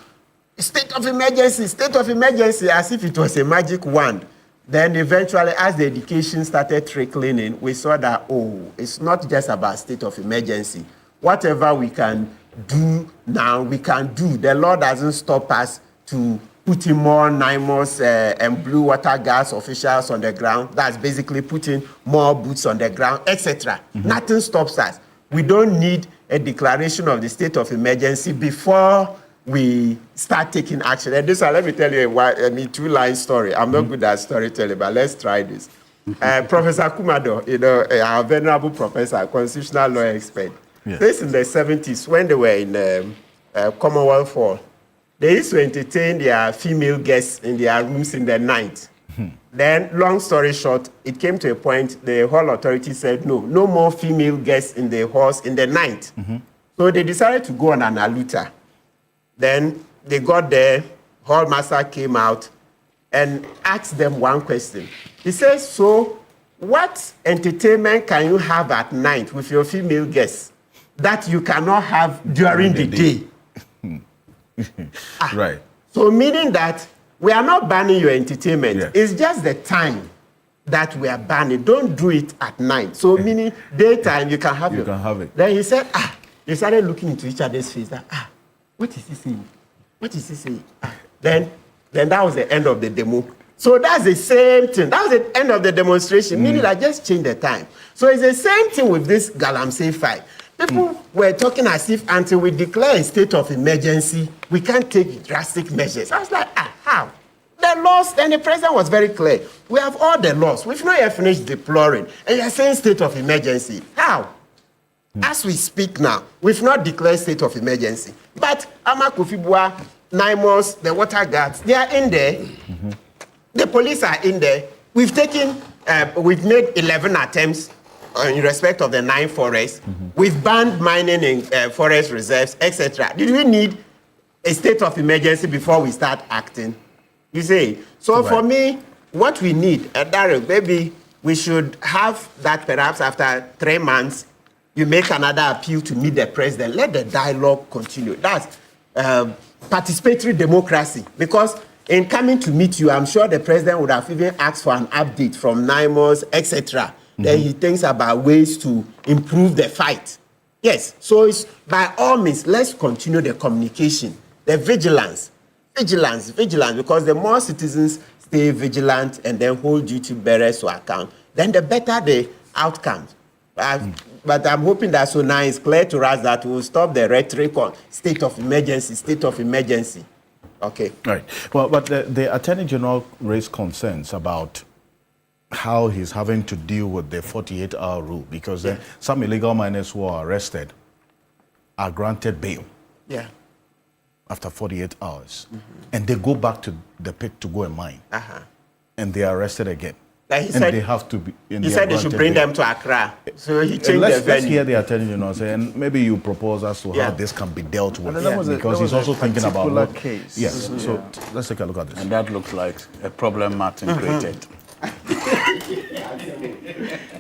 state of emergency, as if it was a magic wand. Then eventually, as the education started trickling in, we saw that, it's not just about state of emergency. Whatever we can do now, we can do. The law doesn't stop us to putting more NIMOS and blue water gas officials on the ground. That's basically putting more boots on the ground, etc. Nothing stops us. We don't need a declaration of the state of emergency before we start taking action. And this one, let me tell you a 2-line story. I'm not good at storytelling, but let's try this. Professor Kumado, you know, our venerable professor, constitutional law expert, this in the 70s, when they were in Commonwealth Hall, they used to entertain their female guests in their rooms in the night. Then, long story short, it came to a point, the hall authority said, no more female guests in the halls in the night. So they decided to go on an aluta. Then they got there, hall master came out, and asked them one question. He says, so what entertainment can you have at night with your female guests that you cannot have during the day?
Right.
So meaning that we are not banning your entertainment.
Yeah.
It's just the time that we are banning. Don't do it at night. So meaning daytime you can have
You can have it.
Then he said, they started looking into each other's face. That, what is he saying? What is he saying? Then that was the end of the demo. So that's the same thing. That was the end of the demonstration, meaning I just changed the time. So it's the same thing with this Galamsey fight. People were talking as if until we declare a state of emergency, we can't take drastic measures. I was like, how? The laws, and the president was very clear. We have all the laws. We've not yet finished deploring. And you're saying state of emergency. How? As we speak now, we've not declared state of emergency. But Amakufibua, Naimos, the water guards, they are in there. The police are in there. We've made 11 attempts in respect of the 9 forests. We've banned mining in forest reserves, etc. Did we need a state of emergency before we start acting? You see? So
Right.
for me, what we need, Daryl, maybe we should have that perhaps after 3 months, you make another appeal to meet the president. Let the dialogue continue. That's participatory democracy. Because in coming to meet you, I'm sure the president would have even asked for an update from NIMOS, etc. Then he thinks about ways to improve the fight. Yes, so it's, by all means, let's continue the communication, the vigilance, because the more citizens stay vigilant and then hold duty bearers to account, then the better the outcomes. But I'm hoping that so now it's clear to us that we'll stop the rhetoric on state of emergency. Okay.
Right. Well, but the Attorney General raised concerns about how he's having to deal with the 48-hour rule, because some illegal miners who are arrested are granted bail after 48 hours. And they go back to the pit to go and mine. And they are arrested again.
Like
and they have to be in
He said they should bring them to Accra. So he changed the
let's
venue.
hear the Attorney General say, and maybe you propose as to how this can be dealt with.
And that was
because he's also thinking about what
case.
Yes. So let's take a look at this.
And that looks like a problem Martin created.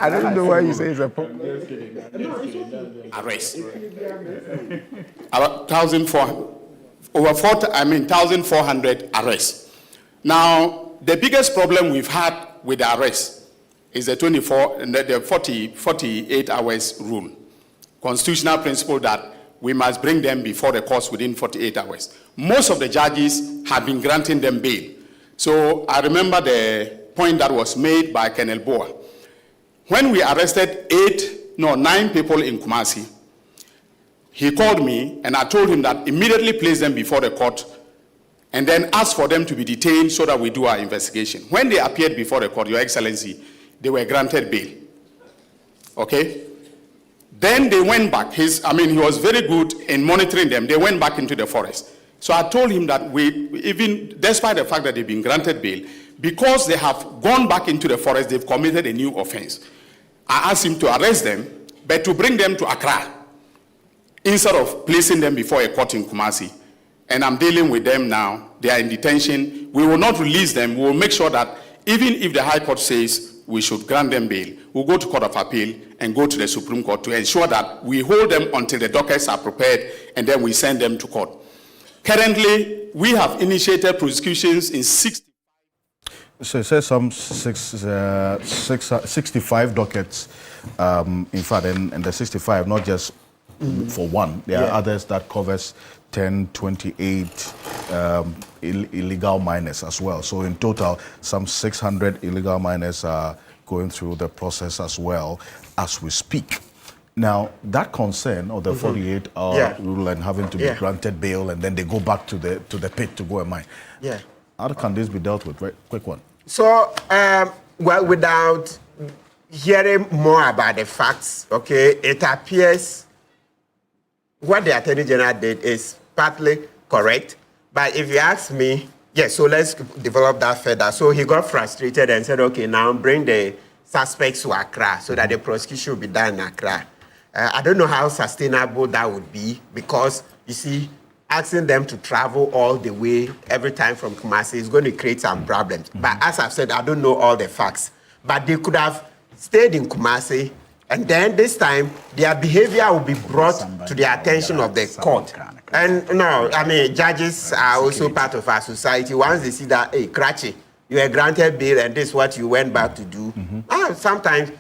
I don't know why you say it's a problem.
Arrest. About 1,400 arrests. Now, the biggest problem we've had with the arrest is the 48 hours rule. Constitutional principle that we must bring them before the courts within 48 hours. Most of the judges have been granting them bail. So I remember the point that was made by Colonel Boa. When we arrested 9 people in Kumasi, he called me and I told him that immediately place them before the court and then ask for them to be detained so that we do our investigation. When they appeared before the court, Your Excellency, they were granted bail. Okay? Then they went back. He was very good in monitoring them. They went back into the forest. So I told him that even despite the fact that they've been granted bail, because they have gone back into the forest, they've committed a new offense. I asked him to arrest them, but to bring them to Accra, instead of placing them before a court in Kumasi. And I'm dealing with them now. They are in detention. We will not release them. We will make sure that even if the High Court says we should grant them bail, we'll go to Court of Appeal and go to the Supreme Court to ensure that we hold them until the dockets are prepared and then we send them to court. Currently, we have initiated prosecutions in 60.
So it says some 65 dockets. In fact, and the 65, not just for one. There are others that covers 10, 28 illegal miners as well. So in total, some 600 illegal miners are going through the process as well as we speak. Now, that concern of the 48-hour rule and having to be granted bail and then they go back to the pit to go and mine. How can this be dealt with? Right, quick one.
So, well, without hearing more about the facts, okay, it appears what the Attorney General did is partly correct. But if you ask me, so let's develop that further. So he got frustrated and said, okay, now bring the suspects to Accra so that the prosecution will be done in Accra. I don't know how sustainable that would be because, you see, asking them to travel all the way every time from Kumasi is going to create some problems. But as I've said, I don't know all the facts. But they could have stayed in Kumasi, and then this time their behavior will be brought to the attention of the court. And no, I mean, judges are also part of our society. Once they see that, hey, Krachi, you were granted bail and this is what you went back to do, sometimes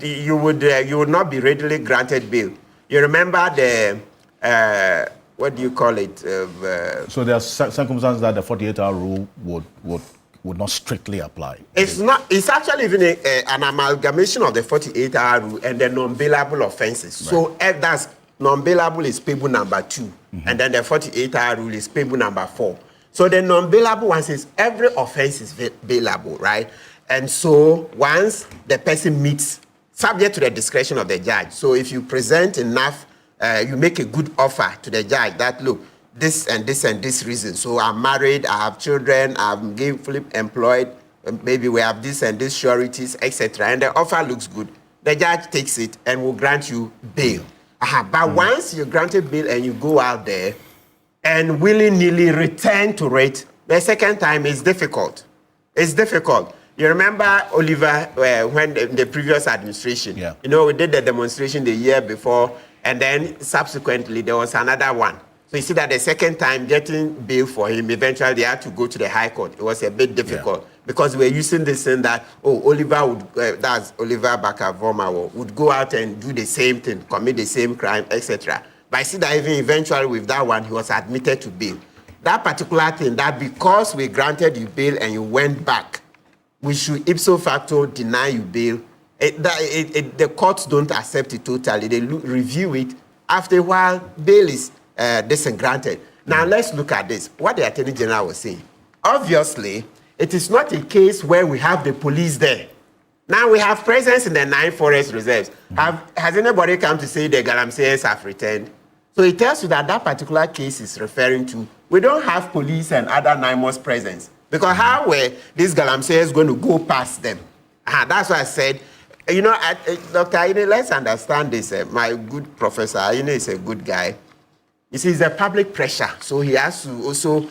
you would not be readily granted bail. You remember the, what do you call it?
So there are circumstances that the 48-hour rule would not strictly apply.
It's not. It's actually even an amalgamation of the 48-hour rule and the non-bailable offences. Right. So that's non-bailable is payable number 2, and then the 48-hour rule is payable number 4. So the non-bailable one says every offence is bailable, right? And so once the person meets, subject to the discretion of the judge. So if you present enough, you make a good offer to the judge that, look, this and this and this reason. So I'm married, I have children, I'm gainfully employed, maybe we have this and this sureties, etc. And the offer looks good. The judge takes it and will grant you bail. But once you're granted bail and you go out there and willy-nilly return to it, the second time is difficult. It's difficult. You remember, Oliver, when the previous administration, we did the demonstration the year before, and then subsequently there was another one. So you see that the second time getting bail for him, eventually they had to go to the High Court. It was a bit difficult because we're using this thing that, Oliver would, that's Oliver Bakavoma, would go out and do the same thing, commit the same crime, etc. But I see that even eventually with that one, he was admitted to bail. That particular thing, that because we granted you bail and you went back, we should ipso facto deny you bail. The courts don't accept it totally. They review it. After a while, bail is granted. Now let's look at this. What the Attorney General was saying. Obviously, it is not a case where we have the police there. Now we have presence in the 9 forest reserves. Has anybody come to say the Galamseyers have returned? So it tells you that that particular case is referring to, we don't have police and other NIMOS presence. Because how were these Galamseyers going to go past them? That's why I said, Dr. Aine, let's understand this. My good professor, Aine is a good guy. You see, it's a public pressure, so he has to also,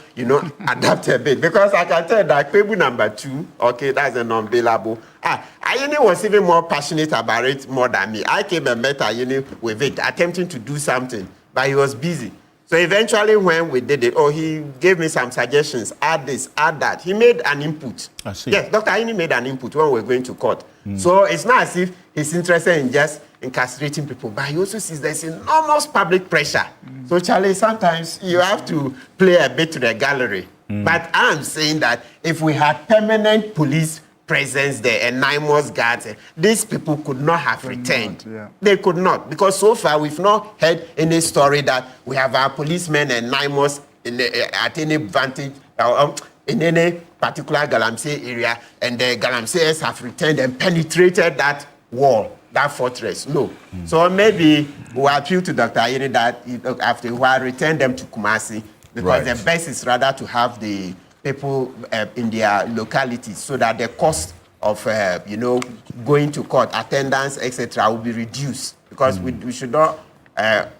adapt a bit. Because I can tell that table number 2, okay, that's a non-bailable. Aine was even more passionate about it more than me. I came and met Aine with it, attempting to do something, but he was busy. So eventually when we did it, he gave me some suggestions, add this, add that. He made an input.
I see.
Yes, Dr. Aine made an input when we were going to court. So it's not as if he's interested in just incarcerating people, but he also sees there's enormous public pressure. So Charlie, sometimes you have to play a bit to the gallery. But I'm saying that if we had permanent police presence there and NIMOS guards, these people could not have returned. They could not, because so far we've not heard any story that we have our policemen and NIMOS at any vantage in any particular Galamsey area, and the Galamseyers have returned and penetrated that wall, that fortress. No. So maybe we'll appeal to Dr. Aine that after a while return them to Kumasi, because the best is rather to have the people in their localities so that the cost of going to court, attendance, etc., will be reduced, because we should not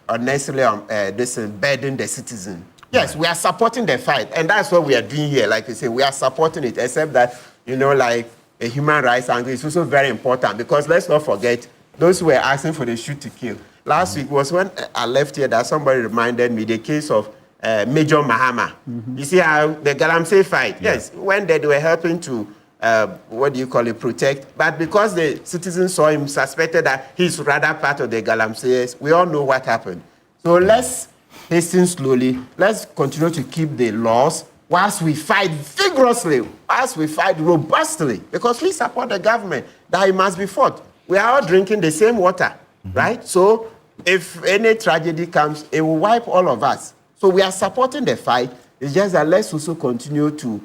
unnecessarily burden the citizen. Yes, we are supporting the fight, and that's what we are doing here. Like you say, we are supporting it, except that, like a human rights angle is also very important, because let's not forget those who were asking for the shoot to kill. Last week was when I left here that somebody reminded me the case of Major Mahama. You see how the Galamsey fight, yes, when they were helping to, protect, but because the citizens saw him, suspected that he's rather part of the Galamseyers, we all know what happened. So let's hasten slowly. Let's continue to keep the laws whilst we fight vigorously, whilst we fight robustly, because we support the government that it must be fought. We are all drinking the same water, right? So if any tragedy comes, it will wipe all of us. So we are supporting the fight. It's just that let's also continue to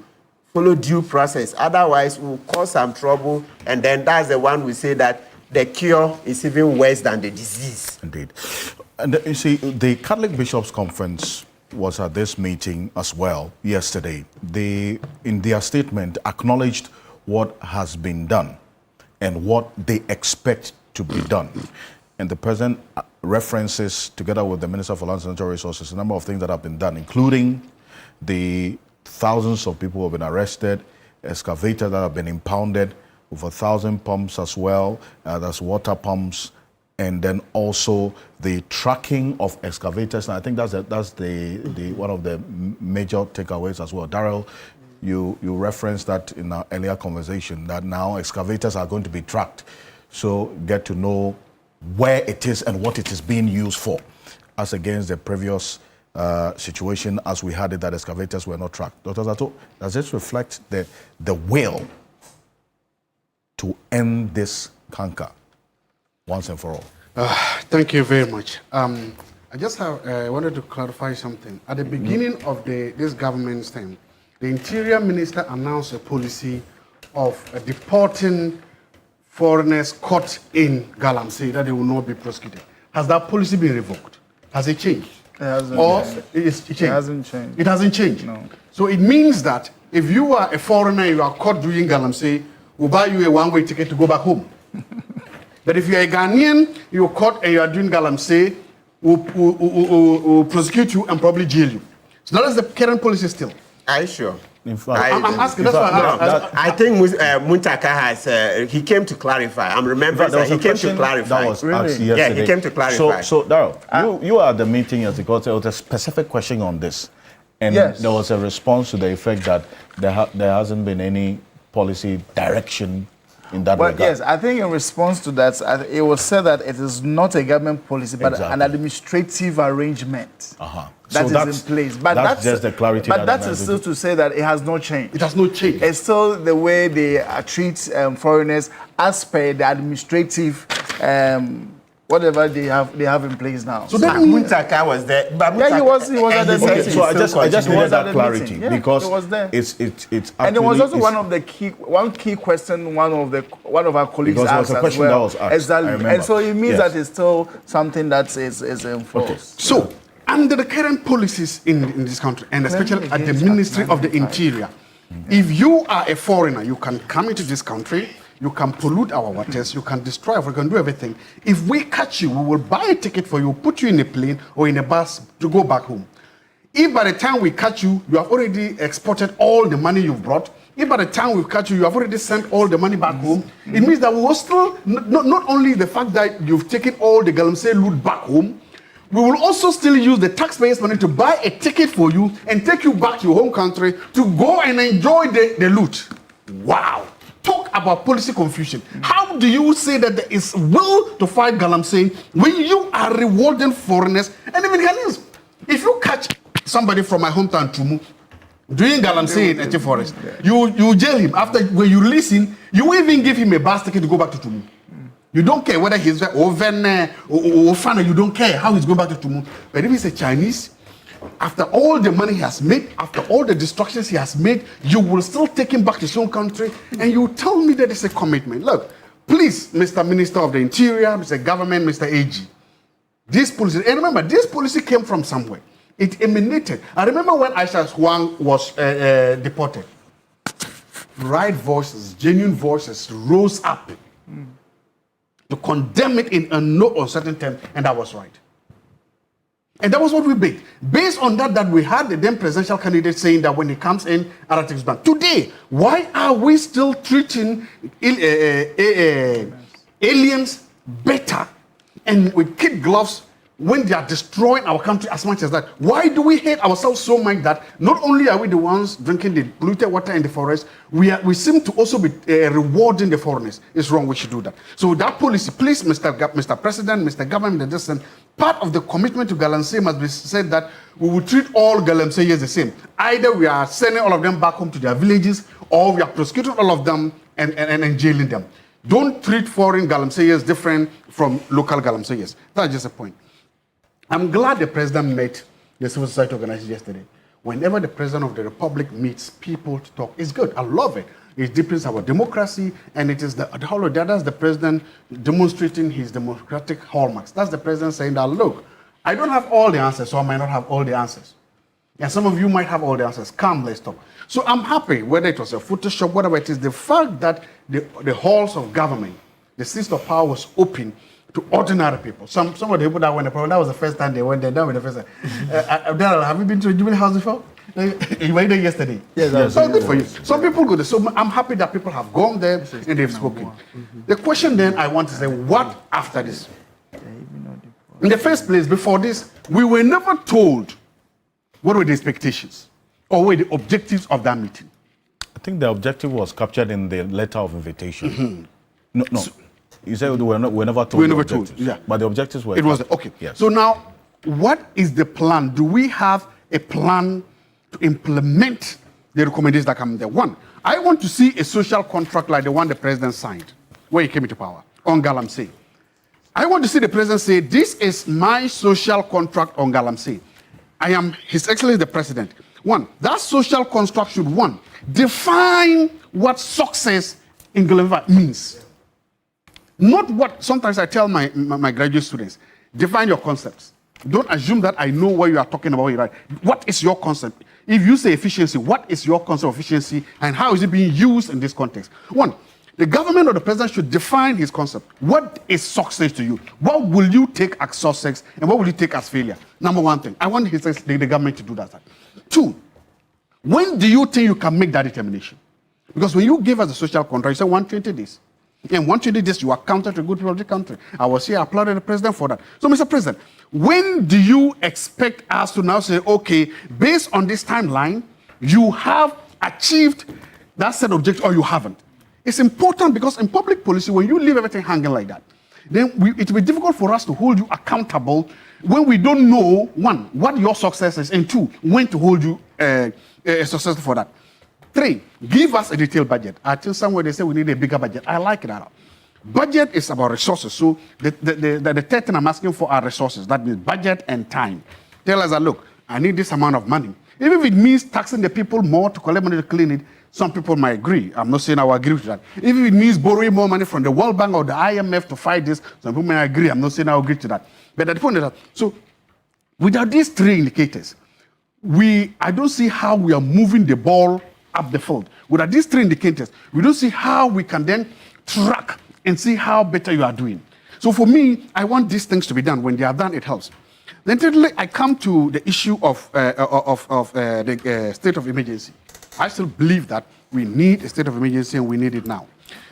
follow due process. Otherwise, we'll cause some trouble, and then that's the one we say that the cure is even worse than the disease.
Indeed. And you see, the Catholic Bishops' Conference was at this meeting as well yesterday. They, in their statement, acknowledged what has been done and what they expect to be done. And the President references, together with the Minister for Lands and Natural Resources, a number of things that have been done, including the thousands of people who have been arrested, excavators that have been impounded, over 1,000 pumps as well, that's water pumps, and then also the tracking of excavators. And I think that's the one of the major takeaways as well. Darrell, you referenced that in our earlier conversation, that now excavators are going to be tracked. So get to know where it is and what it is being used for, as against the previous situation as we had it, that excavators were not tracked. Dr. Zato, does this reflect the will to end this canker once and for all?
Thank you very much. I just wanted to clarify something. At the beginning of this government's term, the Interior Minister announced a policy of deporting foreigners caught in Galamsey, that they will not be prosecuted. Has that policy been revoked? Has it changed?
It hasn't
It
hasn't changed.
It hasn't changed.
No.
So it means that if you are a foreigner, you are caught doing Galamsey, we'll buy you a one-way ticket to go back home. But if you're a Ghanaian, you're caught and you are doing Galamsey, we'll prosecute you and probably jail you. So that is the current policy still.
Are you sure?
In fact,
I'm asking, that's why I'm asking.
I think Muntaka has, he came to clarify. I'm remembering that he came to clarify.
that was asked
Yeah,
yesterday.
he came to clarify.
So Darrell, you are at the meeting yesterday because there was a specific question on this. And
Yes.
there was a response to the effect that there hasn't been any policy direction in that
Well,
regard.
yes, I think in response to that, it was said that it is not a government policy, but an
Exactly.
administrative arrangement
Uh-huh.
that
So
is in place. But
that's just the clarity
But
that
that
I
is
need
still to say that it has not changed.
It has not changed.
It's still the way they treat foreigners as per the administrative whatever they have in place now.
So that means
Muntaka was there. But
Yeah, he was at the
and he said
meeting.
he
So I
still
just
continues.
needed
was at
that
the
clarity
meeting. Yeah,
because
he was there.
it's actually,
And there was also
it's-
one key question one of our colleagues
Because there was
asked
a question
as well.
that was asked, I
Exactly.
remember.
And so it means
Yes.
that it's still something that is enforced.
So, under the current policies in this country, and especially at the
against
Ministry
Act
of the
995.
Interior, if you are a foreigner, you can come into this country, you can pollute our waters, you can destroy, you can do everything. If we catch you, we will buy a ticket for you, put you in a plane or in a bus to go back home. If by the time we catch you, you have already exported all the money you've brought, if by the time we catch you, you have already sent all the money back home, it means that we will still, not only the fact that you've taken all the Galamsey loot back home, we will also still use the taxpayers' money to buy a ticket for you and take you back to your home country to go and enjoy the loot. Wow. Talk about policy confusion. How do you say that there is will to fight Galamsey when you are rewarding foreigners and even Ghanaians? If you catch somebody from my hometown, Tumu, doing Galamsey in Eche Forest, you jail him. After, when you release him, you even give him a bus ticket to go back to Tumu. You don't care whether he's over or Fana, you don't care how he's going back to Tumu. But if he's a Chinese, after all the money he has made, after all the destructions he has made, you will still take him back to his own country and you tell me that it's a commitment. Look, please, Mr. Minister of the Interior, Mr. Government, Mr. AG, this policy, and remember, this policy came from somewhere. It emanated. I remember when Aisha Huang was deported. Right voices, genuine voices rose up to condemn it in a no uncertain term, and that was right. And that was what we did. Based on that we had the then presidential candidate saying that when he comes in, Aratex Bank. Today, why are we still treating aliens better and with kid gloves when they are destroying our country as much as that? Why do we hate ourselves so much that not only are we the ones drinking the polluted water in the forest, we seem to also be rewarding the foreigners? It's wrong. We should do that. So that policy, please, Mr. President, Mr. Government, part of the commitment to Galamsey must be said that we will treat all Galamseyers the same. Either we are sending all of them back home to their villages, or we are prosecuting all of them and jailing them. Don't treat foreign Galamseyers different from local Galamseyers. That's just a point. I'm glad the president met the civil society organizations yesterday. Whenever the president of the republic meets people to talk, it's good. I love it. It deepens our democracy, and it is that's the president demonstrating his democratic hallmarks. That's the president saying that, look, I don't have all the answers, so I might not have all the answers. And some of you might have all the answers. Come, let's talk. So I'm happy, whether it was a Photoshop, whatever it is, the fact that the halls of government, the seat of power was open, to ordinary people. Some of the people that went there, that was the first time they went there. That was the first time. Daryl, have you been to a jubilee house before? You were there yesterday.
Yes,
so good for you. Some people go there. So I'm happy that people have gone there and they've spoken. The question then I want to say, what after this? In the first place, before this, we were never told what were the expectations or what were the objectives of that meeting.
I think the objective was captured in the letter of invitation. No. You said we were never told.
We were never told, yeah.
But the objectives were.
It was, okay.
Yes.
So now, what is the plan? Do we have a plan to implement the recommendations that come there? One, I want to see a social contract like the one the president signed when he came into power on Galamsey. I want to see the president say, this is my social contract on Galamsey. I am His Excellency the President. One, that social construct should, one, define what success in Galamsey means. Not what, sometimes I tell my graduate students, define your concepts. Don't assume that I know what you are talking about. Right? What is your concept? If you say efficiency, what is your concept of efficiency and how is it being used in this context? One, the government or the president should define his concept. What is success to you? What will you take as success and what will you take as failure? Number one thing, I want the government to do that. Two, when do you think you can make that determination? Because when you give us a social contract, you say 120 days. And 120 days, you are counted to good people of the country. I was here, I applauded the president for that. So, Mr. President, when do you expect us to now say, okay, based on this timeline, you have achieved that set of objectives or you haven't? It's important because in public policy, when you leave everything hanging like that, then it will be difficult for us to hold you accountable when we don't know, one, what your success is, and two, when to hold you successful for that. Three, give us a detailed budget. I think somewhere they say we need a bigger budget. I like that. Budget is about resources. So the third thing I'm asking for are resources. That means budget and time. Tell us that, look, I need this amount of money. Even if it means taxing the people more to collect money to clean it, some people might agree. I'm not saying I will agree with that. Even if it means borrowing more money from the World Bank or the IMF to fight this, some people might agree. I'm not saying I will agree to that. But at the point is that, so without these three indicators, I don't see how we are moving the ball up the field. Without these three indicators, we don't see how we can then track and see how better you are doing. So for me, I want these things to be done. When they are done, it helps. Then thirdly, I come to the issue of the state of emergency. I still believe that we need a state of emergency and we need it now.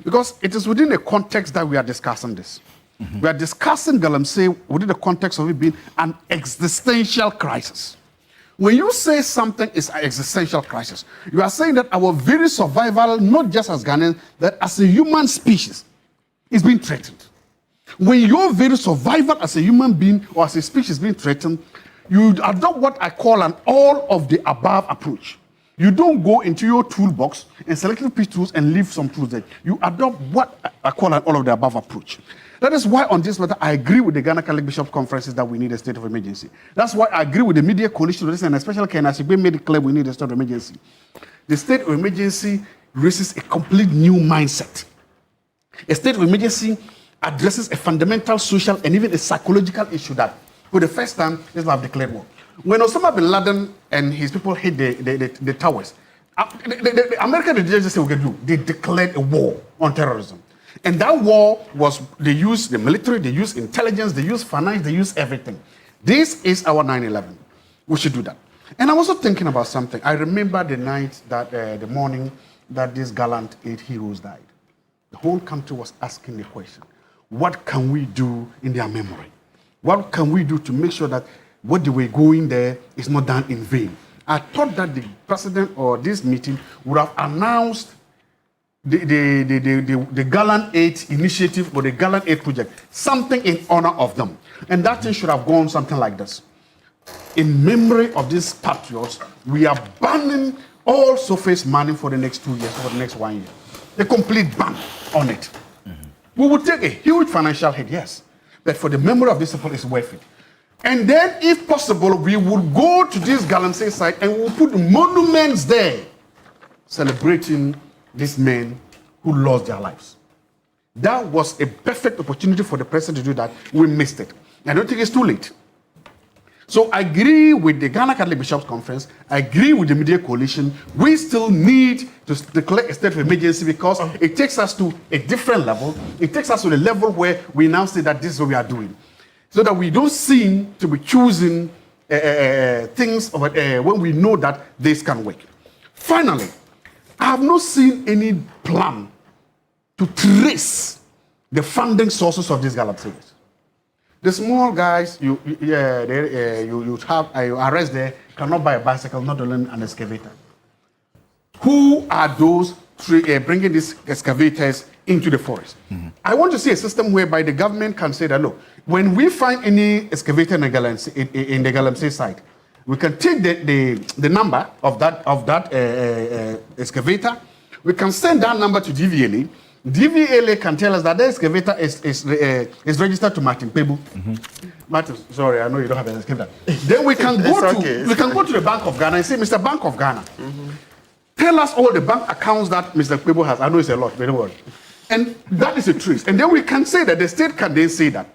Because it is within the context that we are discussing this. We are discussing Galamsey within the context of it being an existential crisis. When you say something is an existential crisis, you are saying that our very survival, not just as Ghanaians, that as a human species, is being threatened. When your very survival as a human being or as a species is being threatened, you adopt what I call an all of the above approach. You don't go into your toolbox and select the tools and leave some tools there. You adopt what I call an all of the above approach. That is why on this matter, I agree with the Ghana Catholic Bishops Conferences that we need a state of emergency. That's why I agree with the media coalition on this, and especially Ken Asigbe made it clear we need a state of emergency. The state of emergency raises a complete new mindset. A state of emergency addresses a fundamental social and even a psychological issue that, for the first time, Islam have declared war. When Osama bin Laden and his people hit the towers, the American didn't just say we can do. They declared a war on terrorism. And that war was, they used the military, they used intelligence, they used finance, they used everything. This is our 9/11. We should do that. And I'm also thinking about something. I remember the night that, the morning that these gallant 8 heroes died. The whole country was asking the question, what can we do in their memory? What can we do to make sure that what they were going there is not done in vain? I thought that the president or this meeting would have announced the Gallant 8 initiative or the Gallant 8 project, something in honor of them. And that thing should have gone something like this. In memory of these patriots, we are banning all surface mining for the next 2 years, for the next 1 year. A complete ban on it. We would take a huge financial hit, yes. But for the memory of these people, it's worth it. And then, if possible, we would go to this Galamsey site and we'll put monuments there celebrating these men who lost their lives. That was a perfect opportunity for the president to do that. We missed it. I don't think it's too late. So I agree with the Ghana Catholic Bishops' Conference. I agree with the Media Coalition. We still need to declare a state of emergency because it takes us to a different level. It takes us to the level where we now say that this is what we are doing. So that we don't seem to be choosing things when we know that this can work. Finally, I have not seen any plan to trace the funding sources of these galamseys. The small guys you arrest there cannot buy a bicycle, not alone an excavator. Who are those bringing these excavators into the forest? I want to see a system whereby the government can say that, look, when we find any excavator in the Galamsey site, we can take the number of that excavator. We can send that number to DVLA. DVLA can tell us that the excavator is registered to Martin Pebu. Martin, sorry, I know you don't have an excavator. Then we can go to the Bank of Ghana and say, Mr. Bank of Ghana, tell us all the bank accounts that Mr. Pebu has. I know it's a lot, but don't worry. And that is a truth. And then we can say that the state can then say that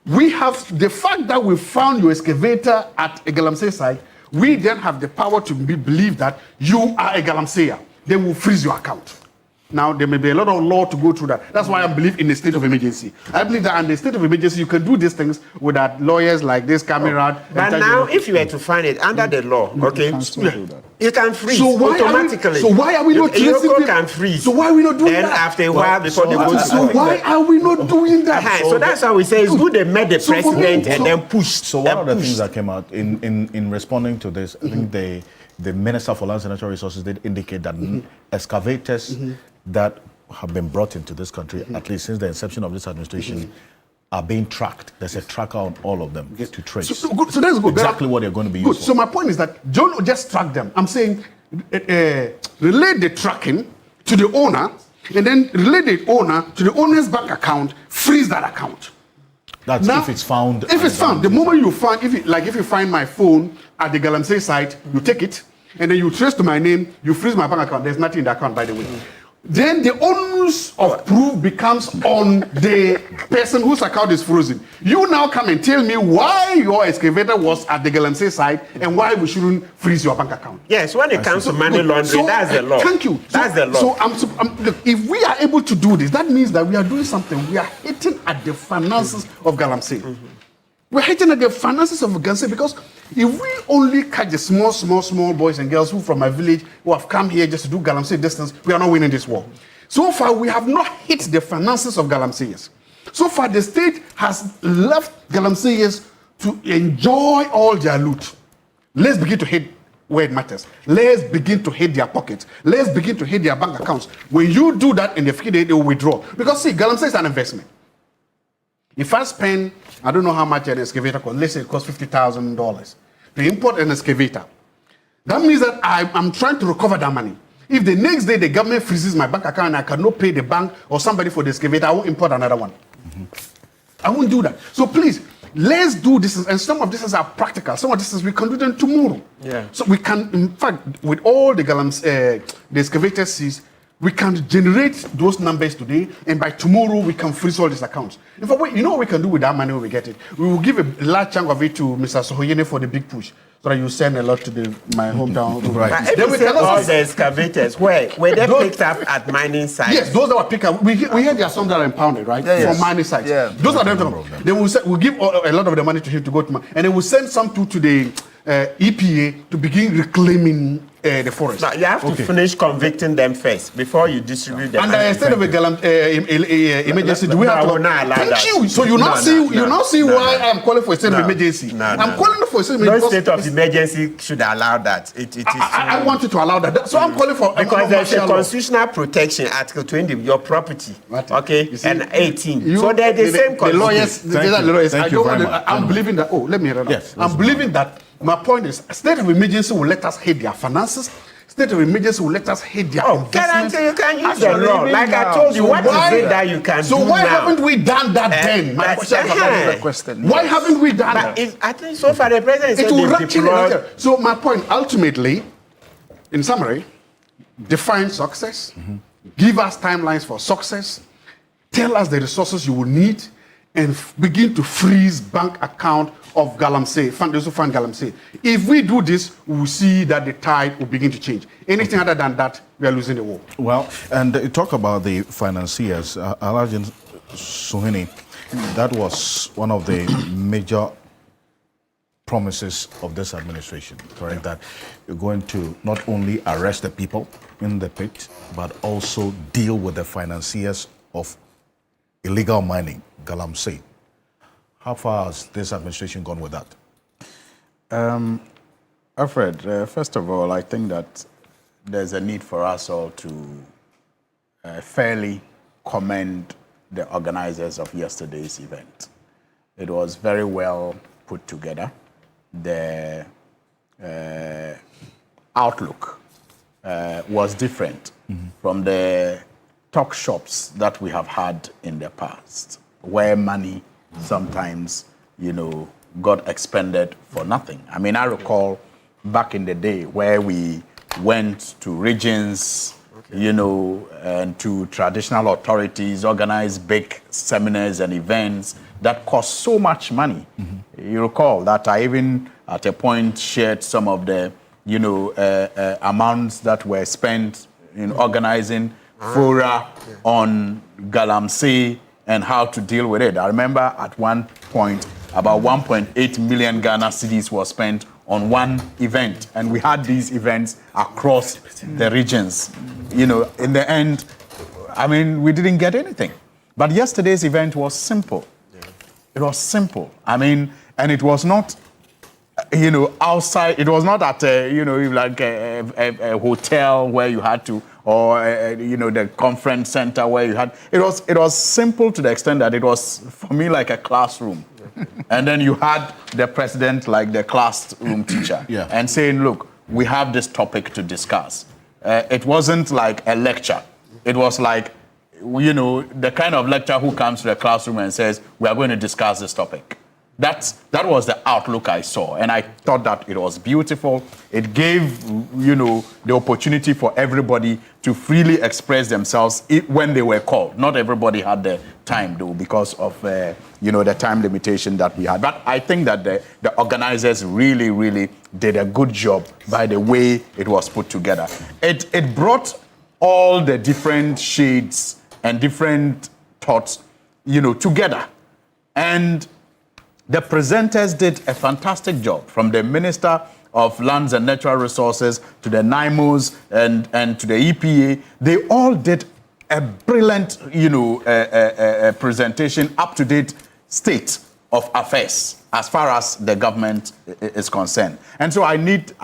we have the fact that we found your excavator at a Galamsey site. We then have the power to believe that you are a Galamseyer. They will freeze your account. Now, there may be a lot of law to go through that. That's why I believe in a state of emergency. I believe that in the state of emergency, you can do these things without lawyers like this, Cameron.
But now, if you were to find it under the law, okay, you can freeze automatically.
Why are we not tracing people?
Can freeze.
So why are we not doing
that?
Then
after a while, before they go to
So why are we not doing that?
So that's how we say it's good they met the president and then pushed.
So one of the things that came out in responding to this, I think the Minister for Lands and Natural Resources did indicate that excavators that have been brought into this country, at least since the inception of this administration, are being tracked. There's a tracker on all of them to trace.
So that's good.
Exactly what they're going to be used for.
So my point is that don't just track them. I'm saying relate the tracking to the owner, and then relate the owner to the owner's bank account, freeze that account.
That's now, if it's found.
If it's found, the moment you find, if you find my phone at the Galamsey site, you take it, and then you trace to my name, you freeze my bank account. There's nothing in the account, by the way. Then the onus of proof becomes on the person whose account is frozen. You now come and tell me why your excavator was at the Galamsey site and why we shouldn't freeze your bank account.
Yes, when it comes to money laundering, that's the law.
Thank you.
That's the law.
So look, if we are able to do this, that means that we are doing something. We are hitting at the finances of Galamsey. We're hitting at the finances of Galamsey because if we only catch the small boys and girls who from my village who have come here just to do Galamsey distance, we are not winning this war. So far, we have not hit the finances of Galamseyers. So far, the state has left Galamseyers to enjoy all their loot. Let's begin to hit where it matters. Let's begin to hit their pockets. Let's begin to hit their bank accounts. When you do that in the future, they will withdraw. Because see, Galamsey is an investment. If I spend, I don't know how much an excavator costs, let's say it costs $50,000 to import an excavator. That means that I'm trying to recover that money. If the next day the government freezes my bank account and I cannot pay the bank or somebody for the excavator, I won't import another one. I won't do that. So please, let's do this. And some of this are practical. Some of this we can do them tomorrow.
Yeah.
So we can, in fact, with all the excavator seas, we can generate those numbers today, and by tomorrow we can freeze all these accounts. In fact, you know what we can do with that money when we get it? We will give a large chunk of it to Mr. Sohoyene for the big push, so that you send a lot to my hometown.
Right. But then we can all the excavators, were they picked up at mining sites?
Yes, those that were picked up. We hear there are some that are impounded, right?
Yes.
From mining sites.
Yeah.
Those are them. They will we'll give a lot of the money to him to go to, and they will send some to the EPA to begin reclaiming the forest.
Now, you have to finish convicting them first before you distribute them.
And instead of a emergency, do we have to? Thank you. So you now see why I'm calling for a state of emergency. I'm calling for a state of emergency.
No state of emergency should allow that.
I want you to allow that. So I'm calling for
because there's a constitutional protection, Article 20, your property, okay, and 18. So they're the same.
The lawyers, I'm
much.
believing that. Oh, let me read out.
Yes,
I'm believing that. My point is, state of emergency will let us hit their finances. State of emergency will let us hit their investments.
You can use the law. Like I told you, what is it that you can do now?
So why haven't we done that then? My question. Why haven't we done that?
I think so far the president said they've deployed.
So my point, ultimately, in summary, define success, give us timelines for success, tell us the resources you will need, and begin to freeze bank account of Galamsey, those who fund Galamsey. If we do this, we will see that the tide will begin to change. Anything other than that, we are losing the war.
Well, and talk about the financiers, Alhaji Suhini, that was one of the major promises of this administration, correct? That you're going to not only arrest the people in the pit, but also deal with the financiers of illegal mining, Galamsey. How far has this administration gone with that?
Alfred, first of all, I think that there's a need for us all to fairly commend the organizers of yesterday's event. It was very well put together. The outlook was different from the talk shops that we have had in the past, where money sometimes, got expended for nothing. I mean, I recall back in the day where we went to regions, and to traditional authorities, organized big seminars and events that cost so much money. You recall that I even at a point shared some of the, amounts that were spent in organizing fora on Galamsey and how to deal with it. I remember at one point about 1.8 million Ghana cedis was spent on one event, and we had these events across the regions. In the end, I mean, we didn't get anything. But yesterday's event was simple. It was simple. I mean, and it was not, outside. It was not at like a hotel where you had to, or the conference center where you had. It was simple to the extent that it was for me like a classroom. And then you had the president like the classroom teacher and saying, look, we have this topic to discuss. It wasn't like a lecture. It was like, the kind of lecturer who comes to the classroom and says, we are going to discuss this topic. That was the outlook I saw. And I thought that it was beautiful. It gave, the opportunity for everybody to freely express themselves when they were called. Not everybody had the time, though, because of, the time limitation that we had. But I think that the organizers really, really did a good job by the way it was put together. It brought all the different shades and different thoughts, together. And the presenters did a fantastic job, from the Minister of Lands and Natural Resources to the NIMOs and to the EPA. They all did a brilliant, presentation, up-to-date state of affairs as far as the government is concerned. And so I need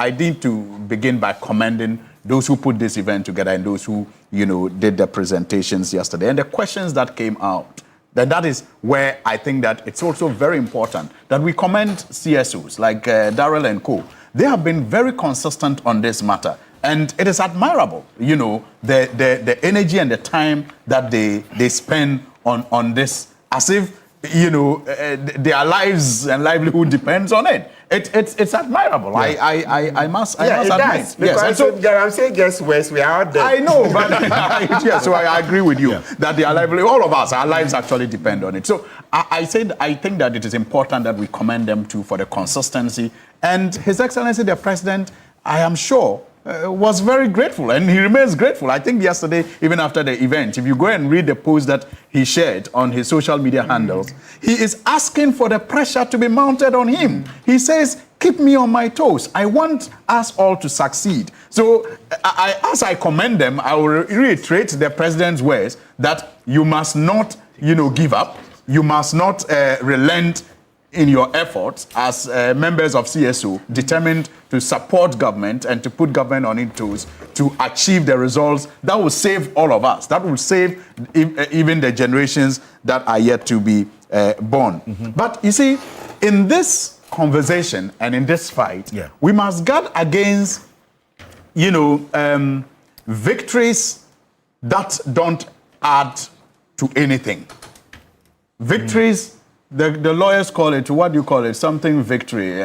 to begin by commending those who put this event together and those who, did the presentations yesterday. And the questions that came out, that is where I think that it's also very important that we commend CSOs like Darrell and Co. They have been very consistent on this matter. And it is admirable, the energy and the time that they spend on this, as if, their lives and livelihood depends on it. It's admirable. Yeah. I must admit.
Does, because I'm saying guess West, we are out there.
I know, but so I agree with you that their livelihood, all of us, our lives actually depend on it. So I think that it is important that we commend them too for the consistency. And His Excellency the President, I am sure, was very grateful, and he remains grateful. I think yesterday, even after the event, if you go and read the post that he shared on his social media handles, he is asking for the pressure to be mounted on him. He says, keep me on my toes. I want us all to succeed. So as I commend them, I will reiterate the president's words that you must not, give up. You must not relent in your efforts as members of CSO, determined to support government and to put government on its toes to achieve the results that will save all of us, that will save even the generations that are yet to be born. But you see, in this conversation and in this fight, we must guard against, victories that don't add to anything. Victories, the lawyers call it, what do you call it? Something victory.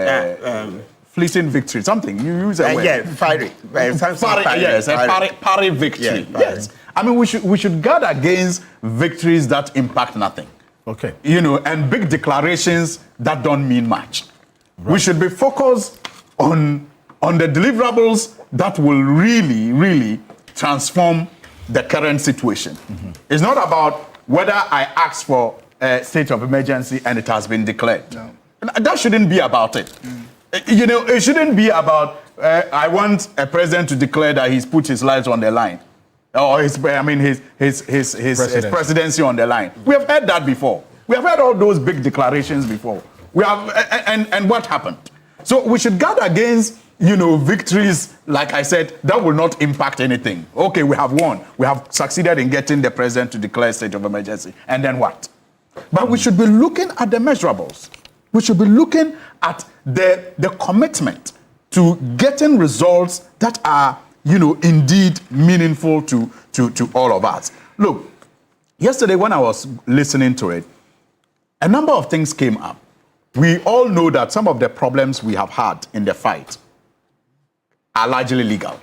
Fleeting victory, something. You use a word.
Yeah, fiery.
Yes, a parry victory. Yes. I mean, we should guard against victories that impact nothing.
Okay.
And big declarations that don't mean much. We should be focused on the deliverables that will really, really transform the current situation. It's not about whether I asked for a state of emergency and it has been declared.
No.
That shouldn't be about it. You know, it shouldn't be about I want a president to declare that he's put his lives on the line, or his presidency on the line. We have heard that before. We have heard all those big declarations before. We have, and what happened? So we should guard against, you know, victories, like I said, that will not impact anything. Okay, we have won. We have succeeded in getting the president to declare state of emergency. And then what? But we should be looking at the measurables. We should be looking at the commitment to getting results that are, you know, indeed meaningful to all of us. Look, yesterday when I was listening to it, a number of things came up. We all know that some of the problems we have had in the fight are largely legal.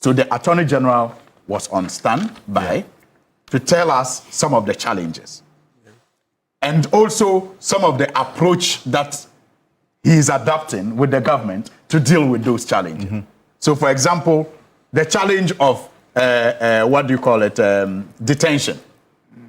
So the Attorney General was on standby to tell us some of the challenges. And also some of the approach that he is adopting with the government to deal with those challenges. So for example, the challenge of, detention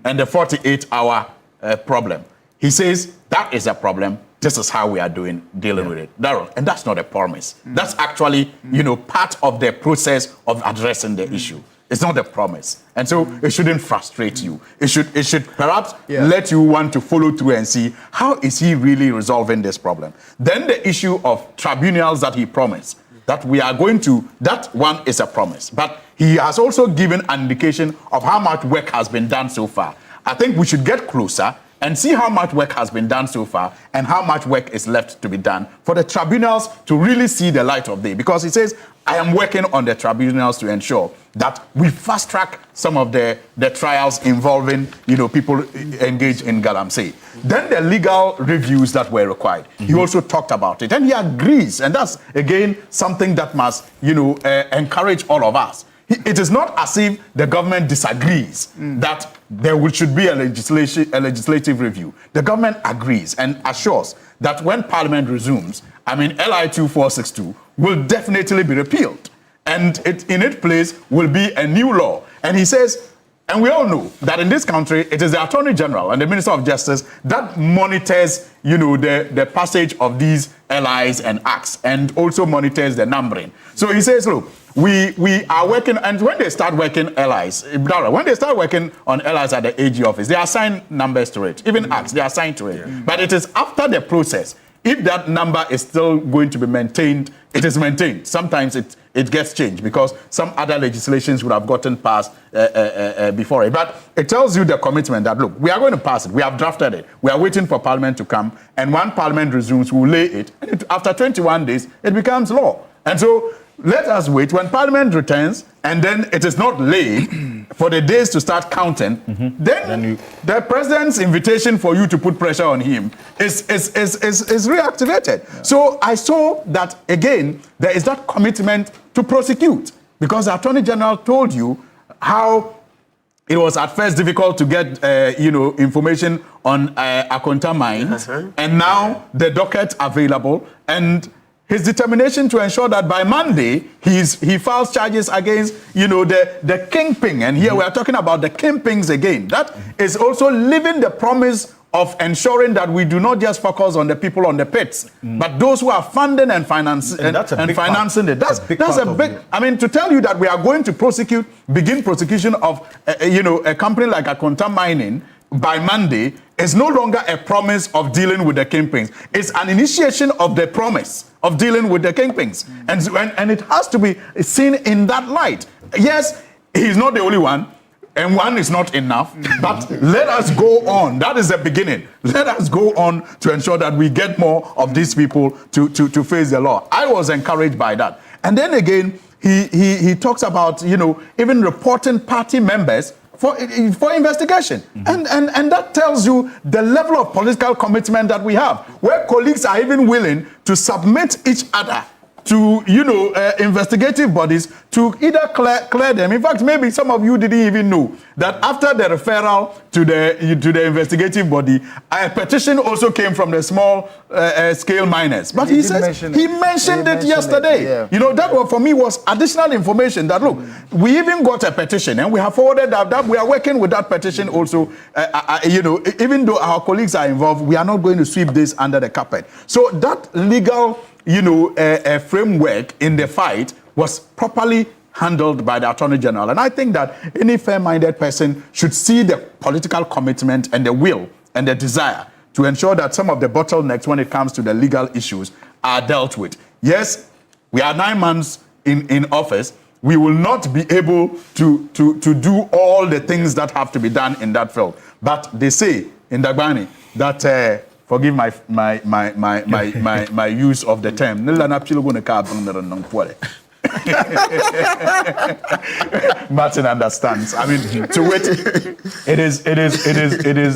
and the 48-hour problem. He says, that is a problem. This is how we are dealing with it. And that's not a promise. That's actually, you know, part of the process of addressing the issue. It's not a promise. And so it shouldn't frustrate you. It should perhaps let you want to follow through and see how is he really resolving this problem. Then the issue of tribunals that he promised, that we are going to, that one is a promise. But he has also given an indication of how much work has been done so far. I think we should get closer and see how much work has been done so far and how much work is left to be done for the tribunals to really see the light of day. Because he says, I am working on the tribunals to ensure that we fast track some of the trials involving, you know, people engaged in galamsey. Then the legal reviews that were required. He also talked about it and he agrees. And that's, again, something that must, you know, encourage all of us. It is not as if the government disagrees that there should be a legislative review. The government agrees and assures that when Parliament resumes, LI 2462 will definitely be repealed. And in its place will be a new law. And he says, and we all know that in this country, it is the Attorney General and the Minister of Justice that monitors, you know, the passage of these LIs and acts and also monitors the numbering. So he says, look, we are working, and when they start working LIs, when they start working on LIs at the AG office, they assign numbers to it. Even acts, they assign to it. But it is after the process. If that number is still going to be maintained, it is maintained. Sometimes it gets changed because some other legislations would have gotten passed before it. But it tells you the commitment that, look, we are going to pass it. We have drafted it. We are waiting for Parliament to come. And when Parliament resumes, we'll lay it. And after 21 days, it becomes law. And so let us wait when Parliament returns, and then it is not laid for the days to start counting. Then the president's invitation for you to put pressure on him is reactivated. So I saw that again. There is that commitment to prosecute, because the Attorney General told you how it was at first difficult to get information on Akonta mines, and now the docket available and his determination to ensure that by Monday he files charges against the kingpin. And here we are talking about the kingpins again. That is also living the promise of ensuring that we do not just focus on the people on the pits, but those who are funding and financing it. That's a big. I mean, to tell you that we are going to begin prosecution of a company like Akonta Mining by Monday is no longer a promise of dealing with the kingpins. It's an initiation of the promise of dealing with the kingpins. And it has to be seen in that light. Yes, he's not the only one, and one is not enough, but let us go on. That is the beginning. Let us go on to ensure that we get more of these people to face the law. I was encouraged by that. And then again, he talks about, even reporting party members for investigation. And that tells you the level of political commitment that we have, where colleagues are even willing to submit each other to, investigative bodies to either clear them. In fact, maybe some of you didn't even know that after the referral to the investigative body, a petition also came from the small scale miners. But he mentioned it yesterday. That for me was additional information that, look, we even got a petition and we have forwarded that we are working with that petition also. Even though our colleagues are involved, we are not going to sweep this under the carpet. So that legal a framework in the fight was properly handled by the Attorney General. And I think that any fair-minded person should see the political commitment and the will and the desire to ensure that some of the bottlenecks when it comes to the legal issues are dealt with. Yes, we are 9 months in office. We will not be able to do all the things that have to be done in that field. But they say in Dagbani that forgive my use of the term. Martin understands. I mean, to wait, it is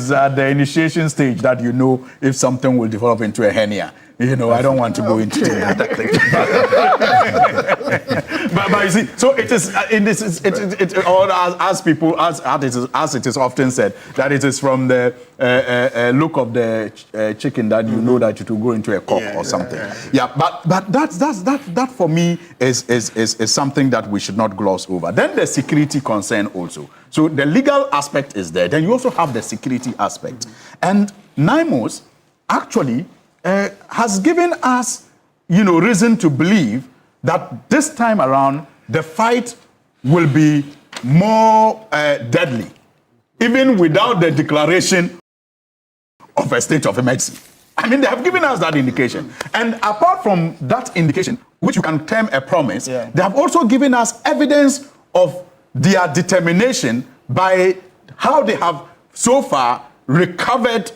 the initiation stage that you know if something will develop into a hernia. I don't want to go into that. but you see, so it is in this. Or as it is often said, that it is from the look of the chicken that you know that it will go into a cock or something. But that for me is something that we should not gloss over. Then the security concern also. So the legal aspect is there. Then you also have the security aspect, and NIMOS actually has given us, reason to believe that this time around the fight will be more deadly, even without the declaration of a state of emergency. I mean, they have given us that indication. And apart from that indication, which you can term a promise, they have also given us evidence of their determination by how they have so far recovered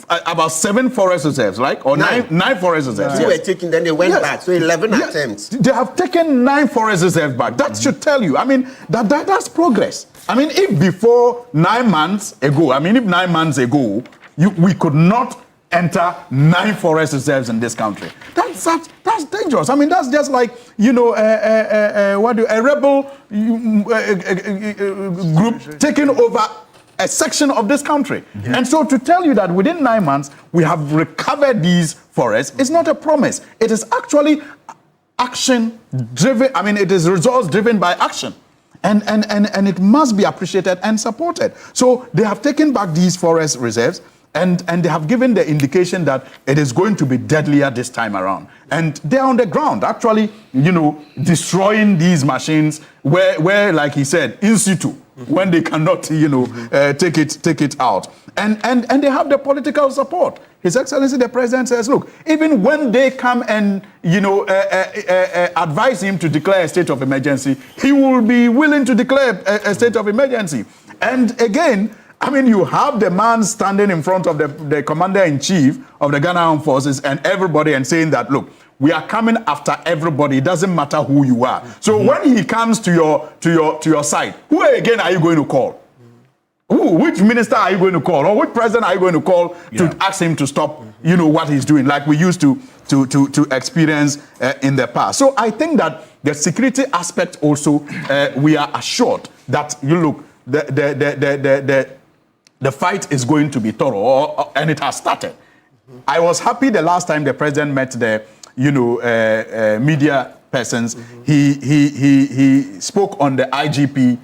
about 7 forest reserves, right? Or nine forest reserves.
They were taken, then they went back. So 11 attempts.
They have taken 9 forest reserves back. That should tell you. I mean, that's progress. I mean, if before 9 months ago, we could not enter 9 forest reserves in this country. That's dangerous. I mean, that's just like, a rebel group taking over a section of this country. And so to tell you that within 9 months, we have recovered these forests is not a promise. It is actually action driven. I mean, it is results driven by action. And it must be appreciated and supported. So they have taken back these forest reserves and they have given the indication that it is going to be deadlier this time around. And they're on the ground, actually, destroying these machines where like he said, in situ, when they cannot, take it out. And they have the political support. His Excellency, the President says, look, even when they come and, advise him to declare a state of emergency, he will be willing to declare a state of emergency. And again, I mean, you have the man standing in front of the Commander-in-Chief of the Ghana Armed Forces and everybody and saying that, look, we are coming after everybody. It doesn't matter who you are. So when he comes to your side, who again are you going to call? Which minister are you going to call? Or which president are you going to call to ask him to stop, what he's doing, like we used to experience in the past? So I think that the security aspect also, we are assured that, the fight is going to be thorough, and it has started. I was happy the last time the president met the media persons. He spoke on the IGP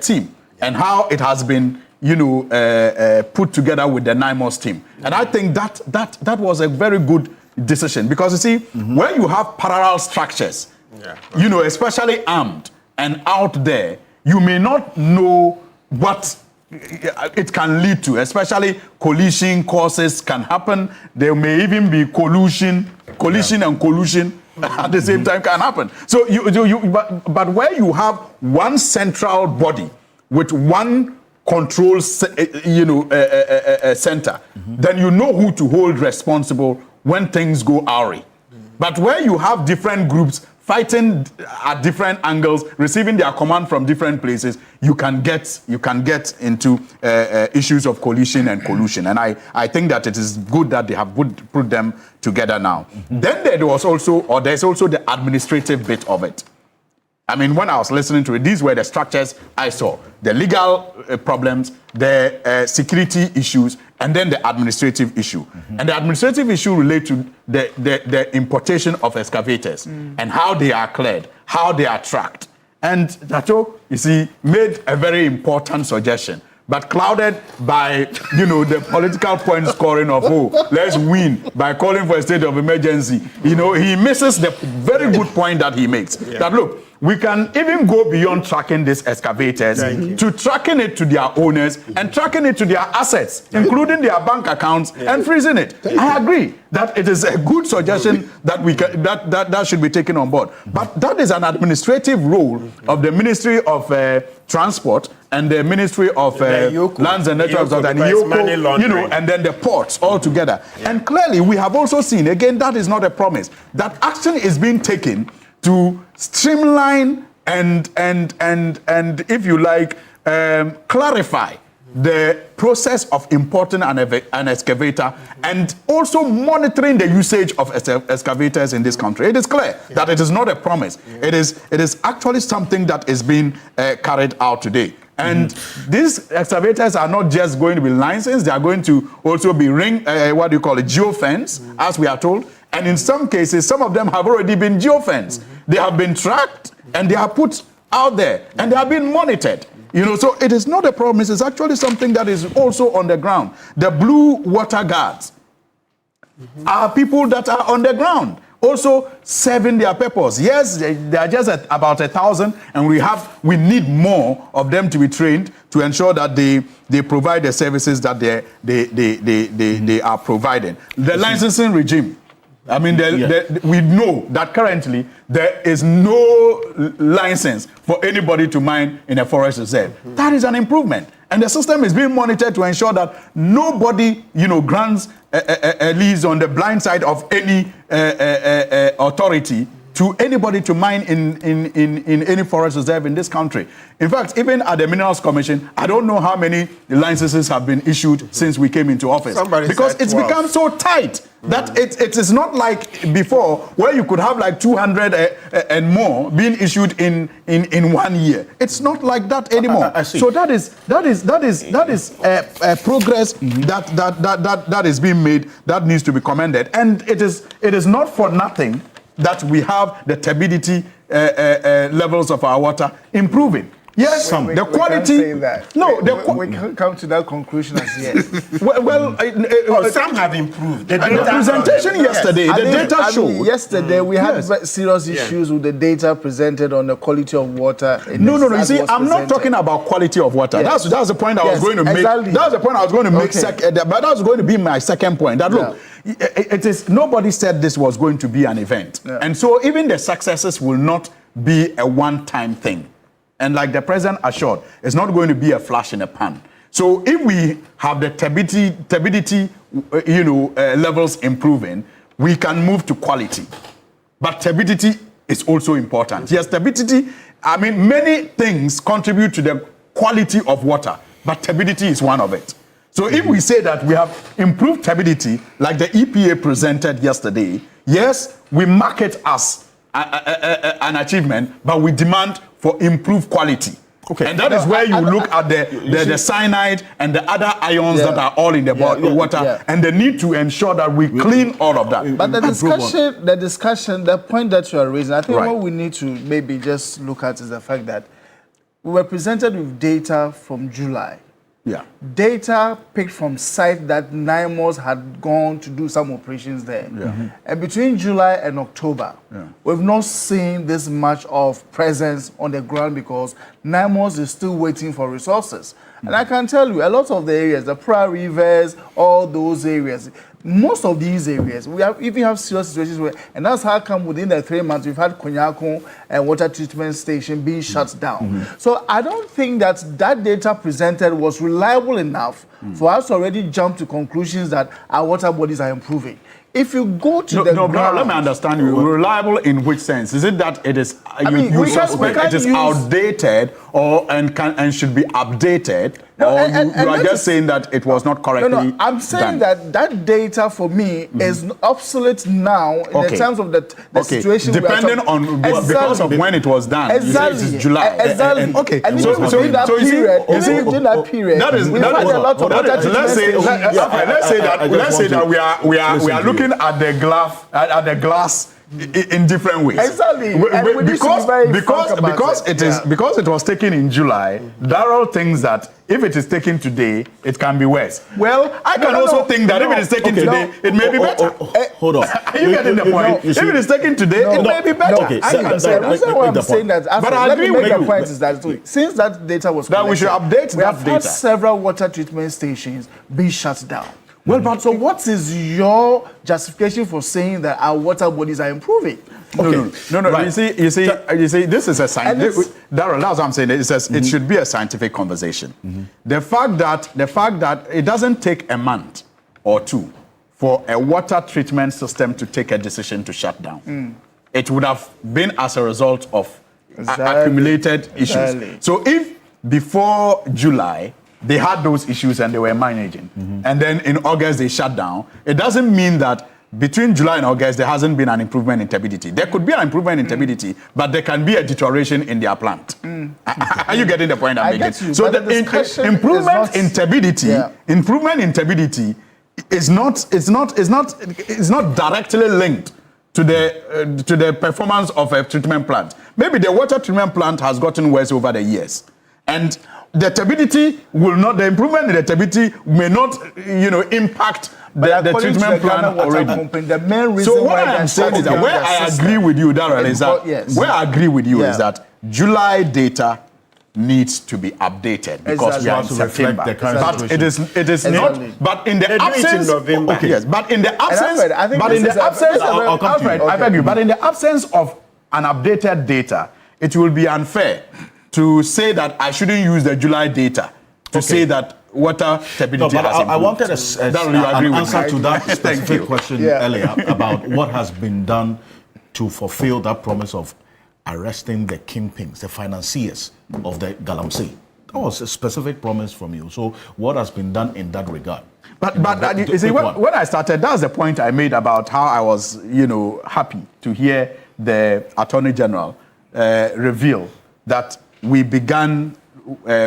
team and how it has been put together with the NIMOS team. And I think that was a very good decision, because you see, when you have parallel structures, especially armed and out there, you may not know what it can lead to, especially collision causes can happen. There may even be collusion and collusion at the same time can happen. So but where you have one central body with one control, center, then you know who to hold responsible when things go awry. But where you have different groups fighting at different angles, receiving their command from different places, you can get into issues of collision and collusion. And I think that it is good that they have put them together now. Then there's also the administrative bit of it. I mean, when I was listening to it, these were the structures I saw. The legal problems, the security issues, and then the administrative issue. And the administrative issue relates to the importation of excavators and how they are cleared, how they are tracked. And Tato, you see, made a very important suggestion, but clouded by, the political point scoring of, let's win by calling for a state of emergency. He misses the very good point that he makes. That, look, we can even go beyond tracking these excavators to tracking it to their owners and tracking it to their assets, including their bank accounts, and freezing it. I agree that it is a good suggestion that we can, that should be taken on board. But that is an administrative role of the Ministry of Transport and the Ministry of Lands and Natural Resources and IOCO, and then the ports all together. And clearly, we have also seen, again, that is not a promise, that action is being taken to streamline and if you like, clarify the process of importing an excavator and also monitoring the usage of excavators in this country. It is clear that it is not a promise. It is actually something that is being carried out today. And these excavators are not just going to be licensed, they are going to also be geofence, as we are told. And in some cases, some of them have already been geofenced. They have been tracked and they are put out there and they have been monitored. So it is not a promise. It's actually something that is also on the ground. The blue water guards are people that are on the ground, also serving their purpose. Yes, they are just at about 1,000, and we need more of them to be trained to ensure that they provide the services that they are providing. The licensing regime. I mean, we know that currently there is no license for anybody to mine in a forest reserve. That is an improvement. And the system is being monitored to ensure that nobody, grants a lease on the blind side of any authority to anybody to mine in any forest reserve in this country. In fact, even at the Minerals Commission, I don't know how many licenses have been issued since we came into office. Because it's become so tight that it is not like before where you could have like 200 and more being issued in 1 year. It's not like that anymore.
I see.
So that is progress that is being made that needs to be commended. And it is not for nothing that we have the turbidity levels of our water improving. Yes, the quality.
We can't say that.
No,
we can't come to that conclusion as yet.
Some have improved.
The presentation yesterday, the data showed.
Yesterday, we had serious issues with the data presented on the quality of water.
No. You see, I'm not talking about quality of water. Yes. That's the point I was going to make. Exactly. That's the point I was going to make. But that was going to be my second point. That look, it is nobody said this was going to be an event, and so even the successes will not be a one-time thing. And like the president assured, it's not going to be a flash in the pan. So if we have the turbidity levels improving, we can move to quality. But turbidity is also important. Yes, turbidity, I mean, many things contribute to the quality of water, but turbidity is one of it. So if we say that we have improved turbidity, like the EPA presented yesterday, yes, we mark it as an achievement, but we demand for improved quality. Okay. And that is where you look at the cyanide and the other ions that are all in the water, and the need to ensure that we clean all of that.
But the point that you are raising, I think what we need to maybe just look at is the fact that we were presented with data from July.
Yeah.
Data picked from sites that NIMOS had gone to do some operations there. And between July and October, we've not seen this much of presence on the ground because NIMOS is still waiting for resources. And I can tell you, a lot of the areas, the Pra Rivers, all those areas, most of these areas, we even have serious situations where, and that's how come within the 3 months we've had Konyako and water treatment station being shut down. So I don't think that data presented was reliable enough for us to already jump to conclusions that our water bodies are improving. if you go to
No,
the
no,
ground,
let me understand you. Reliable in which sense? Is it that it is
mean,
you
we can't
suspect it is
use-
outdated or and should be updated,
No,
or
and
you are
that
just
is-
saying that it was not correctly
No, I'm saying
done?
that data for me is obsolete now in the
Okay.
terms of the situation.
Depending on because of when it was done.
Exactly.
You say it is July.
Exactly.
Okay.
And
So-
even
so-
within that
so you see-
period,
you see-
within that period,
That is
we've had a lot of water
let's
treatment
say
stations.
let's say that
I just
let's say
want
that
to
we are
listen to
looking at the glass in different ways.
Exactly. And we need to be very frank about
because
it.
it is
Yeah.
because it was taken in July. Darrell thinks that if it is taken today, it can be worse. Well, I can also think that if it is taken today, it may be better.
Hold on.
Are you getting the point?
You
If
see-
it is taken today, it may be better.
Okay,
I
so-
think
so-
the reason why
make
I'm
the
saying
point.
that,
But I
let me
agree
make
with
the
you.
point is that since that data was
That we should
collected,
update
we
that
have had
data.
several water treatment stations being shut down. Well, but so what is your justification for saying that our water bodies are improving?
No.
Right.
You see, this is a scientific.
it's-
Darrell, that's what I'm saying. It should be a scientific conversation. The fact that it doesn't take a month or two for a water treatment system to take a decision to shut down, it would have been as a result of
Exactly.
accumulated issues.
Exactly.
So if before July they had those issues and they were managing, and then in August they shut down, it doesn't mean that between July and August there hasn't been an improvement in turbidity. There could be an improvement in turbidity, but there can be a deterioration in their plant. Are you getting the point I'm
I
making?
get you,
So
but
the
the discussion is
improvement
not-
in turbidity,
Yeah.
improvement in turbidity is not directly linked to the performance of a treatment plant. Maybe the water treatment plant has gotten worse over the years, and the turbidity will not. The improvement in the turbidity may not, impact the
according to
treatment
the Ghana
plant
Water
already.
Company, the main reason
So
why
what I
they're
am saying is
shutting
that
down
where
their
I
system
agree with you, Darrell, is that
yes.
where I agree with you
Yeah.
is that July data needs to be updated because we are in
To reflect
September.
the current
But
situation.
it is
Exactly.
not. But in the
They do it in
absence,
November.
yes. But in the absence,
Alfred, I think
but
this
in
is
the
a-
absence,
this is a very-
I'll come to you.
Alfred, I beg you. But in the absence of an updated data, it will be unfair to say that I shouldn't use the July data to say that water
No,
turbidity
but
has
I
improved.
wanted
Darrell, you agree
an
with
answer
me?
to that
Thank
specific
you.
question
Yeah.
earlier about what has been done to fulfill that promise of arresting the kingpins, the financiers of the Galamsey. That was a specific promise from you. So what has been done in that regard?
But
The
you see,
quick one.
when I started, that's the point I made about how I was, happy to hear the Attorney General reveal that we began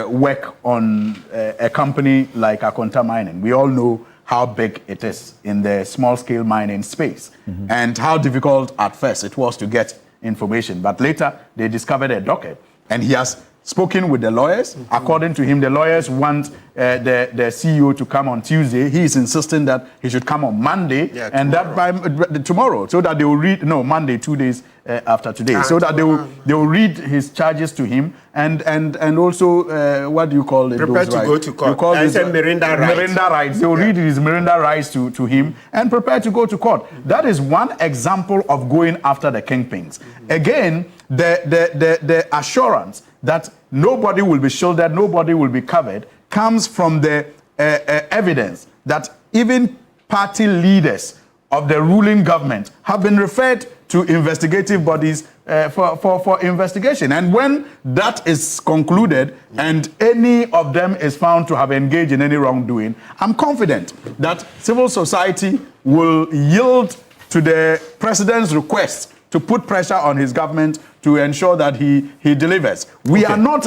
work on a company like Akonta Mining. We all know how big it is in the small-scale mining space and how difficult at first it was to get information. But later, they discovered a docket, and he has spoken with the lawyers. According to him, the lawyers want the CEO to come on Tuesday. He is insisting that he should come on Monday, and that by tomorrow, so that they will read. No, Monday, 2 days after today, so that they will read his charges to him, and also what do you call it?
Prepare
those
to
rights?
go to court.
You call
I
it
said Miranda rights.
Miranda rights. They will read his Miranda rights to him and prepare to go to court. That is one example of going after the kingpins. Again, the assurance that nobody will be shielded, nobody will be covered, comes from the evidence that even party leaders of the ruling government have been referred to investigative bodies for investigation. And when that is concluded and any of them is found to have engaged in any wrongdoing, I'm confident that civil society will yield to the president's request to put pressure on his government to ensure that he delivers. We are not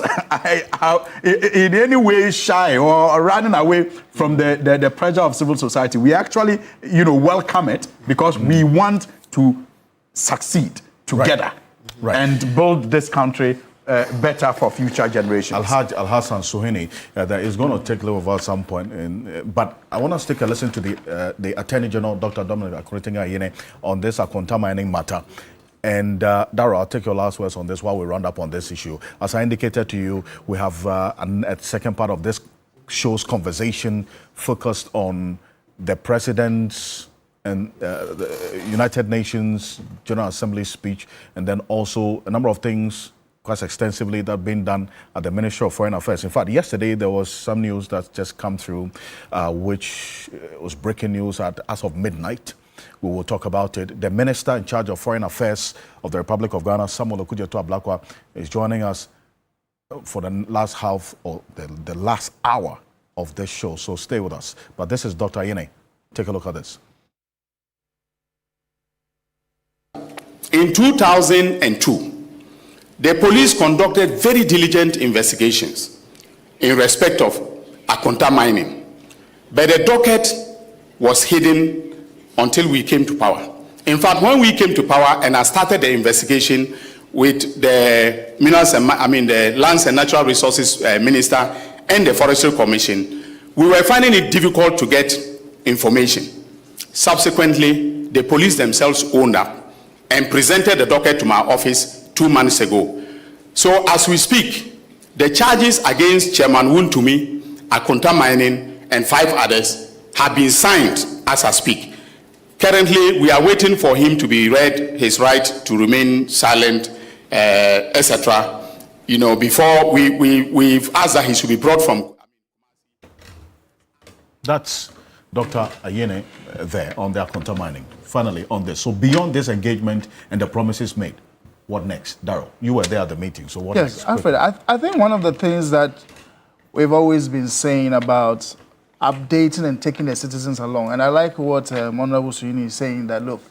in any way shy or running away from the pressure of civil society. We actually, welcome it because we want to succeed together and build this country better for future generations.
Al-Hassan Suhini, that is going to take over at some point. But I want us to take a listen to the Attorney General, Dr. Dominic Akuritinga-Ayine, on this Akonta mining matter. And Darrell, I'll take your last words on this while we round up on this issue. As I indicated to you, we have a second part of this show's conversation focused on the President's and the United Nations General Assembly speech, and then also a number of things quite extensively that have been done at the Ministry of Foreign Affairs. In fact, yesterday there was some news that's just come through, which was breaking news as of midnight. We will talk about it. The Minister in charge of Foreign Affairs of the Republic of Ghana, Samuel Okudzeto Ablakwa, is joining us for the last half or the last hour of this show. So stay with us. But this is Dr. Ayine. Take a look at this.
In 2002, the police conducted very diligent investigations in respect of Akonta mining, but the docket was hidden until we came to power. In fact, when we came to power and I started the investigation with the the Lands and Natural Resources Minister and the Forestry Commission, we were finding it difficult to get information. Subsequently, the police themselves owned up and presented the docket to my office 2 months ago. So as we speak, the charges against Chairman Wuntumi, Akonta Mining, and 5 others have been signed as I speak. Currently, we are waiting for him to be read his right to remain silent, etc. You know, before we've asked that he should be brought from.
That's Dr. Ayine there on the Akonta mining. Finally, on this. So beyond this engagement and the promises made, what next? Darryl, you were there at the meeting, so what next?
Yes, Alfred, I think one of the things that we've always been saying about updating and taking the citizens along, and I like what Honorable Suyini is saying, that look,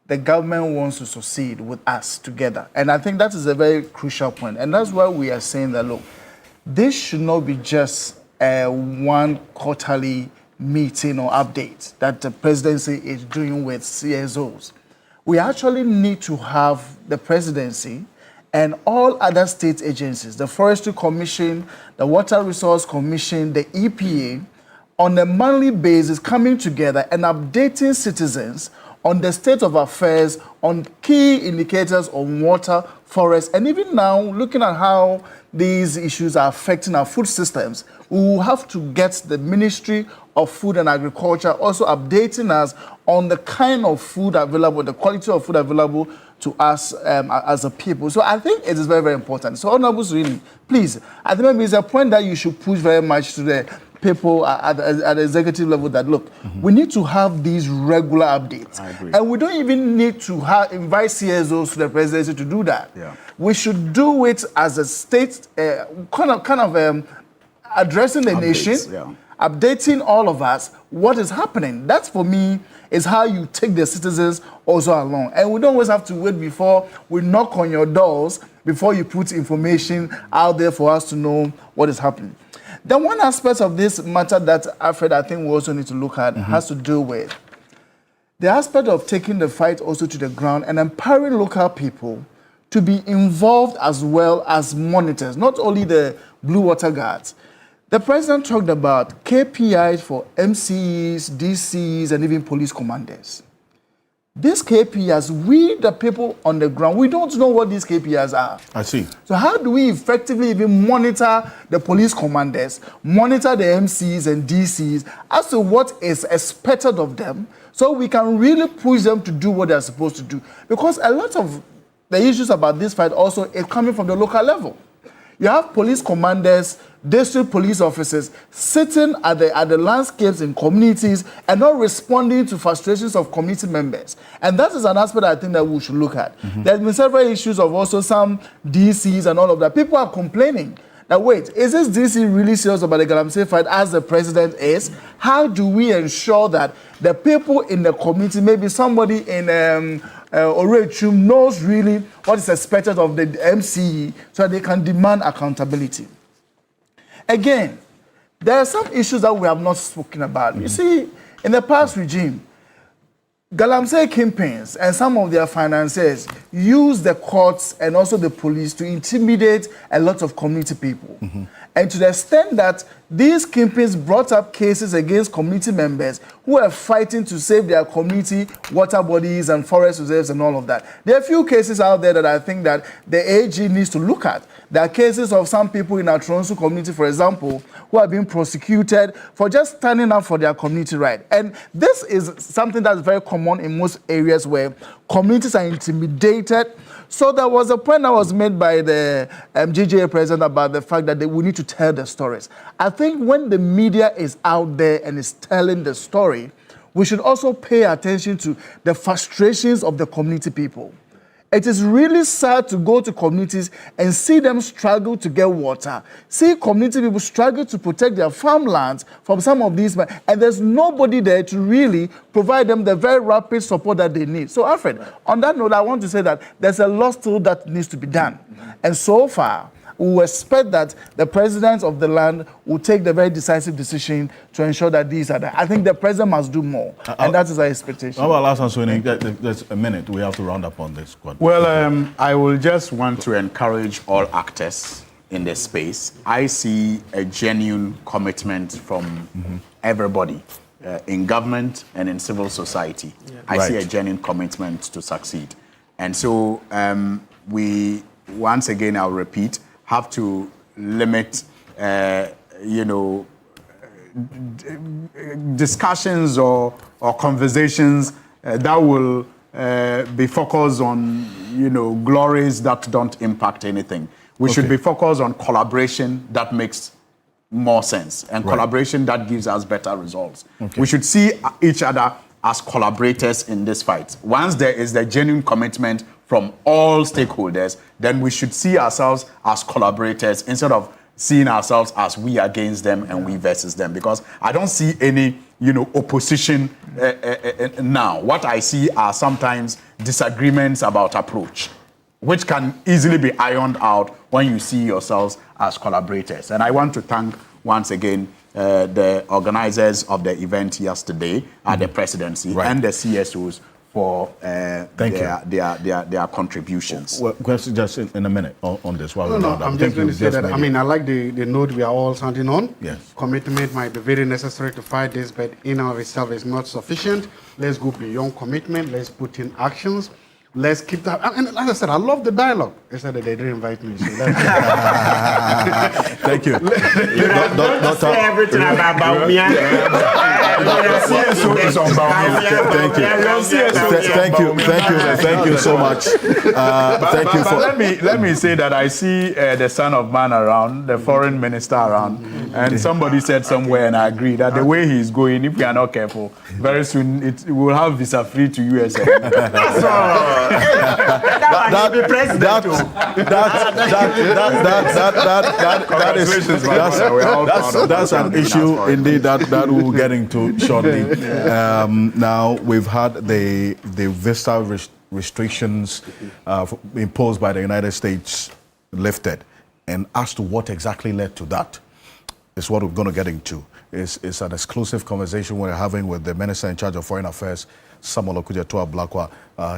the government wants to succeed with us together. And I think that is a very crucial point. And that's why we are saying that, look, this should not be just one quarterly meeting or update that the presidency is doing with CSOs. We actually need to have the presidency and all other state agencies, the Forestry Commission, the Water Resource Commission, the EPA, on a monthly basis coming together and updating citizens on the state of affairs, on key indicators on water, forest, and even now looking at how these issues are affecting our food systems. We will have to get the Ministry of Food and Agriculture also updating us on the kind of food available, the quality of food available to us as a people. So I think it is very, very important. So Honorable Suyini, please, I think maybe it's a point that you should push very much to the people at the executive level that, look, we need to have these regular updates.
I agree.
And we don't even need to invite CSOs to the presidency to do that.
Yeah.
We should do it as a state, kind of addressing the nation,
yeah.
updating all of us what is happening. That, for me, is how you take the citizens also along. And we don't always have to wait before we knock on your doors before you put information out there for us to know what is happening. Then one aspect of this matter that, Alfred, I think we also need to look at has to do with the aspect of taking the fight also to the ground and empowering local people to be involved as well as monitors, not only the Blue Water Guards. The president talked about KPIs for MCEs, DCs, and even police commanders. These KPIs, we, the people on the ground, we don't know what these KPIs are.
I see.
So how do we effectively even monitor the police commanders, monitor the MCs and DCs as to what is expected of them, so we can really push them to do what they're supposed to do? Because a lot of the issues about this fight also is coming from the local level. You have police commanders, district police officers sitting at the landscapes in communities and not responding to frustrations of community members. And that is an aspect I think that we should look at. There's been several issues of also some DCs and all of that. People are complaining that, wait, is this DC really serious about the Galamsey fight as the president is? How do we ensure that the people in the community, maybe somebody in Orechum knows really what is expected of the MCE so that they can demand accountability? Again, there are some issues that we have not spoken about. You see, in the past regime, Galamsey kingpins and some of their financiers used the courts and also the police to intimidate a lot of community people. And to the extent that these kingpins brought up cases against community members who were fighting to save their community water bodies and forest reserves and all of that. There are a few cases out there that I think that the AG needs to look at. There are cases of some people in our Toronto community, for example, who are being prosecuted for just standing up for their community right. And this is something that's very common in most areas where communities are intimidated. So there was a point that was made by the GJA president about the fact that we need to tell the stories. I think when the media is out there and is telling the story, we should also pay attention to the frustrations of the community people. It is really sad to go to communities and see them struggle to get water. See community people struggle to protect their farmlands from some of these, and there's nobody there to really provide them the very rapid support that they need. So, Alfred, on that note, I want to say that there's a lot still that needs to be done. And so far, we will expect that the president of the land will take the very decisive decision to ensure that these are done. I think the president must do more, and that is our expectation.
How about last one, there's a minute. We have to round up on this.
Well, I will just want to encourage all actors in the space. I see a genuine commitment from everybody in government and in civil society. I see a genuine commitment to succeed. And so we, once again, I'll repeat, have to limit, discussions or conversations that will be focused on, glories that don't impact anything. We should be focused on collaboration that makes more sense and collaboration that gives us better results. We should see each other as collaborators in this fight. Once there is the genuine commitment from all stakeholders, then we should see ourselves as collaborators instead of seeing ourselves as we against them and we versus them. Because I don't see any, opposition now. What I see are sometimes disagreements about approach, which can easily be ironed out when you see yourselves as collaborators. And I want to thank once again the organizers of the event yesterday at the presidency and the CSOs for their contributions.
Well, question just in a minute on this.
I'm just going to say that, I like the note we are all sounding on.
Yes.
Commitment might be very necessary to fight this, but in of itself is not sufficient. Let's go beyond commitment. Let's put in actions. Let's keep that. And as I said, I love the dialogue. They said that they didn't invite me. So
thank you.
Don't say everything about me.
Thank you so much. Thank you for.
Let me say that I see the son of man around, the foreign minister around, and somebody said somewhere, and I agree that the way he's going, if we are not careful, very soon we will have visa free to USA.
That's all.
That's an issue indeed that we'll get into shortly. Now we've had the visa restrictions imposed by the United States lifted, and as to what exactly led to that is what we're going to get into. It's an exclusive conversation we're having with the Minister in charge of Foreign Affairs, Samuel Okudzeto Ablakwa,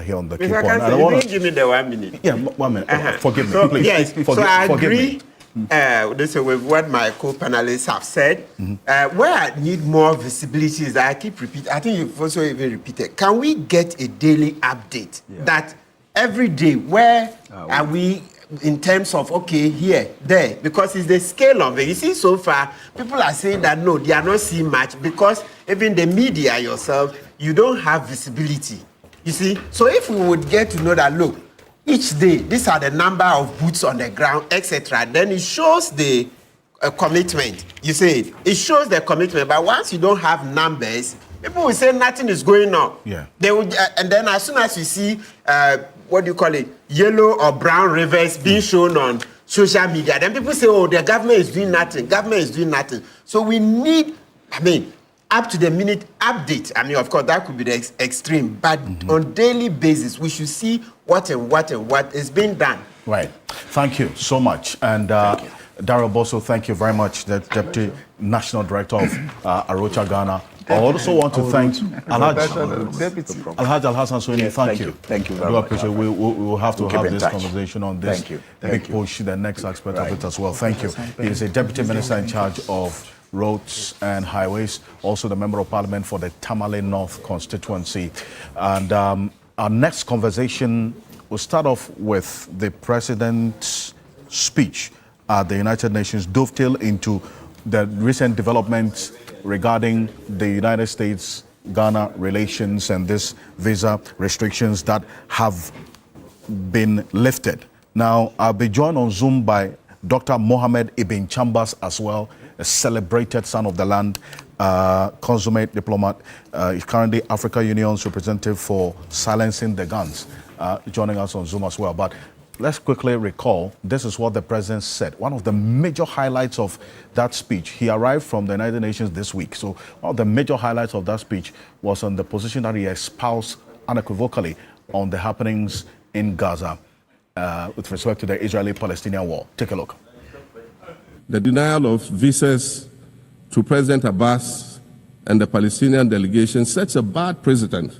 here on the Cape Horn.
You didn't give me the 1 minute.
Yeah, 1 minute. Forgive me, please.
Yes, so I agree
this
with what my co-panelists have said. Where I need more visibility is that I keep repeating. I think you've also even repeated. Can we get a daily update that every day, where are we in terms of, okay, here, there, because it's the scale of it. You see, so far, people are saying that, no, they are not seeing much because even the media yourself, you don't have visibility. You see, so if we would get to know that, look, each day, these are the number of boots on the ground, etc., then it shows the commitment. You see, it shows the commitment, but once you don't have numbers, people will say nothing is going on.
Yeah.
They would, and then as soon as you see, what do you call it, yellow or brown rivers being shown on social media, then people say, oh, the government is doing nothing. Government is doing nothing. So we need, up to the minute update. Of course, that could be the extreme, but on daily basis, we should see what is being done.
Right. Thank you so much. And Daryl Bosso, thank you very much, the Deputy National Director of Arocha Ghana. I also want to thank Alhaj Al-Hassan Suini. Thank you.
Thank you very
I do
much.
appreciate we will have to have this
touch.
conversation on this big push, the next aspect of it as well. Thank you. He is a Deputy Minister in charge of Roads and Highways, also the Member of Parliament for the Tamale North constituency. And our next conversation will start off with the President's speech at the United Nations, dovetail into the recent developments regarding the United States-Ghana relations and this visa restrictions that have been lifted. Now, I'll be joined on Zoom by Dr. Mohammed Ibn Chambers as well, a celebrated son of the land, consummate diplomat. He's currently Africa Union's representative for silencing the guns, joining us on Zoom as well. But let's quickly recall, this is what the president said. One of the major highlights of that speech, he arrived from the United Nations this week. So one of the major highlights of that speech was on the position that he espoused unequivocally on the happenings in Gaza with respect to the Israeli-Palestinian war. Take a look.
The denial of visas to President Abbas and the Palestinian delegation sets a bad precedent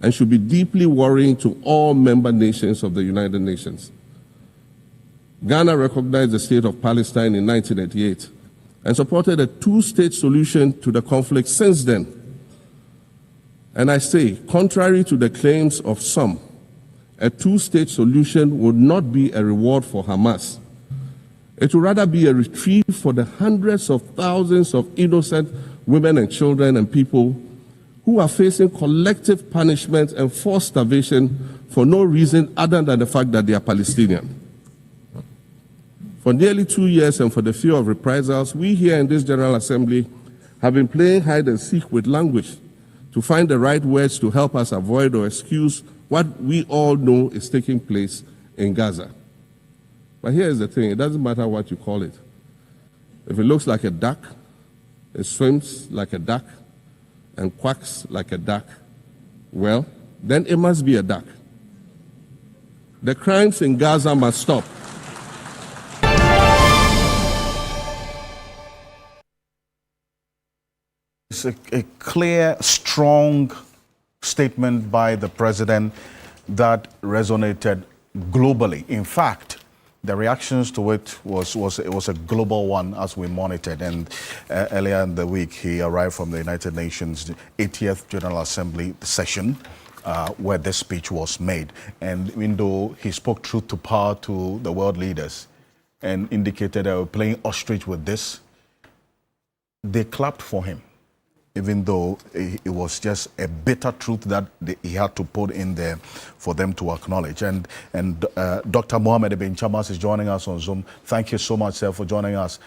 and should be deeply worrying to all member nations of the United Nations. Ghana recognized the state of Palestine in 1988 and supported a two-state solution to the conflict since then. And I say, contrary to the claims of some, a two-state solution would not be a reward for Hamas. It would rather be a reprieve for the hundreds of thousands of innocent women and children and people who are facing collective punishment and forced starvation for no reason other than the fact that they are Palestinian. For nearly 2 years and for the fear of reprisals, we here in this General Assembly have been playing hide and seek with language to find the right words to help us avoid or excuse what we all know is taking place in Gaza. But here's the thing, it doesn't matter what you call it. If it looks like a duck, it swims like a duck, and quacks like a duck, well, then it must be a duck. The crimes in Gaza must stop.
It's a clear, strong statement by the president that resonated globally. In fact, the reactions to it was a global one as we monitored. And earlier in the week, he arrived from the United Nations 80th General Assembly session where this speech was made. And even though he spoke truth to power to the world leaders and indicated they were playing ostrich with this, they clapped for him, even though it was just a bitter truth that he had to put in there for them to acknowledge. And Dr. Mohammed Ibn Chambers is joining us on Zoom. Thank you so much, sir, for joining us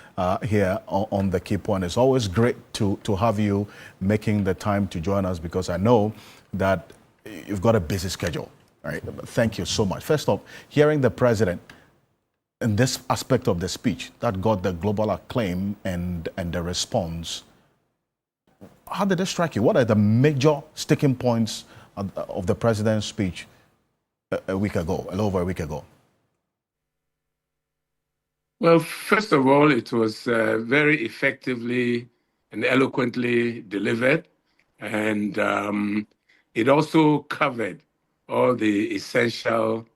here on The Key Point. It's always great to have you making the time to join us, because I know that you've got a busy schedule. All right? Thank you so much. First off, hearing the president in this aspect of the speech that got the global acclaim and the response, how did it strike you? What are the major sticking points of the president's speech a week ago, a little over a week ago?
Well, first of all, it was very effectively and eloquently delivered. And it also covered all the essential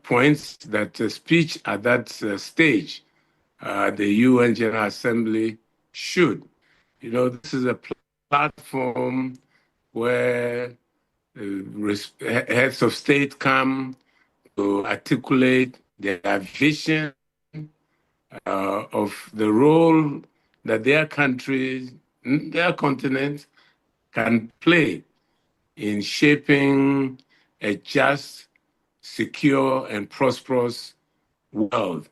points that a speech at that stage, the UN General Assembly should. You know, this is a platform where heads of state come to articulate their vision of the role that their countries, their continent can play in shaping a just, secure, and prosperous world.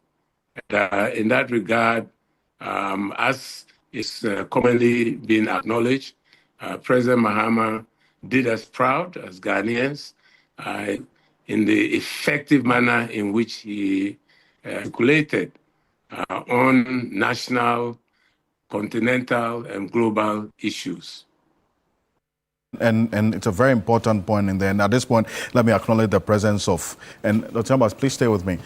And, in that regard, as is commonly been acknowledged, President Mahama did us proud as Ghanaians in the effective manner in which he articulated on national, continental, and global issues.
And it's a very important point in there. And at this point, let me acknowledge the presence of, and Dr. Chambers, please stay with me.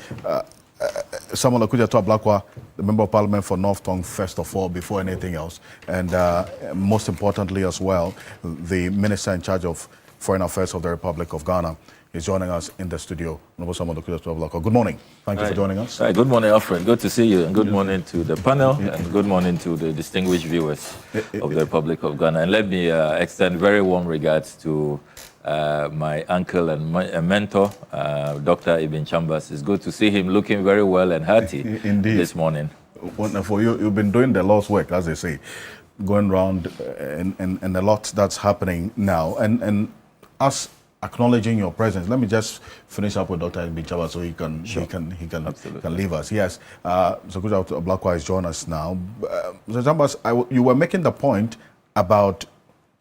Samuel Okujato Ablakwa, the Member of Parliament for North Tongue, first of all, before anything else. And most importantly as well, the Minister in charge of Foreign Affairs of the Republic of Ghana is joining us in the studio. Samuel Okujato Ablakwa. Good morning. Thank you for joining us.
Hi, good morning, Alfred. Good to see you. And good morning to the panel, and good morning to the distinguished viewers of the Republic of Ghana. And let me extend very warm regards to my uncle and mentor, Dr. Ibn Chambers. It's good to see him looking very well and hearty this morning.
Wonderful. You've been doing the Lord's work, as they say, going around and a lot that's happening now. And as acknowledging your presence. Let me just finish up with Dr. Bichaba so he can leave us. Yes, so good job to Blackwise join us now. Mr. Chambers, you were making the point about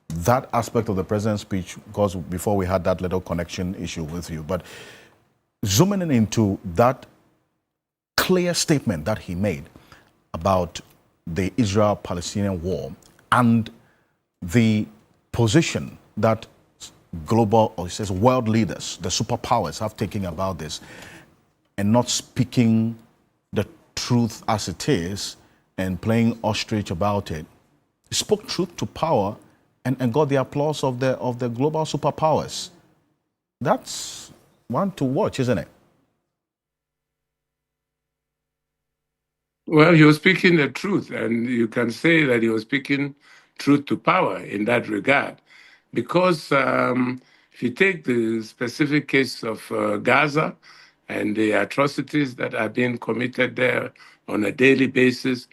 that aspect of the president's speech because before we had that little connection issue with you, but zooming into that clear statement that he made about the Israel-Palestinian war and the position that global, or he says world leaders, the superpowers have taken about this and not speaking the truth as it is and playing ostrich about it. He spoke truth to power and got the applause of the global superpowers. That's one to watch, isn't it?
Well, he was speaking the truth, and you can say that he was speaking truth to power in that regard. Because if you take the specific case of Gaza and the atrocities that are being committed there on a daily basis,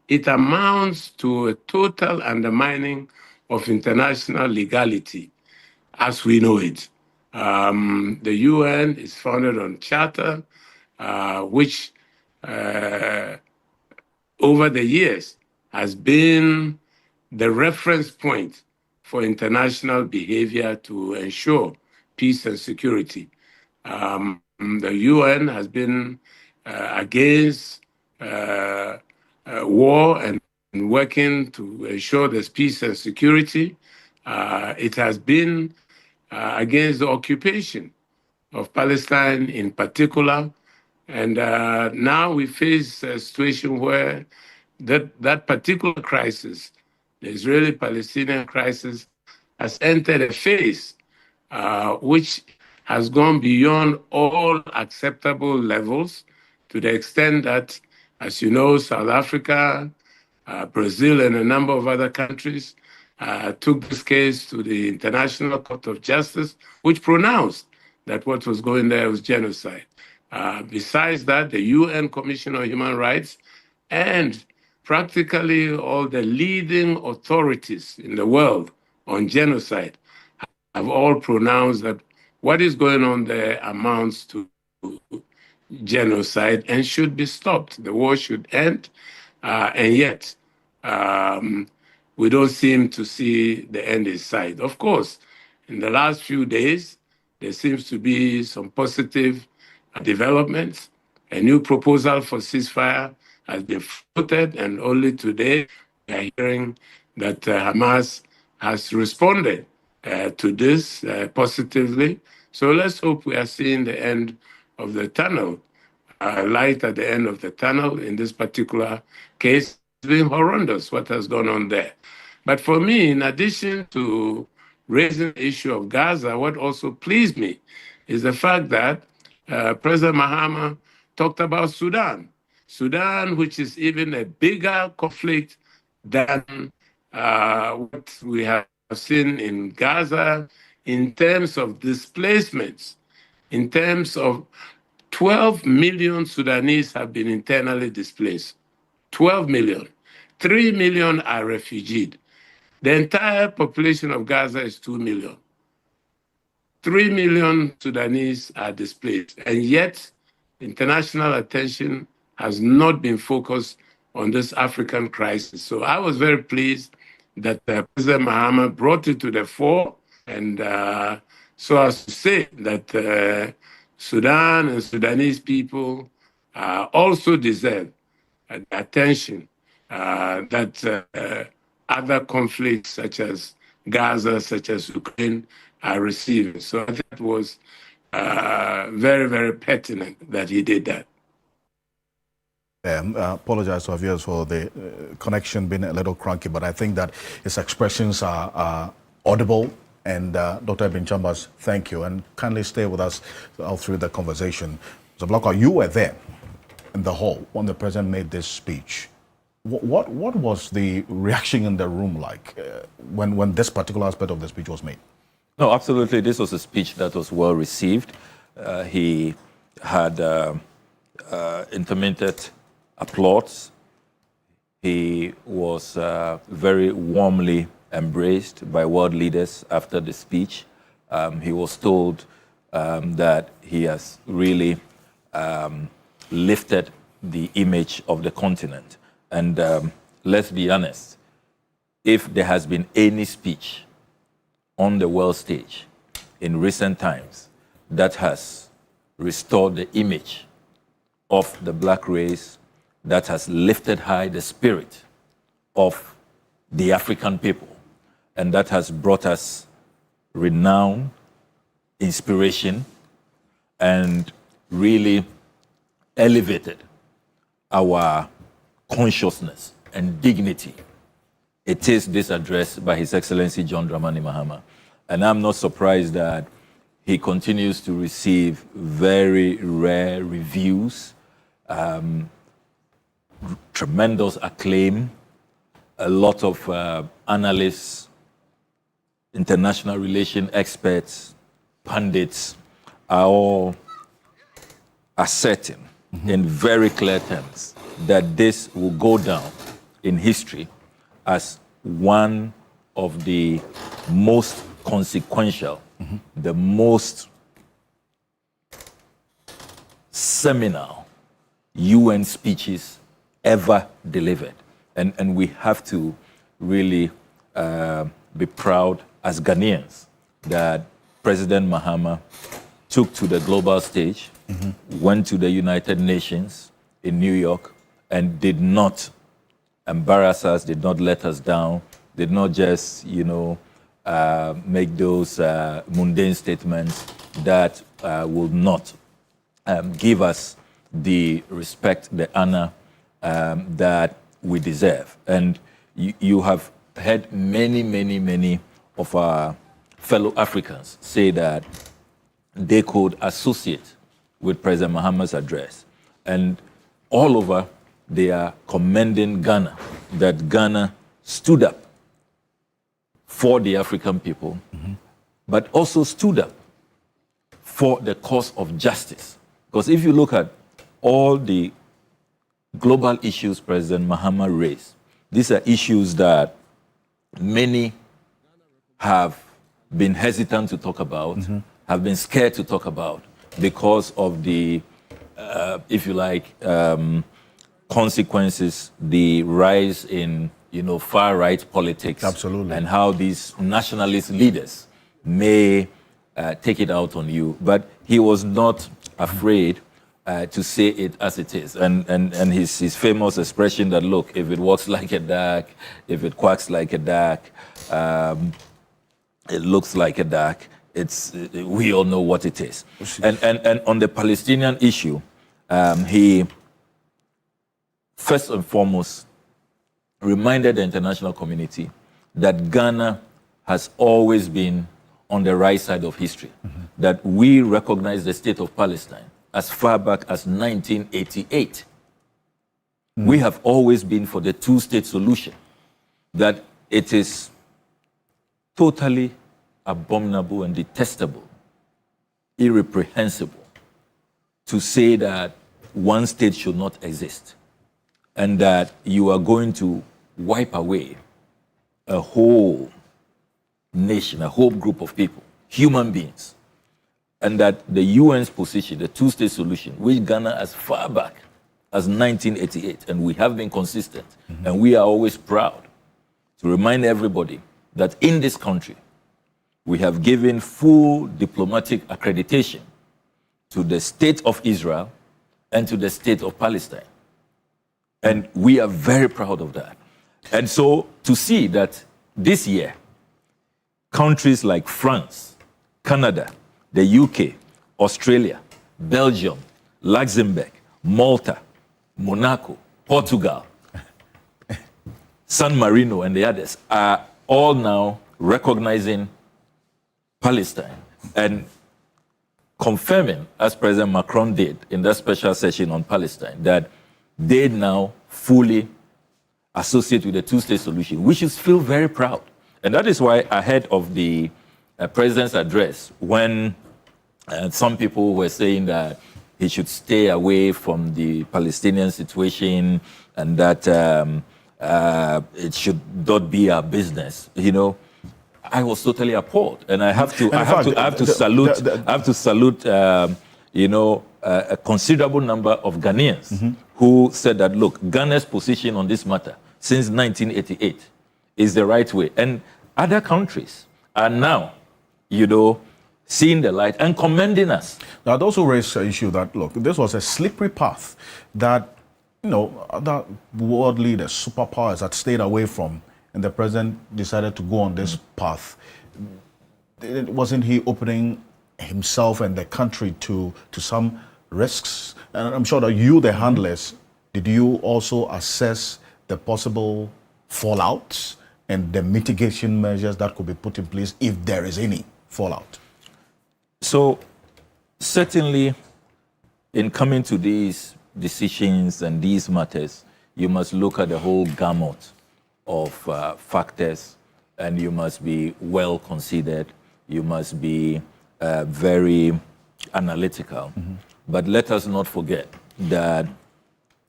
it amounts to a total undermining of international legality as we know it. The UN is founded on charter, which over the years has been the reference point for international behavior to ensure peace and security. The UN has been against war and working to ensure there's peace and security. It has been against the occupation of Palestine in particular. And now we face a situation where that particular crisis, the Israeli-Palestinian crisis, has entered a phase which has gone beyond all acceptable levels to the extent that, as you know, South Africa, Brazil, and a number of other countries took this case to the International Court of Justice, which pronounced that what was going there was genocide. Besides that, the UN Commission on Human Rights and practically all the leading authorities in the world on genocide have all pronounced that what is going on there amounts to genocide and should be stopped. The war should end, and yet we don't seem to see the end in sight. Of course, in the last few days, there seems to be some positive developments. A new proposal for ceasefire has been floated, and only today we are hearing that Hamas has responded to this positively. So let's hope we are seeing the end of the tunnel, light at the end of the tunnel. In this particular case, it's been horrendous what has gone on there. But for me, in addition to raising the issue of Gaza, what also pleased me is the fact that President Mahama talked about Sudan. Sudan, which is even a bigger conflict than what we have seen in Gaza in terms of displacements, in terms of 12 million Sudanese have been internally displaced. 12 million. 3 million are refugees. The entire population of Gaza is 2 million. 3 million Sudanese are displaced, and yet international attention has not been focused on this African crisis. So I was very pleased that President Mahama brought it to the fore, and so as to say that Sudan and Sudanese people also deserve attention that other conflicts such as Gaza, such as Ukraine, are receiving. So I think it was very, very pertinent that he did that.
Apologize to our viewers for the connection being a little cranky, but I think that his expressions are audible. And Dr. Ibn Chambers, thank you. And kindly stay with us all through the conversation. So, Blackwell, you were there in the hall when the president made this speech. What was the reaction in the room like when this particular aspect of the speech was made?
No, absolutely. This was a speech that was well received. He had intermittent applause. He was very warmly embraced by world leaders after the speech. he was told that he has really lifted the image of the continent. And let's be honest, if there has been any speech on the world stage in recent times that has restored the image of the black race, that has lifted high the spirit of the African people, and that has brought us renown, inspiration, and really elevated our consciousness and dignity. It is this address by His Excellency John Dramani Mahama. And I'm not surprised that he continues to receive very rare reviews, tremendous acclaim. A lot of analysts, international relation experts, pundits are all asserting in very clear terms that this will go down in history as one of the most consequential, the most seminal UN speeches ever delivered. And we have to really be proud as Ghanaians that President Mahama took to the global stage, went to the United Nations in New York, and did not embarrass us, did not let us down, did not just, make those mundane statements that will not give us the respect, the honor that we deserve. And you have heard many of our fellow Africans say that they could associate with President Mahama's address. And all over, they are commending Ghana, that Ghana stood up for the African people, but also stood up for the cause of justice. Because if you look at all the global issues President Mahama raised, these are issues that many have been hesitant to talk about, have been scared to talk about because of the, if you like, consequences, the rise in far-right politics.
Absolutely.
And how these nationalist leaders may take it out on you. But he was not afraid to say it as it is. And his famous expression that, look, if it walks like a duck, if it quacks like a duck, it looks like a duck, we all know what it is. And on the Palestinian issue, he first and foremost reminded the international community that Ghana has always been on the right side of history, that we recognize the state of Palestine as far back as 1988. We have always been for the two-state solution, that it is totally abominable and detestable, irreprehensible to say that one state should not exist, and that you are going to wipe away a whole nation, a whole group of people, human beings, and that the UN's position, the two-state solution, which Ghana as far back as 1988, and we have been consistent, and we are always proud to remind everybody that in this country, we have given full diplomatic accreditation to the state of Israel and to the state of Palestine. And we are very proud of that. And so to see that this year, countries like France, Canada, the UK, Australia, Belgium, Luxembourg, Malta, Monaco, Portugal, San Marino, and the others are all now recognizing Palestine and confirming, as President Macron did in that special session on Palestine, that they now fully associate with the two-state solution. We should feel very proud. And that is why ahead of the president's address, when some people were saying that he should stay away from the Palestinian situation and that it should not be our business, I was totally appalled, and I have to salute a considerable number of Ghanaians who said that, look, Ghana's position on this matter since 1988 is the right way, and other countries are now, seeing the light and commending us.
Now, I'd also raised the issue that, look, this was a slippery path that, other world leaders, superpowers had stayed away from, and the president decided to go on this path. Wasn't he opening himself and the country to some risks? And I'm sure that you, the handlers, did you also assess the possible fallouts and the mitigation measures that could be put in place if there is any fallout?
So, certainly, in coming to these decisions and these matters, you must look at the whole gamut of factors, and you must be well considered. You must be very analytical. But let us not forget that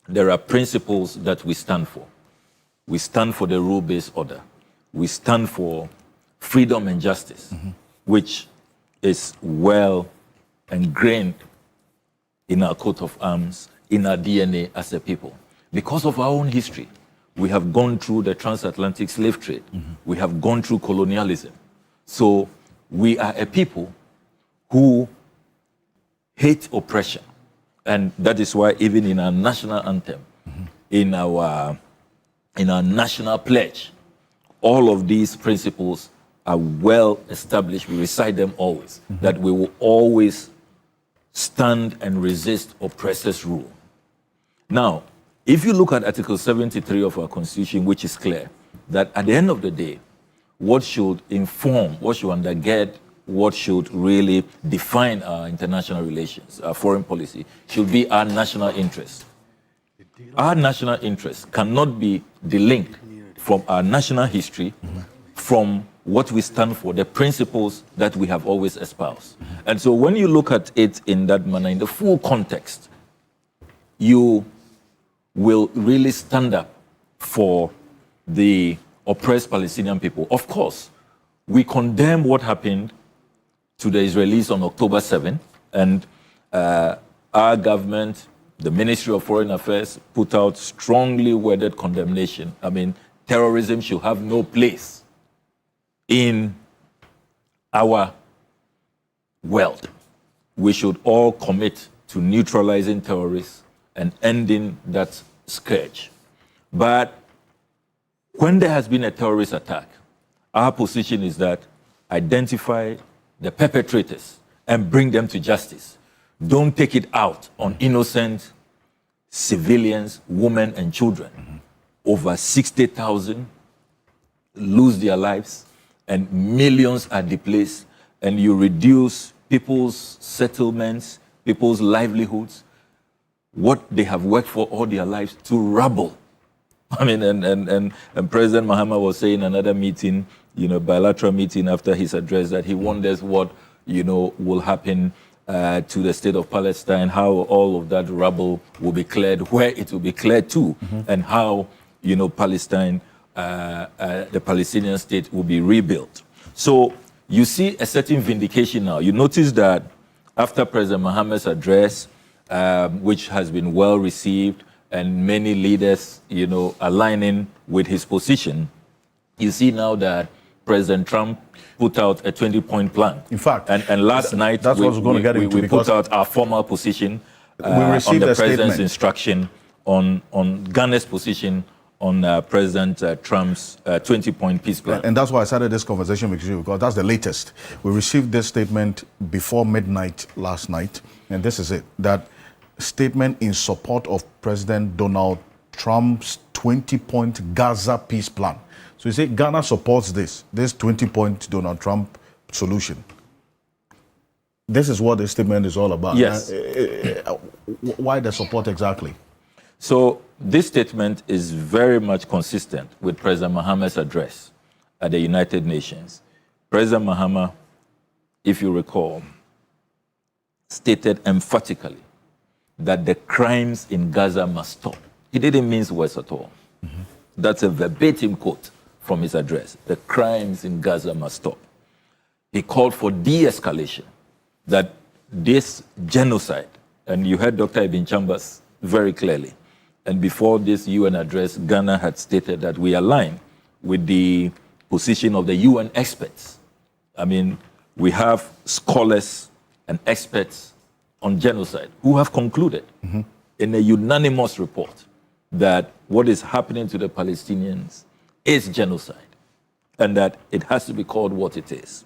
there are principles that we stand for. We stand for the rule-based order. We stand for freedom and justice, which is well ingrained in our coat of arms, in our DNA as a people. Because of our own history, we have gone through the transatlantic slave trade. We have gone through colonialism. So we are a people who hate oppression. And that is why even in our national anthem, in our national pledge, all of these principles are well established. We recite them always, that we will always stand and resist oppressors' rule. Now, if you look at Article 73 of our Constitution, which is clear, that at the end of the day, what should inform, what should undergird, what should really define our international relations, our foreign policy, should be our national interest. Our national interest cannot be delinked from our national history, from what we stand for, the principles that we have always espoused. And so when you look at it in that manner, in the full context, you will really stand up for the oppressed Palestinian people. Of course, we condemn what happened to the Israelis on October 7, and our government, the Ministry of Foreign Affairs, put out strongly worded condemnation. I mean, terrorism should have no place in our world. We should all commit to neutralizing terrorists and ending that scourge. But when there has been a terrorist attack, our position is that identify the perpetrators and bring them to justice. Don't take it out on innocent civilians, women and children. Over 60,000 lose their lives and millions are displaced, and you reduce people's settlements, people's livelihoods, what they have worked for all their lives, to rubble. I mean, and President Mahama was saying in another meeting, bilateral meeting after his address, that he wonders what, will happen to the state of Palestine, how all of that rubble will be cleared, where it will be cleared to, and how, Palestine, the Palestinian state will be rebuilt. So you see a certain vindication now. You notice that after President Mahama's address, which has been well received, and many leaders, aligning with his position, you see now that President Trump put out a 20-point plan.
In fact,
and last night
that's what I was going to get into,
we put out our formal position on the president's instruction on Ghana's position on President Trump's 20-point peace plan.
And that's why I started this conversation with you, because that's the latest. We received this statement before midnight last night, and this is it, that statement in support of President Donald Trump's 20-point Gaza peace plan. So you say Ghana supports this 20-point Donald Trump solution. This is what the statement is all about.
Yes.
Why the support exactly?
So this statement is very much consistent with President Mahama's address at the United Nations. President Mahama, if you recall, stated emphatically that the crimes in Gaza must stop. He didn't mince words at all. That's a verbatim quote from his address. The crimes in Gaza must stop. He called for de-escalation, that this genocide, and you heard Dr. Ibn Chambers very clearly, and before this UN address, Ghana had stated that we align with the position of the UN experts. I mean, we have scholars and experts on genocide who have concluded in a unanimous report that what is happening to the Palestinians is genocide and that it has to be called what it is.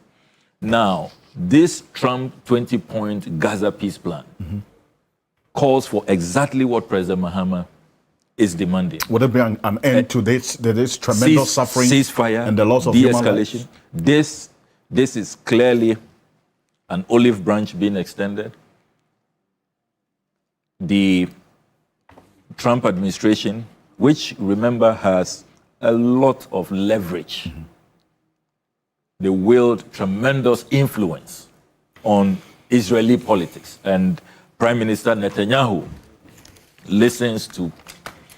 Now, this Trump 20-point Gaza peace plan calls for exactly what President Mahama is demanding.
Would there be an end to this tremendous suffering
ceasefire,
and the loss of human lives?
De-escalation. This is clearly an olive branch being extended. The Trump administration, which, remember, has a lot of leverage, they wield tremendous influence on Israeli politics. And Prime Minister Netanyahu listens to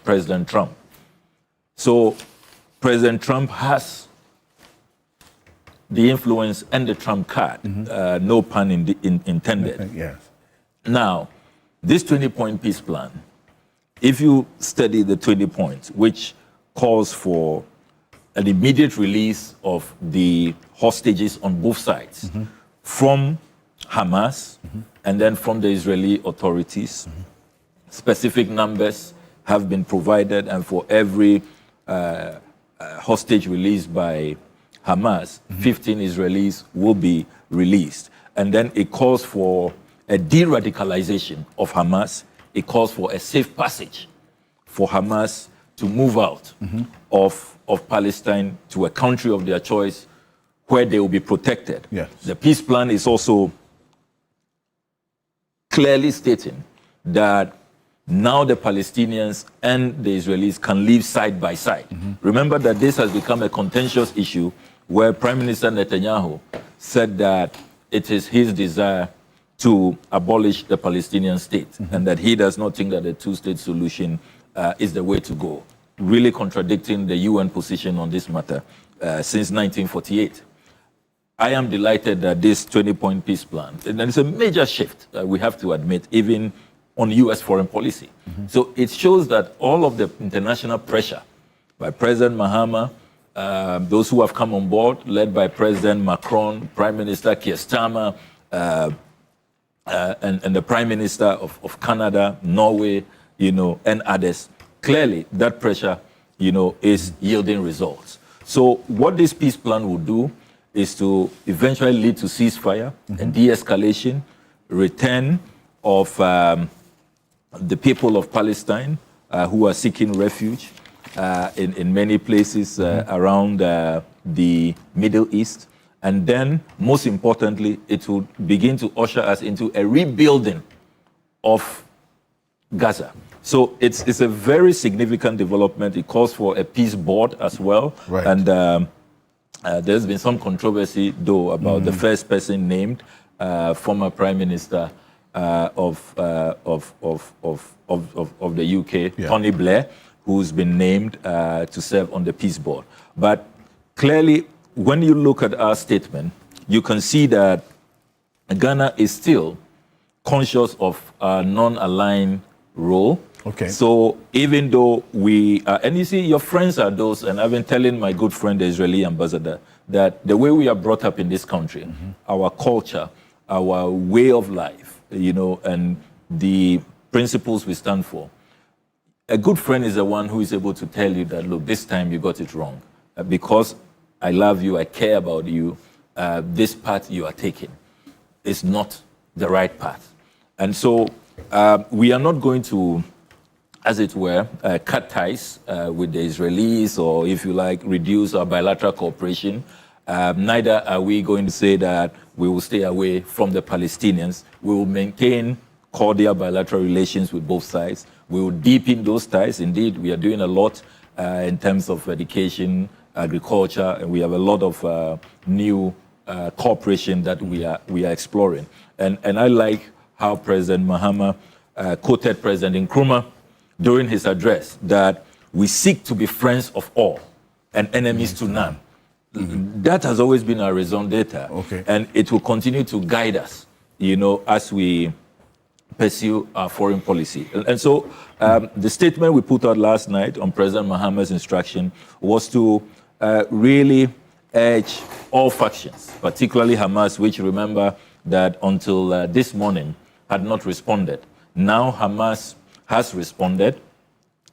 President Trump. So President Trump has the influence and the Trump card, no pun intended.
Yes.
Now, this 20-point peace plan, if you study the 20 points, which calls for an immediate release of the hostages on both sides from Hamas and then from the Israeli authorities, specific numbers have been provided, and for every hostage released by Hamas, 15 Israelis will be released. And then it calls for a de-radicalization of Hamas. It calls for a safe passage for Hamas to move out of Palestine to a country of their choice where they will be protected.
Yes.
The peace plan is also clearly stating that now the Palestinians and the Israelis can live side by side. Remember that this has become a contentious issue where Prime Minister Netanyahu said that it is his desire to abolish the Palestinian state and that he does not think that a two-state solution is the way to go, really contradicting the UN position on this matter since 1948. I am delighted that this 20-point peace plan, and it's a major shift, we have to admit, even on U.S. foreign policy. So it shows that all of the international pressure by President Mahama, those who have come on board, led by President Macron, Prime Minister Keir Starmer, and the Prime Minister of Canada, Norway, and others, clearly that pressure, is yielding results. So what this peace plan will do is to eventually lead to ceasefire and de-escalation, return of the people of Palestine who are seeking refuge in many places around the Middle East. And then, most importantly, it will begin to usher us into a rebuilding of Gaza. So it's a very significant development. It calls for a peace board as well.
Right.
And there's been some controversy, though, about the first person named, former Prime Minister of the UK, Tony Blair, who's been named to serve on the peace board. But clearly, when you look at our statement, you can see that Ghana is still conscious of a non-aligned role.
Okay.
So even though we are, and you see, your friends are those, and I've been telling my good friend, the Israeli ambassador, that the way we are brought up in this country, our culture, our way of life, and the principles we stand for, a good friend is the one who is able to tell you that, look, this time you got it wrong. Because I love you, I care about you, this path you are taking is not the right path. And so we are not going to, as it were, cut ties with the Israelis or, if you like, reduce our bilateral cooperation. Neither are we going to say that we will stay away from the Palestinians. We will maintain cordial bilateral relations with both sides. We will deepen those ties. Indeed, we are doing a lot in terms of education, agriculture, and we have a lot of new cooperation that we are exploring. And I like how President Mahama quoted President Nkrumah during his address, that we seek to be friends of all and enemies to none. That has always been our raison d'etre.
Okay.
And it will continue to guide us, as we pursue our foreign policy. And so the statement we put out last night on President Mahama's instruction was to really urge all factions, particularly Hamas, which, remember, that until this morning had not responded. Now Hamas has responded,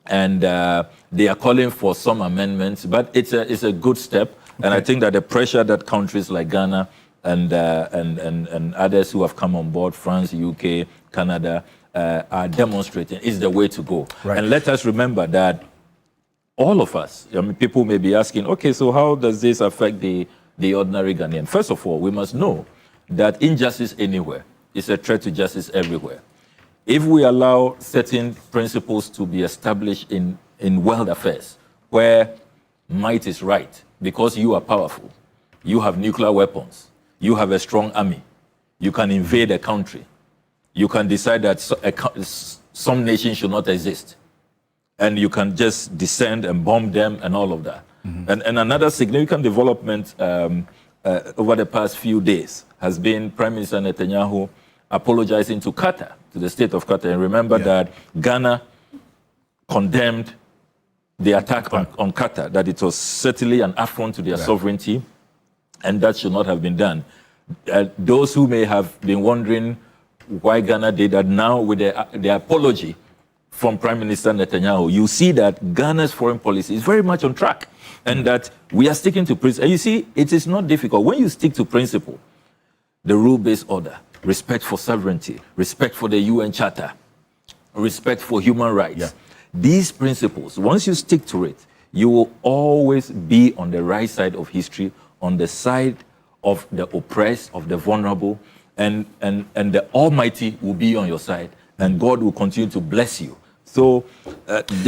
and they are calling for some amendments, but it's a good step. Okay. And I think that the pressure that countries like Ghana and others who have come on board, France, UK, Canada, are demonstrating is the way to go.
Right.
And let us remember that all of us, people may be asking, okay, so how does this affect the ordinary Ghanaian? First of all, we must know that injustice anywhere is a threat to justice everywhere. If we allow certain principles to be established in world affairs, where might is right, because you are powerful, you have nuclear weapons, you have a strong army, you can invade a country, you can decide that some nation should not exist, and you can just descend and bomb them and all of that. Mm-hmm. And another significant development over the past few days has been Prime Minister Netanyahu apologizing to Qatar, to the state of Qatar. And remember that Ghana condemned the attack on Qatar, that it was certainly an affront to their sovereignty, and that should not have been done. Those who may have been wondering why Ghana did that, now with the apology from Prime Minister Netanyahu, you see that Ghana's foreign policy is very much on track, and that we are sticking to principle. And you see, it is not difficult. When you stick to principle, the rule-based order, respect for sovereignty, respect for the UN Charter, respect for human rights, these principles, once you stick to it, you will always be on the right side of history, on the side of the oppressed, of the vulnerable, and the Almighty will be on your side, and God will continue to bless you. So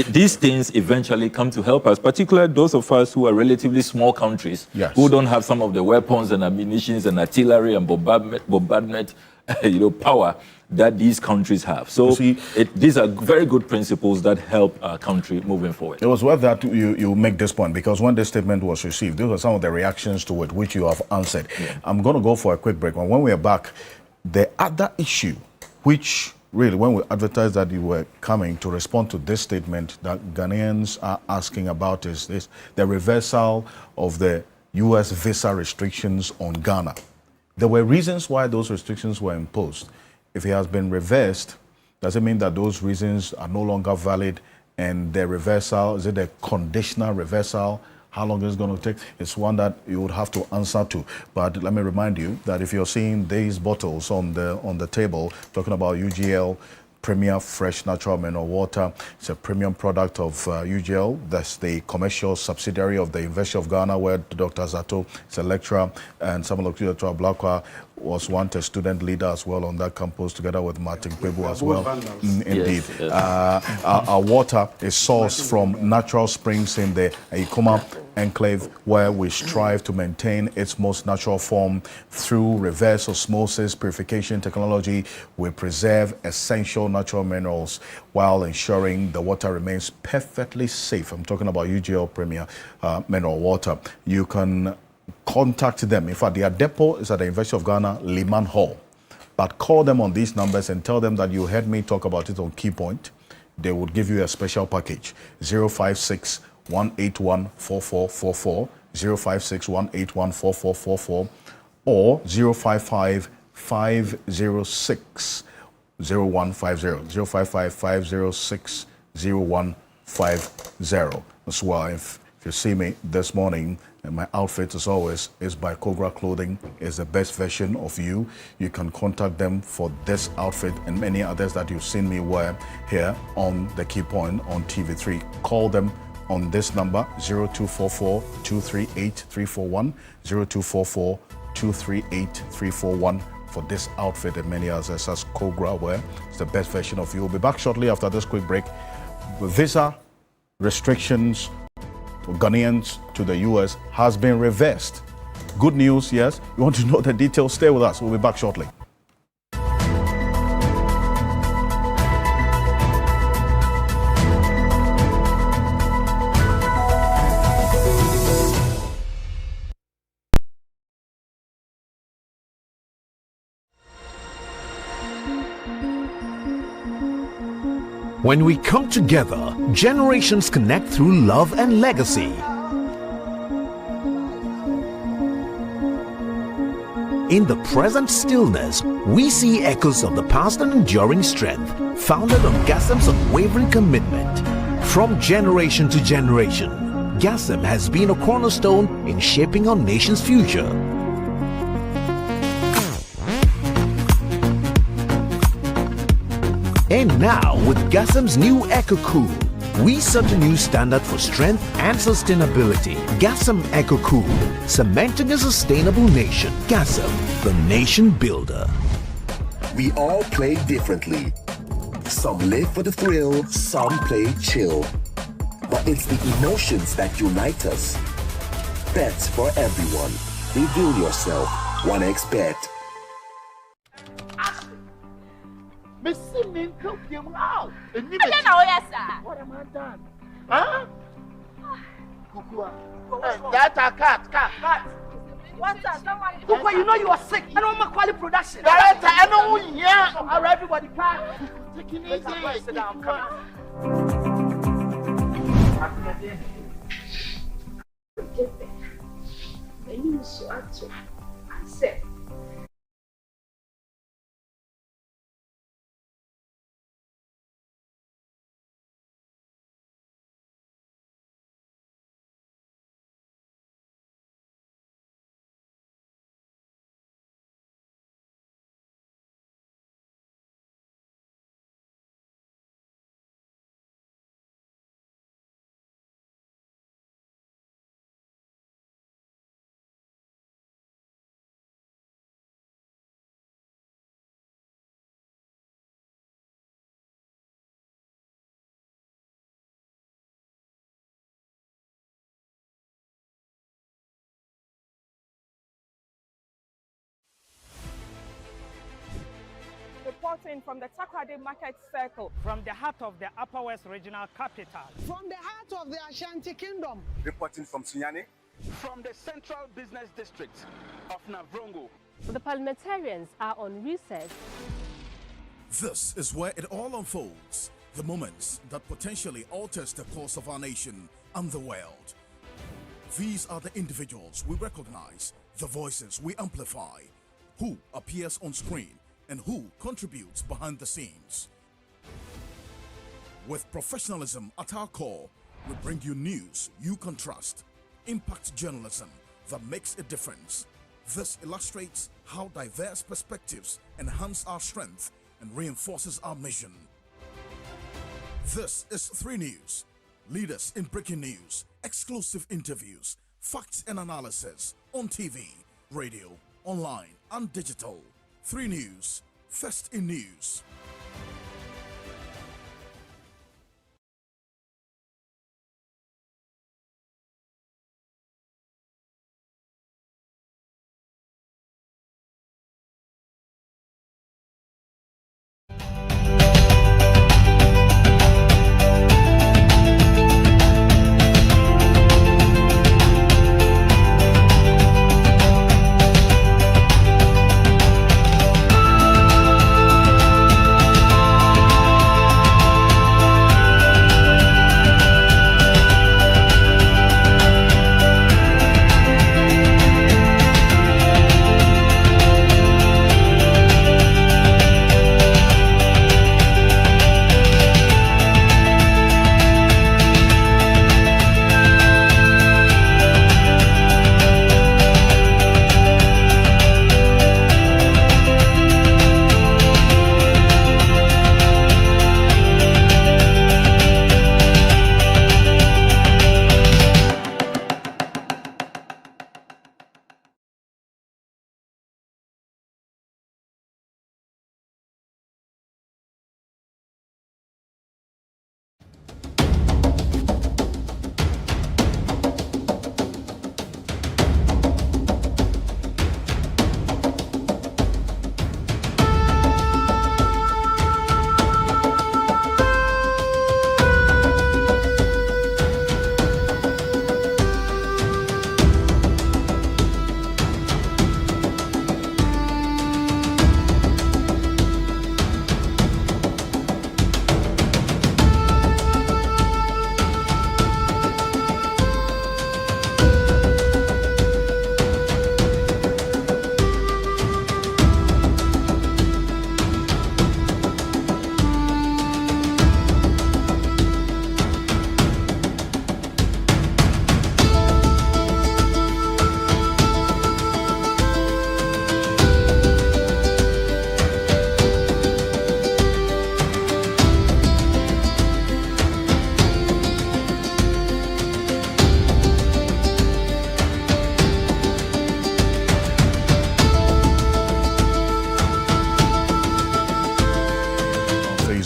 these things eventually come to help us, particularly those of us who are relatively small countries, who don't have some of the weapons and ammunitions and artillery and bombardment power that these countries have. So these are very good principles that help our country moving forward.
It was worth that you make this point, because when this statement was received, those are some of the reactions to it, which you have answered. I'm going to go for a quick break. And when we are back, the other issue, which really, when we advertised that you were coming to respond to this statement that Ghanaians are asking about, is this: the reversal of the U.S. visa restrictions on Ghana. There were reasons why those restrictions were imposed. If it has been reversed, does it mean that those reasons are no longer valid? And the reversal, is it a conditional reversal? How long is it going to take? It's one that you would have to answer to. But let me remind you that if you're seeing these bottles on the table, talking about UGL Premier Fresh Natural Mineral Water, it's a premium product of UGL. That's the commercial subsidiary of the University of Ghana, where Dr. Zato is a lecturer, and Samuel Dr. Blakwa was once a student leader as well on that campus, together with Martin Kwebu as well. Indeed. Yes. Our water is sourced from natural springs in the Ikoma enclave, where we strive to maintain its most natural form through reverse osmosis purification technology. We preserve essential natural minerals while ensuring the water remains perfectly safe. I'm talking about UGL Premier Mineral Water. You can contact them. In fact, their depot is at the University of Ghana, Liman Hall. But call them on these numbers and tell them that you heard me talk about it on Key Point. They would give you a special package: 056 181 4444, 056 181 4444, or 055 506 0150, 055 506 0150. That's why if you see me this morning, and my outfit, as always, is by Cobra Clothing. It's the best version of you. You can contact them for this outfit and many others that you've seen me wear here on the Key Point on TV3. Call them on this number, 0244 238 341, 0244 238 341, for this outfit and many others as Cobra wear. It's the best version of you. We'll be back shortly after this quick break. Visa restrictions for Ghanaians to the U.S. has been reversed. Good news, yes. You want to know the details? Stay with us. We'll be back shortly.
When we come together, generations connect through love and legacy. In the present stillness, we see echoes of the past and enduring strength, founded on Gassam's unwavering commitment. From generation to generation, Gassam has been a cornerstone in shaping our nation's future. And now, with Gassam's new EcoCool, we set a new standard for strength and sustainability. Gassam EcoCool, cementing a sustainable nation. Gassam, the nation builder.
We all play differently. Some live for the thrill, some play chill. But it's the emotions that unite us. Bets for everyone. Reveal yourself. 1xBet.
What am I done? Huh? That's a cat. What's that? Kukua, you know you are sick. I don't want quality production. Director, I know yeah. All right, everybody, cat. Take it easy. Sit down, come on.
Reporting from the Takoradi Market Circle.
From the heart of the Upper West Regional Capital.
From the heart of the Ashanti Kingdom.
Reporting from Sunyani.
From the Central Business District of Navrongo.
The parliamentarians are on recess.
This is where it all unfolds. The moments that potentially alters the course of our nation and the world. These are the individuals we recognize, the voices we amplify, who appears on screen and who contributes behind the scenes. With professionalism at our core, we bring you news you can trust, impact journalism that makes a difference. This illustrates how diverse perspectives enhance our strength and reinforces our mission. This is 3 News, leaders in breaking news, exclusive interviews, facts and analysis on TV, radio, online and digital. 3 News, first in news.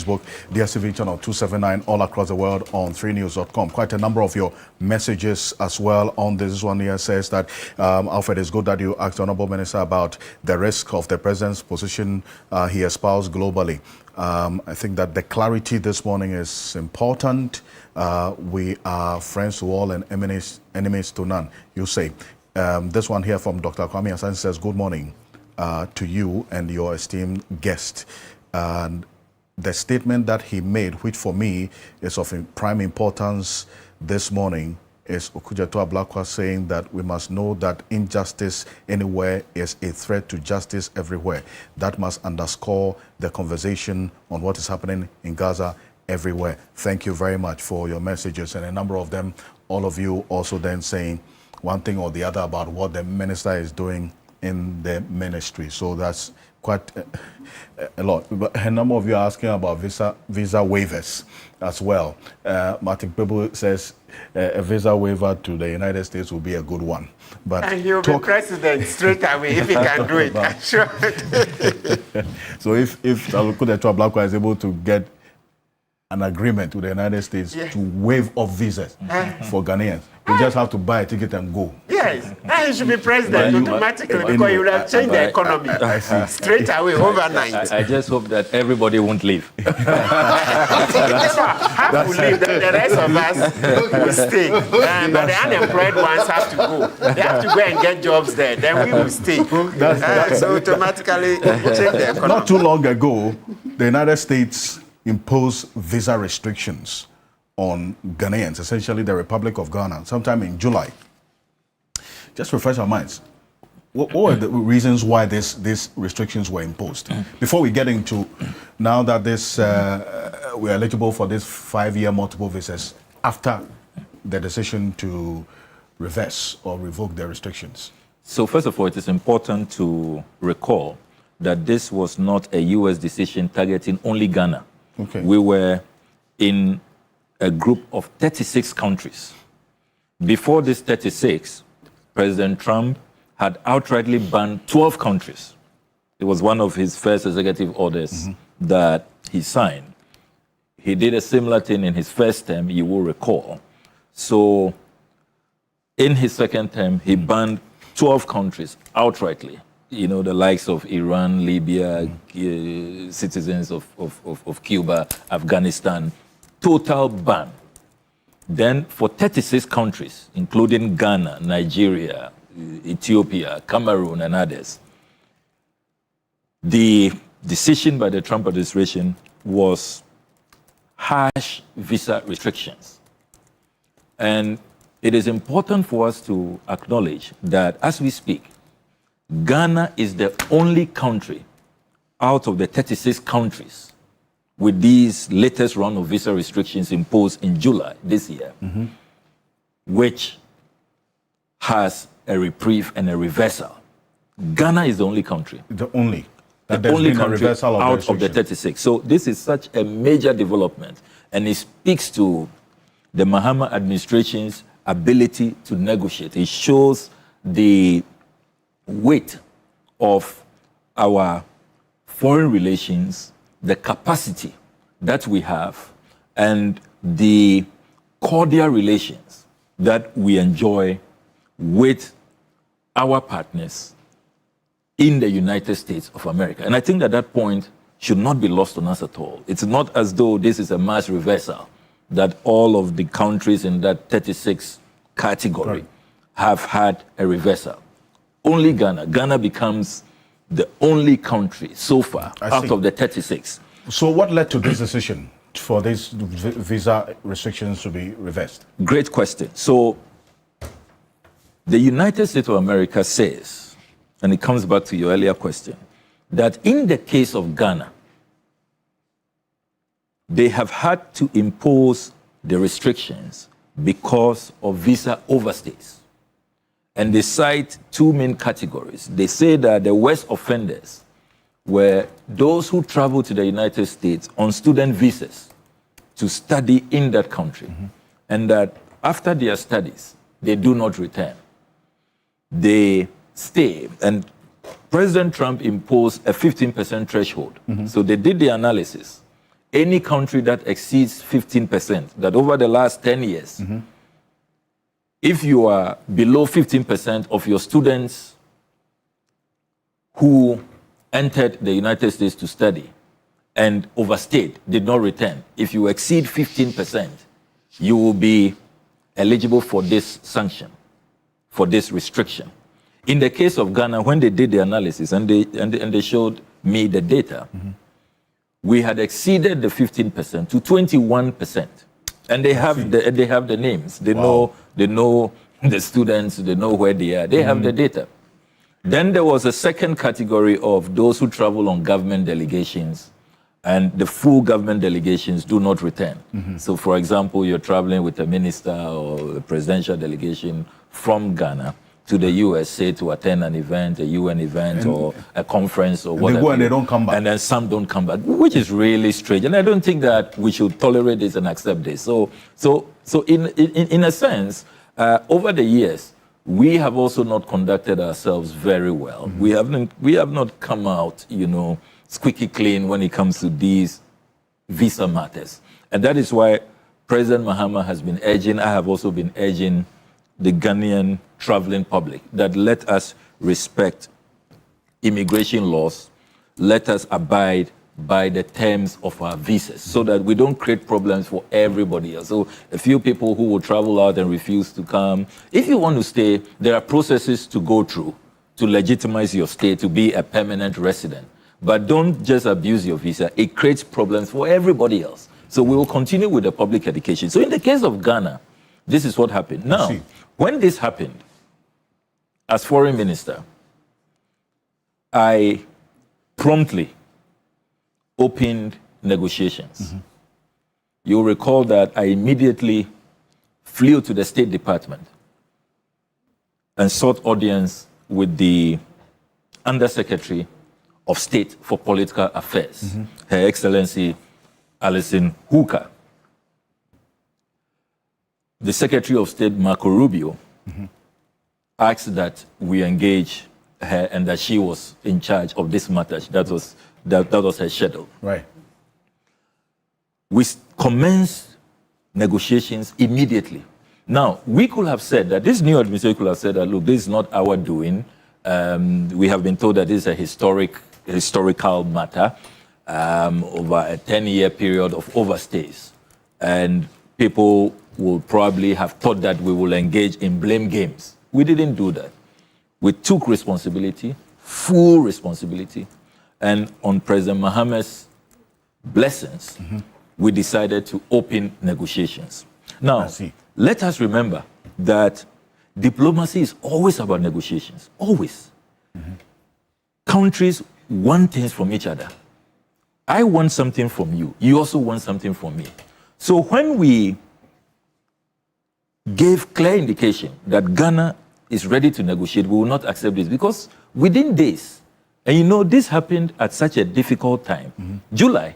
Facebook, DSTV channel 279 all across the world on 3news.com. Quite a number of your messages as well on this. This one here says that, Alfred, it's good that you asked the Honorable Minister about the risk of the President's position he espoused globally. I think that the clarity this morning is important. We are friends to all and enemies to none, you say. This one here from Dr. Kwame Hassan says, good morning to you and your esteemed guest. And the statement that he made, which for me is of prime importance this morning, is Okujeto Ablakwa saying that we must know that injustice anywhere is a threat to justice everywhere. That must underscore the conversation on what is happening in Gaza everywhere. Thank you very much for your messages, and a number of them, all of you also then saying one thing or the other about what the minister is doing in the ministry. So that's quite a lot. But a number of you are asking about visa waivers as well. Martin Pebu says a visa waiver to the United States will be a good one. But
and he'll be president straight away if he can do it. I'm sure.
So if Okujeto Ablakwa is able to get an agreement with the United States to waive off visas for Ghanaians, we just have to buy a ticket and go.
Yes, and he should be president automatically because he will have changed the economy straight away overnight.
I just hope that everybody won't leave.
Half will leave, the rest of us will stay. But the unemployed ones have to go. They have to go and get jobs there. Then we will stay. So automatically change the economy.
Not too long ago, the United States imposed visa restrictions on Ghanaians, essentially the Republic of Ghana, sometime in July. Just refresh our minds. What were the reasons why these restrictions were imposed? Before we get into now that we're eligible for this 5-year multiple visas after the decision to reverse or revoke the restrictions.
So first of all, it is important to recall that this was not a U.S. decision targeting only Ghana.
Okay.
We were in a group of 36 countries. Before this 36, President Trump had outrightly banned 12 countries. It was one of his first executive orders that he signed. He did a similar thing in his first term, you will recall. So in his second term, he banned 12 countries outrightly. You know, the likes of Iran, Libya, citizens of Cuba, Afghanistan, total ban. Then for 36 countries, including Ghana, Nigeria, Ethiopia, Cameroon, and others, the decision by the Trump administration was harsh visa restrictions. And it is important for us to acknowledge that as we speak, Ghana is the only country out of the 36 countries with these latest round of visa restrictions imposed in July this year, which has a reprieve and a reversal. Ghana is the only country.
The only
country out of the 36. So this is such a major development, and it speaks to the Mahama administration's ability to negotiate. It shows the weight of our foreign relations, the capacity that we have, and the cordial relations that we enjoy with our partners in the United States of America. And I think that point should not be lost on us at all. It's not as though this is a mass reversal, that all of the countries in that 36 category have had a reversal. Only Ghana. Ghana becomes the only country so far out of the 36.
So what led to this decision for these visa restrictions to be reversed?
Great question. So the United States of America says, and it comes back to your earlier question, that in the case of Ghana, they have had to impose the restrictions because of visa overstays. And they cite two main categories. They say that the worst offenders were those who travel to the United States on student visas to study in that country, and that after their studies, they do not return. They stay, and President Trump imposed a 15% threshold. So they did the analysis. any country that exceeds 15%, that over the last 10 years, if you are below 15% of your students who entered the United States to study and overstayed, did not return, if you exceed 15%, you will be eligible for this sanction, for this restriction. In the case of Ghana, when they did the analysis and they showed me the data, we had exceeded the 15% to 21%. And they have the names. They know the students, they know where they are. They have the data. Then there was a second category of those who travel on government delegations, and the full government delegations do not return. So, for example, you're traveling with a minister or a presidential delegation from Ghana to the US, say, to attend an event, a UN event, or a conference, or whatever.
They go and they don't come back.
And then some don't come back, which is really strange. And I don't think that we should tolerate this and accept this. So in a sense, over the years, we have also not conducted ourselves very well. We have not come out, squeaky clean when it comes to these visa matters. And that is why President Mahama has been urging, I have also been urging the Ghanaian traveling public that let us respect immigration laws, let us abide by the terms of our visas so that we don't create problems for everybody else. So a few people who will travel out and refuse to come, if you want to stay, there are processes to go through to legitimize your stay to be a permanent resident. But don't just abuse your visa. It creates problems for everybody else. So we will continue with the public education. So in the case of Ghana, this is what happened. Now, when this happened, as foreign minister, I promptly opened negotiations. You'll recall that I immediately flew to the State Department and sought audience with the Undersecretary of State for Political Affairs, Her Excellency Alison Hooker. The Secretary of State, Marco Rubio, asked that we engage her and that she was in charge of this matter. That was her schedule.
Right.
We commenced negotiations immediately. Now, we could have said that, this new administration could have said that, look, this is not our doing. We have been told that this is a historical matter over a 10-year period of overstays. And people will probably have thought that we will engage in blame games. We didn't do that. We took responsibility, full responsibility, and on President Mahama's blessings, we decided to open negotiations. Now, let us remember that diplomacy is always about negotiations, always. Countries want things from each other. I want something from you. You also want something from me. So when we gave clear indication that Ghana is ready to negotiate, we will not accept this, because within days, and this happened at such a difficult time, July,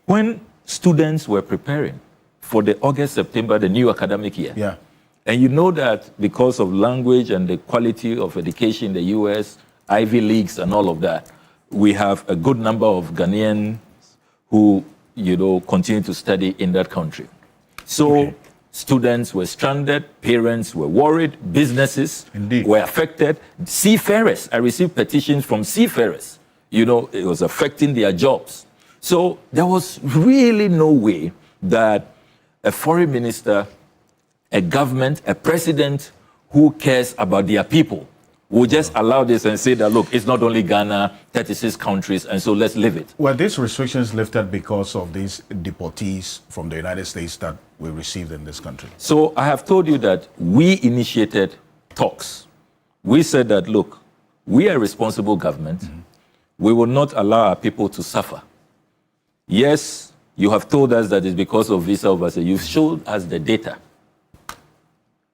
when students were preparing for the August-September, the new academic year.
Yeah.
And you know that because of language and the quality of education in the US, Ivy Leagues and all of that, we have a good number of Ghanaians who, continue to study in that country. So students were stranded, parents were worried, businesses were affected. Seafarers, I received petitions from seafarers. It was affecting their jobs. So there was really no way that a foreign minister, a government, a president who cares about their people will just allow this and say that, look, it's not only Ghana, 36 countries, and so let's leave it.
Were these restrictions lifted because of these deportees from the United States that we received in this country?
So I have told you that we initiated talks. We said that, look, we are a responsible government. We will not allow our people to suffer. Yes, you have told us that it's because of visa overstay. You've showed us the data.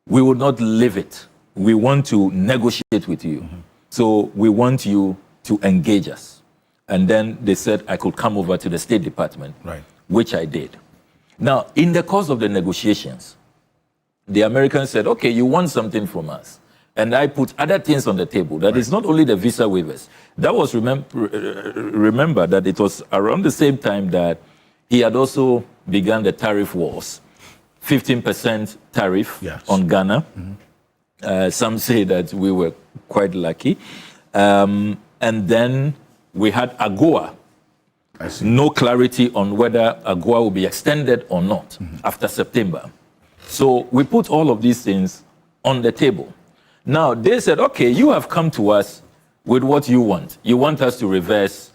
We will not leave it. We want to negotiate with you. So we want you to engage us. And then they said I could come over to the State Department, which I did. Now, in the course of the negotiations, the Americans said, okay, you want something from us. And I put other things on the table. That is not only the visa waivers. That was, remember that it was around the same time that he had also begun the tariff wars. 15% tariff on Ghana. Some say that we were quite lucky. And then we had AGOA. No clarity on whether AGOA will be extended or not after September. So we put all of these things on the table. Now, they said, okay, you have come to us with what you want. You want us to reverse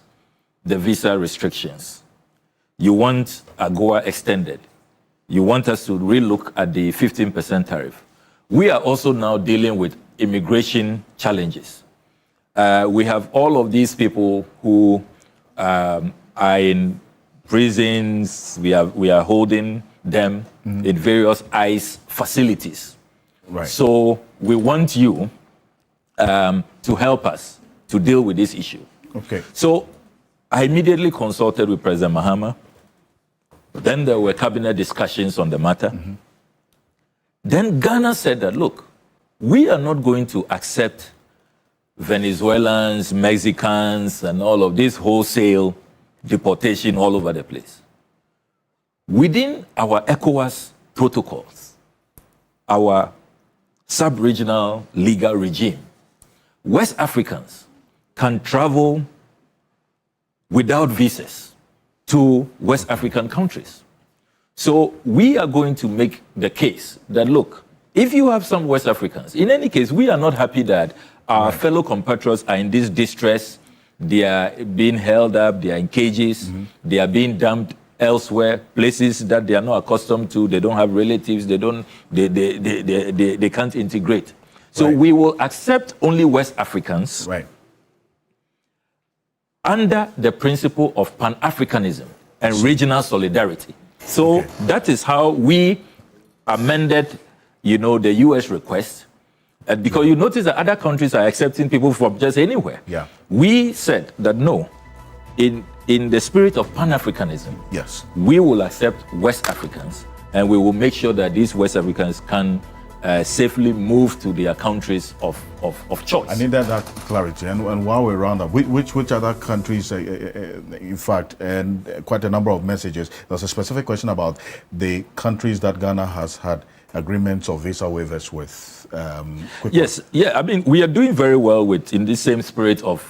the visa restrictions. You want AGOA extended. You want us to relook at the 15% tariff. We are also now dealing with immigration challenges. We have all of these people who are in prisons. We are holding them in various ICE facilities.
Right.
So we want you to help us to deal with this issue.
Okay.
So I immediately consulted with President Mahama. Then there were cabinet discussions on the matter. Then Ghana said that, look, we are not going to accept Venezuelans, Mexicans, and all of this wholesale deportation all over the place. Within our ECOWAS protocols, our sub-regional legal regime, West Africans can travel without visas to West African countries. So we are going to make the case that, look, if you have some West Africans, in any case, we are not happy that our fellow compatriots are in this distress. They are being held up, they are in cages, they are being dumped elsewhere, places that they are not accustomed to, they don't have relatives, they can't integrate. So we will accept only West Africans under the principle of Pan-Africanism and regional solidarity. So that is how we amended, the U.S. request. Because you notice that other countries are accepting people from just anywhere.
Yeah.
We said that no, in the spirit of Pan-Africanism, we will accept West Africans, and we will make sure that these West Africans can safely move to their countries of choice.
I need that clarity. And while we're around that, which other countries, in fact, and quite a number of messages, there's a specific question about the countries that Ghana has had agreements or visa waivers with.
Yes, I mean, we are doing very well with, in the same spirit of,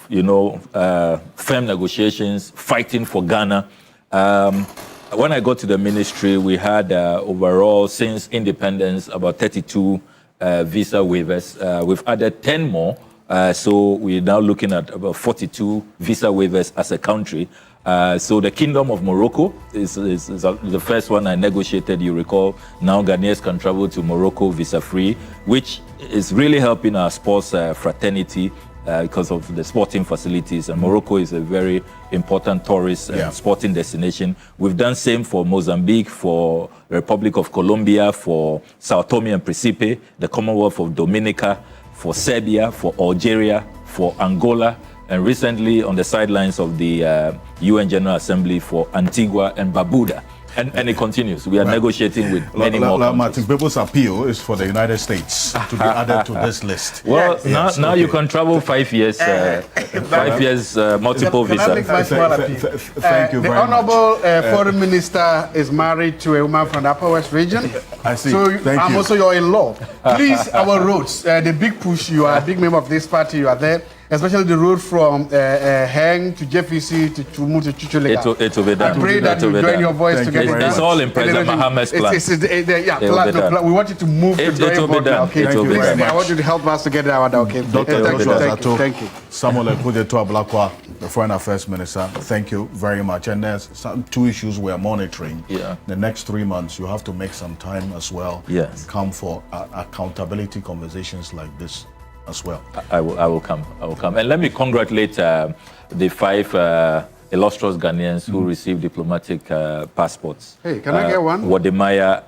firm negotiations, fighting for Ghana. When I got to the ministry, we had overall, since independence, about 32 visa waivers. We've added 10 more, so we're now looking at about 42 visa waivers as a country. So the Kingdom of Morocco is the first one I negotiated, you recall. Now Ghanaians can travel to Morocco visa-free, which is really helping our sports fraternity because of the sporting facilities. And Morocco is a very important tourist sporting destination. We've done same for Mozambique, for the Republic of Colombia, for Sao Tome and Principe, the Commonwealth of Dominica, for Serbia, for Algeria, for Angola, and recently on the sidelines of the UN General Assembly for Antigua and Barbuda. And it continues. We are negotiating with many more countries.
Martin, people's appeal is for the United States to be added to this list.
Well, now you can travel 5 years, 5 years multiple visas.
Thank you very much.
The Honorable Foreign Minister is married to a woman from the Upper West region.
I see.
So
Thank
I'm
you.
also your in-law. Please, our roads, the big push, you are a big member of this party, you are there. Especially the road from Heng to JFC to Chumu to Chuchulega.
It will be done.
I pray that you join your voice together.
It's all in President Mahamad's plan.
We want you to move to the
will be done.
Okay,
It will be
please,
done.
I want you to help us to get that one. Okay.
Dr. Joshua Zato,
Thank you.
Samuel Ekudzeto Ablakwa, the Foreign Affairs Minister, thank you very much. And there's two issues we are monitoring. The next 3 months, you have to make some time as well. Come for accountability conversations like this as well.
I will come. And let me congratulate the 5 illustrious Ghanaians who received diplomatic passports.
Hey, can I get one?
Wademaya